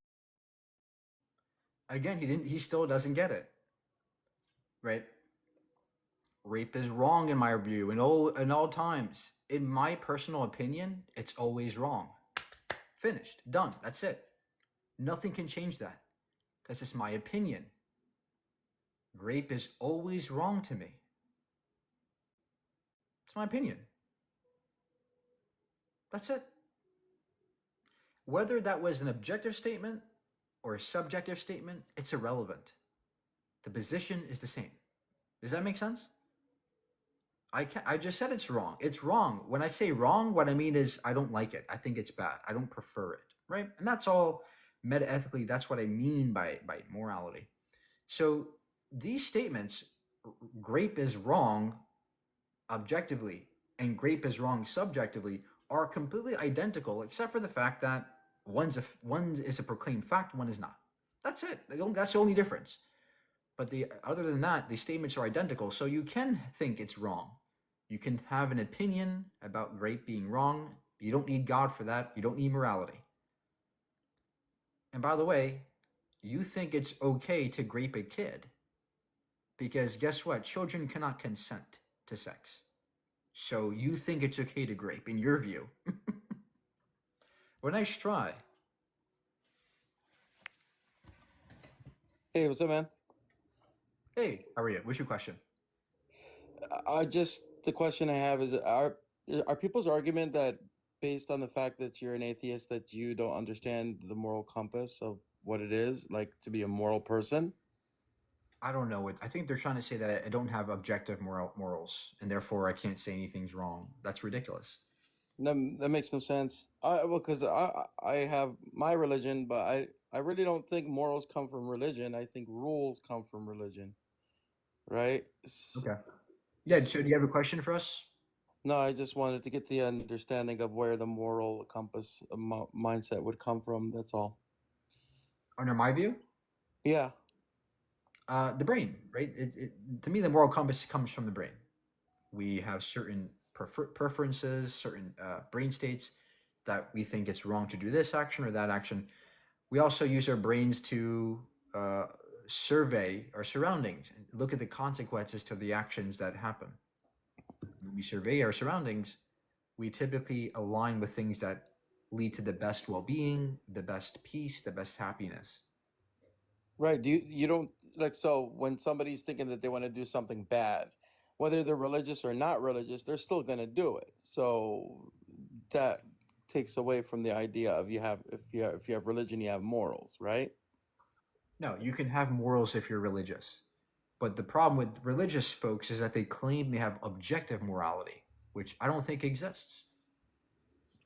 Again, he still doesn't get it. Right? Rape is wrong in my view in all times. In my personal opinion, it's always wrong. Finished. Done. That's it. Nothing can change that. Because it's my opinion. Rape is always wrong to me. It's my opinion. That's it. Whether that was an objective statement or a subjective statement, it's irrelevant. The position is the same. Does that make sense? I just said it's wrong. It's wrong. When I say wrong, what I mean is I don't like it. I think it's bad. I don't prefer it. Right? And that's all metaethically. That's what I mean by morality. So these statements, grape is wrong objectively and grape is wrong subjectively, are completely identical, except for the fact that one is a proclaimed fact, one is not. That's it. That's the only difference. But other than that, the statements are identical. So you can think it's wrong. You can have an opinion about grape being wrong. You don't need God for that. You don't need morality. And by the way, you think it's okay to grape a kid because guess what? Children cannot consent to sex. So you think it's okay to grape in your view. Well, nice try. Hey, what's up, man? Hey, how are you? What's your question? The question I have is, are people's argument that based on the fact that you're an atheist that you don't understand the moral compass of what it is like to be a moral person? I don't know. I think they're trying to say that I don't have objective morals, and therefore I can't say anything's wrong. That's ridiculous. That makes no sense. Because I have my religion, but I really don't think morals come from religion. I think rules come from religion, right? Okay. Yeah. So do you have a question for us? No, I just wanted to get the understanding of where the moral compass mindset would come from. That's all. Under my view, Yeah. the brain, right? To me, the moral compass comes from the brain. We have certain preferences, certain brain states that we think it's wrong to do this action or that action. We also use our brains to uh, survey our surroundings and look at the consequences to the actions that happen. When we survey our surroundings, we typically align with things that lead to the best well-being, the best peace, the best happiness. Right. You don't like, so when somebody's thinking that they want to do something bad, whether they're religious or not religious, they're still going to do it. So that takes away from the idea of if you have religion, you have morals, right? No, you can have morals if you're religious. But the problem with religious folks is that they claim they have objective morality, which I don't think exists.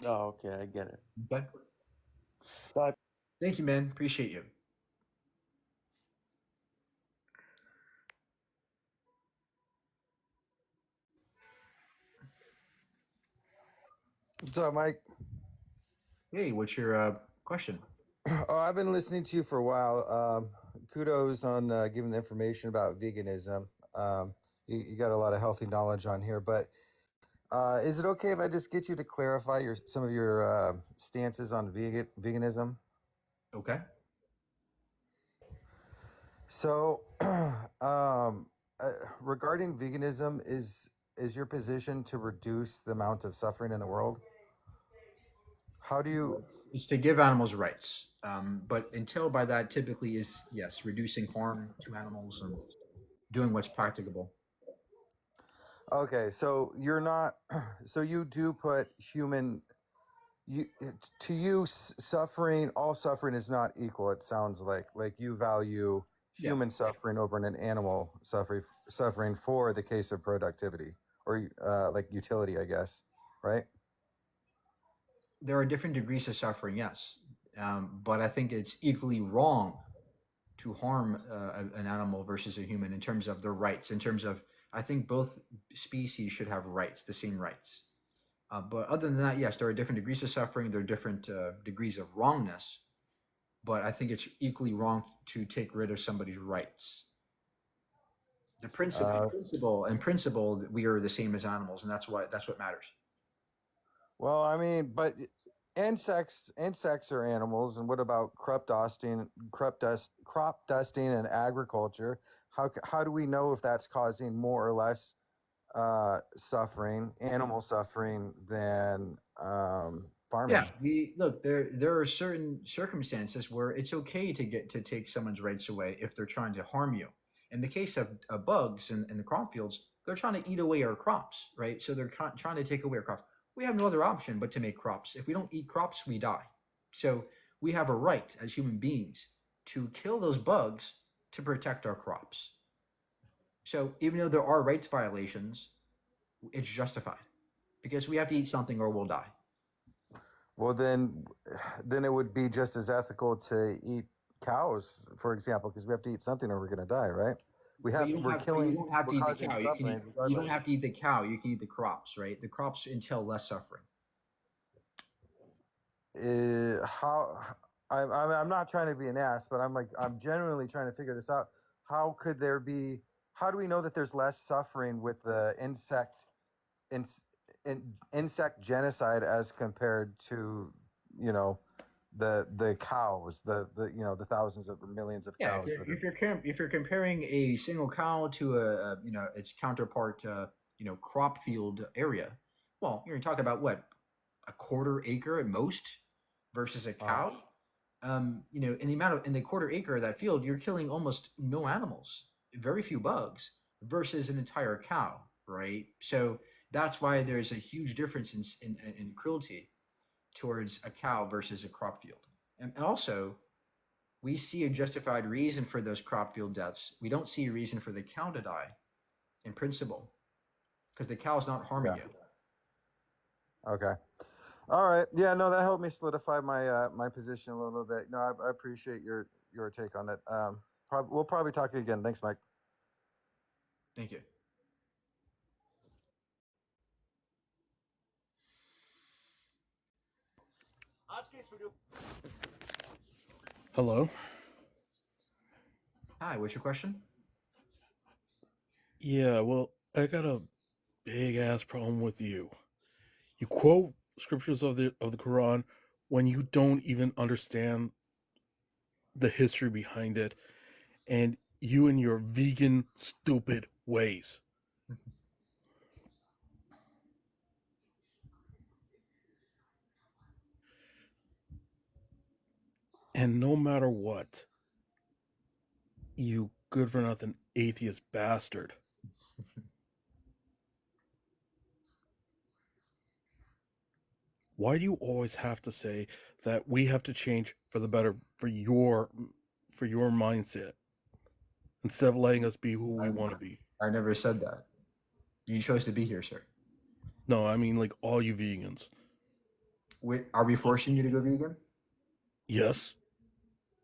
Oh, okay, I get it. Okay. Bye. Thank you, man. Appreciate you. What's up, Mike? Hey, what's your question? Oh, I've been listening to you for a while. Kudos on giving the information about veganism. You got a lot of healthy knowledge on here, but is it okay if I just get you to clarify some of your stances on veganism? Okay. So, regarding veganism, is your position to reduce the amount of suffering in the world? How do you? It's to give animals rights. But entailed by that typically is, yes, reducing harm to animals and doing what's practicable. Okay, so you're not. So you do put human. To you, suffering. All suffering is not equal. It sounds like you value Yeah. human suffering over an animal suffering for the case of productivity or like utility, I guess, right? There are different degrees of suffering, yes. But I think it's equally wrong to harm an animal versus a human in terms of their rights, in terms of, I think both species should have rights, the same rights. But other than that, yes, there are different degrees of suffering, there are different degrees of wrongness, but I think it's equally wrong to take rid of somebody's rights. The principle that we are the same as animals, and that's what matters. Well, I mean, but insects are animals, and what about crop dusting, and agriculture? How do we know if that's causing more or less suffering, animal suffering, than farming? Yeah, we look there. There are certain circumstances where it's okay to take someone's rights away if they're trying to harm you. In the case of bugs in the crop fields, they're trying to eat away our crops, right? So they're trying to take away our crops. We have no other option but to make crops. If we don't eat crops, we die. So we have a right as human beings to kill those bugs to protect our crops. So even though there are rights violations, it's justified because we have to eat something or we'll die. Well, then it would be just as ethical to eat cows, for example, because we have to eat something or we're going to die, right? You don't have to eat the cow. You don't have to eat the cow. You can eat the crops, right? The crops entail less suffering. I'm not trying to be an ass, but I'm genuinely trying to figure this out. How do we know that there's less suffering with the insect genocide as compared to, the cows, the thousands of millions of cows? If you're comparing a single cow to its counterpart, crop field area, well, you're talking about what, a quarter acre at most versus a cow. In the quarter acre of that field, you're killing almost no animals, very few bugs, versus an entire cow, right? So that's why there's a huge difference in cruelty towards a cow versus a crop field. And also, we see a justified reason for those crop field deaths. We don't see a reason for the cow to die in principle because the cow's not harming you. Okay. All right. Yeah. No, that helped me solidify my my position a little bit. No, I appreciate your take on that. We'll probably talk again. Thanks, Mike. Thank you. Hello. Hi, what's your question? Yeah, well, I got a big ass problem with you. You quote scriptures of the Quran when you don't even understand the history behind it, and you and your vegan stupid ways. And no matter what, you good for nothing atheist bastard. Why do you always have to say that we have to change for the better for your mindset instead of letting us be who we want to be? I never said that. You chose to be here, sir. No, I mean like all you vegans. Wait, are we forcing you to go vegan? Yes.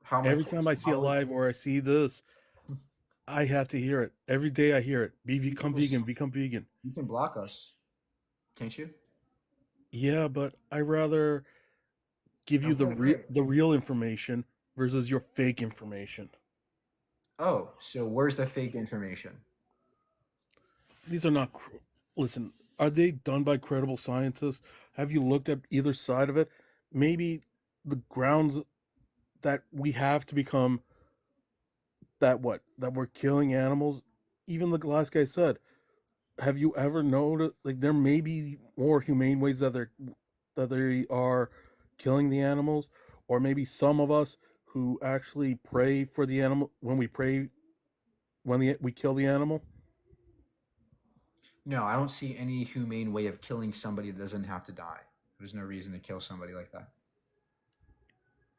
How am I Every time I see a live or I see this, I have to hear it. Every day I hear it. Become vegan, become vegan. You can block us, can't you? Yeah, but I rather give you Okay. the real information versus your fake information. Oh, so where's the fake information? These are not listen, are they done by credible scientists? Have you looked at either side of it? Maybe the grounds that we have to become that we're killing animals. Even the last guy said, have you ever noticed like there may be more humane ways that they are killing the animals, or maybe some of us who actually pray for the animal when we pray when we kill the animal? No, I don't see any humane way of killing somebody that doesn't have to die. There's no reason to kill somebody like that.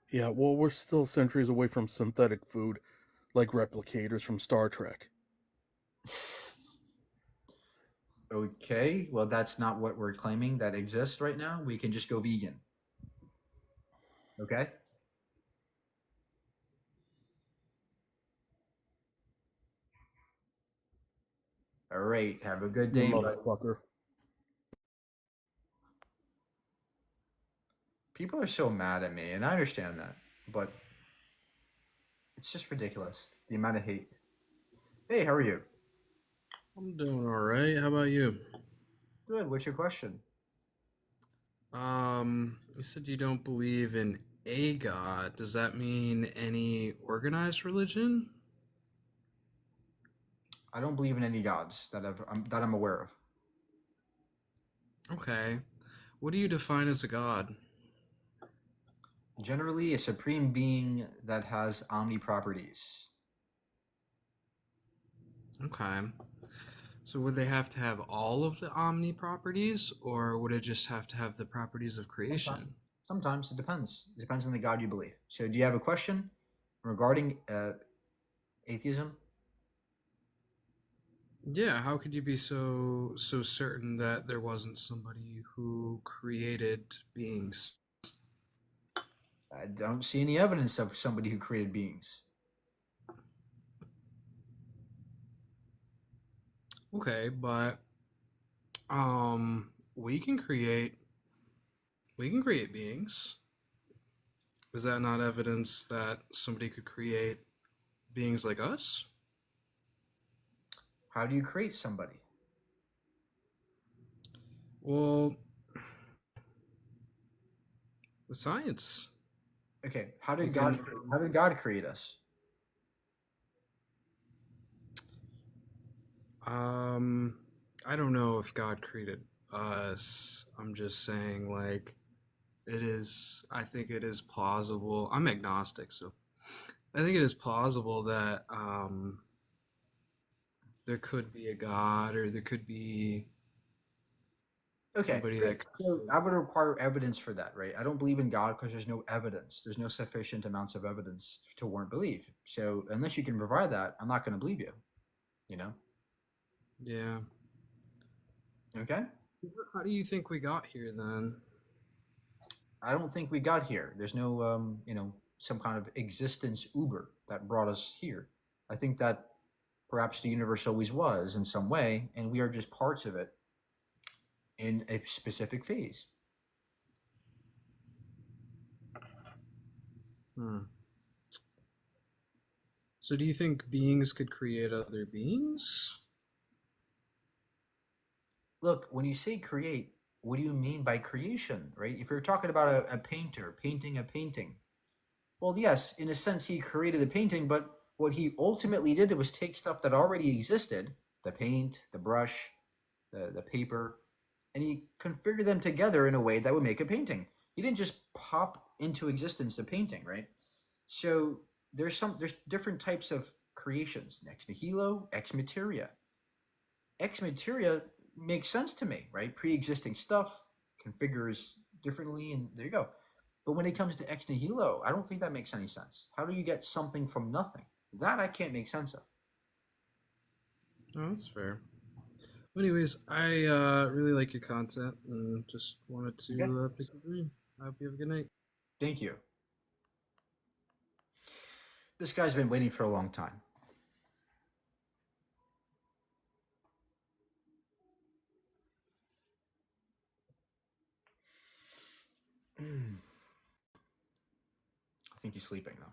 Yeah, well, we're still centuries away from synthetic food like replicators from Star Trek. Okay, well, that's not what we're claiming that exists right now. We can just go vegan. Okay? All right, have a good You day, bud. motherfucker. People are so mad at me, and I understand that, but it's just ridiculous the amount of hate. Hey, how are you? I'm doing all right. How about you? Good. What's your question? You said you don't believe in a god. Does that mean any organized religion? I don't believe in any gods that I'm aware of. Okay. What do you define as a god? Generally, a supreme being that has omni properties. Okay. So would they have to have all of the omni properties, or would it just have to have the properties of creation? Sometimes it depends. It depends on the god you believe. So, do you have a question regarding atheism? Yeah, how could you be so certain that there wasn't somebody who created beings? I don't see any evidence of somebody who created beings. Okay, but we can create beings. Is that not evidence that somebody could create beings like us? How do you create somebody? Well, the science. Okay, how did You God can- how did God create us? I don't know if God created us. I'm just saying, like, I think it is plausible. I'm agnostic, so I think it is plausible that there could be a God, or there could be Okay, somebody great. that So I would require evidence for that, right? I don't believe in God because there's no evidence. There's no sufficient amounts of evidence to warrant belief. So unless you can provide that, I'm not going to believe you. You know? Yeah. Okay. How do you think we got here then? I don't think we got here. There's no, some kind of existence Uber that brought us here. I think that perhaps the universe always was in some way, and we are just parts of it in a specific phase. Hmm. So do you think beings could create other beings? Look, when you say create, what do you mean by creation, right? If you're talking about a painter painting a painting, well, yes, in a sense, he created the painting, but what he ultimately did was take stuff that already existed, the paint, the brush, the paper, and he configured them together in a way that would make a painting. He didn't just pop into existence the painting, right? So there's different types of creations: ex nihilo, ex materia. Ex materia makes sense to me, right? Pre-existing stuff configures differently, and there you go. But when it comes to ex nihilo, I don't think that makes any sense. How do you get something from nothing? That I can't make sense of. Oh, that's fair. Anyways, I really like your content and just wanted to Okay. pick your brain. I hope you have a good night. Thank you. This guy's been waiting for a long time. I think he's sleeping though.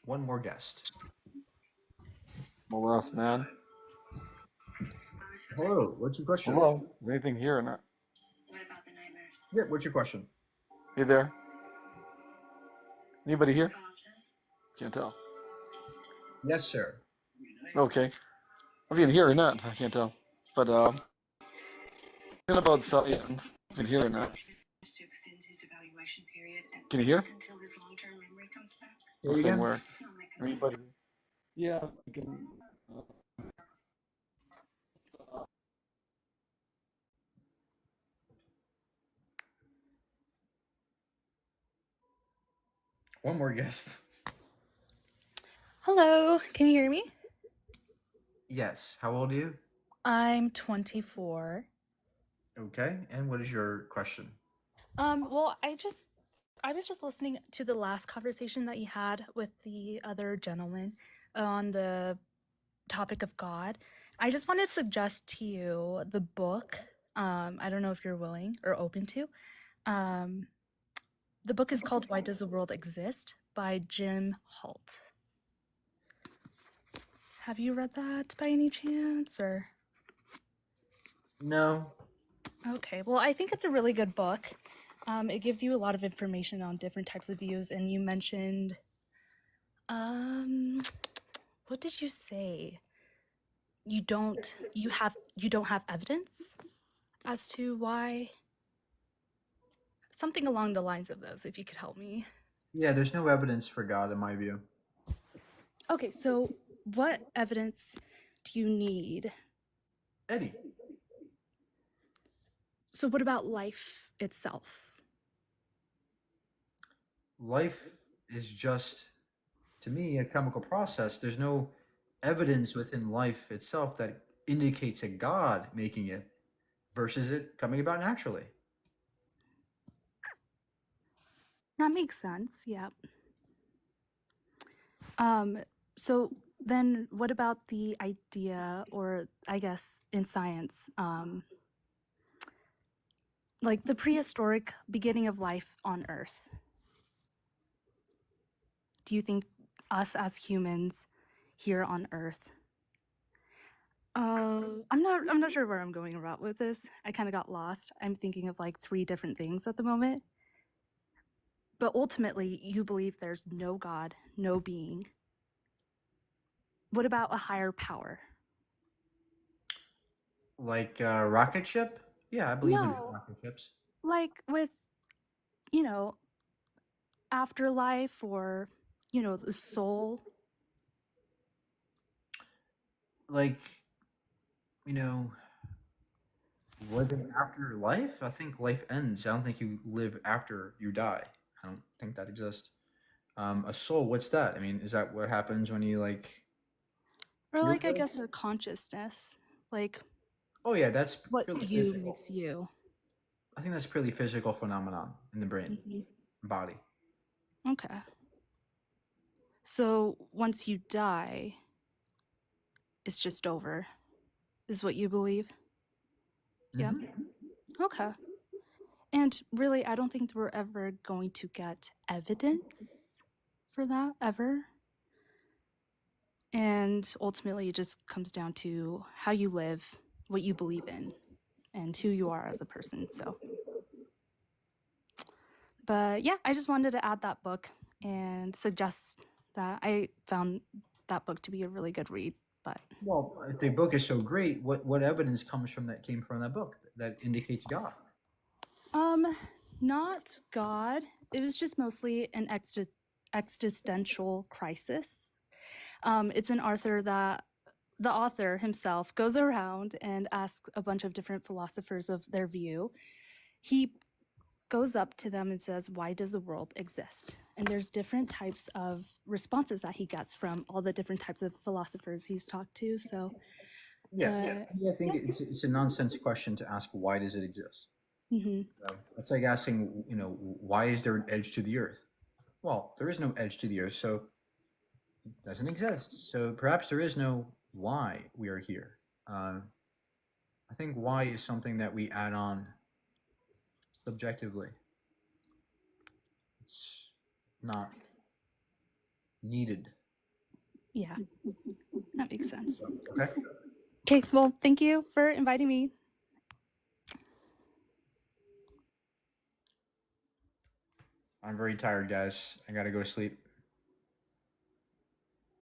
One more guest. What else, man? Hello, what's your question? Hello? Is anything here or not? Yeah, what's your question? You there? Anybody here? Can't tell. Yes, sir. Okay. If you can hear or not, I can't tell. But thinking about science, if you can hear or not. Can you hear? Say This it thing again. where anybody? Yeah, you can. One more guest. Hello, can you hear me? Yes. How old are you? I'm 24. Okay. And what is your question? Well, I was just listening to the last conversation that you had with the other gentleman on the topic of God. I just wanted to suggest to you the book. I don't know if you're willing or open to. Um, the book is called Why Does the World Exist by Jim Holt. Have you read that by any chance, or? No. Okay, well, I think it's a really good book. It gives you a lot of information on different types of views, and you mentioned, what did you say? You don't have evidence as to why? Something along the lines of those, if you could help me. Yeah, there's no evidence for God in my view. Okay, so what evidence do you need? Eddie. So what about life itself? Life is just, to me, a chemical process. There's no evidence within life itself that indicates a God making it versus it coming about naturally. That makes sense, yeah. So then what about the idea, or I guess in science, like the prehistoric beginning of life on Earth? Do you think us as humans here on Earth? I'm not sure where I'm going about with this. I kind of got lost. I'm thinking of like 3 different things at the moment. But ultimately, you believe there's no God, no being. What about a higher power? Like a rocket ship? Yeah, I believe in No, rocket ships. like with, afterlife, or, the soul. Like, you know, living after life? I think life ends. I don't think you live after you die. I don't think that exists. A soul, what's that? I mean, is that what happens when you like Or Your like I guess our consciousness, like Oh yeah, that's what purely you physical. makes you. I think that's purely physical phenomenon in the brain, body. Okay. So once you die, it's just over, is what you believe? Yep. Okay. And really, I don't think we're ever going to get evidence for that, ever. And ultimately, it just comes down to how you live, what you believe in, and who you are as a person. So, but yeah, I just wanted to add that book and suggest that. I found that book to be a really good read. But Well, if the book is so great, what evidence came from that book that indicates God? not God. It was just mostly an existential crisis. It's an author that the author himself goes around and asks a bunch of different philosophers of their view. He goes up to them and says, "Why does the world exist?" And there's different types of responses that he gets from all the different types of philosophers he's talked to. So, Yeah, I think it's a nonsense question to ask. Why does it exist? Mm-hmm. It's like asking, why is there an edge to the Earth? Well, there is no edge to the Earth, so it doesn't exist. So perhaps there is no why we are here. I think why is something that we add on subjectively. It's not needed. Yeah, that makes sense. Okay. Okay, well, thank you for inviting me. I'm very tired, guys. I gotta go to sleep.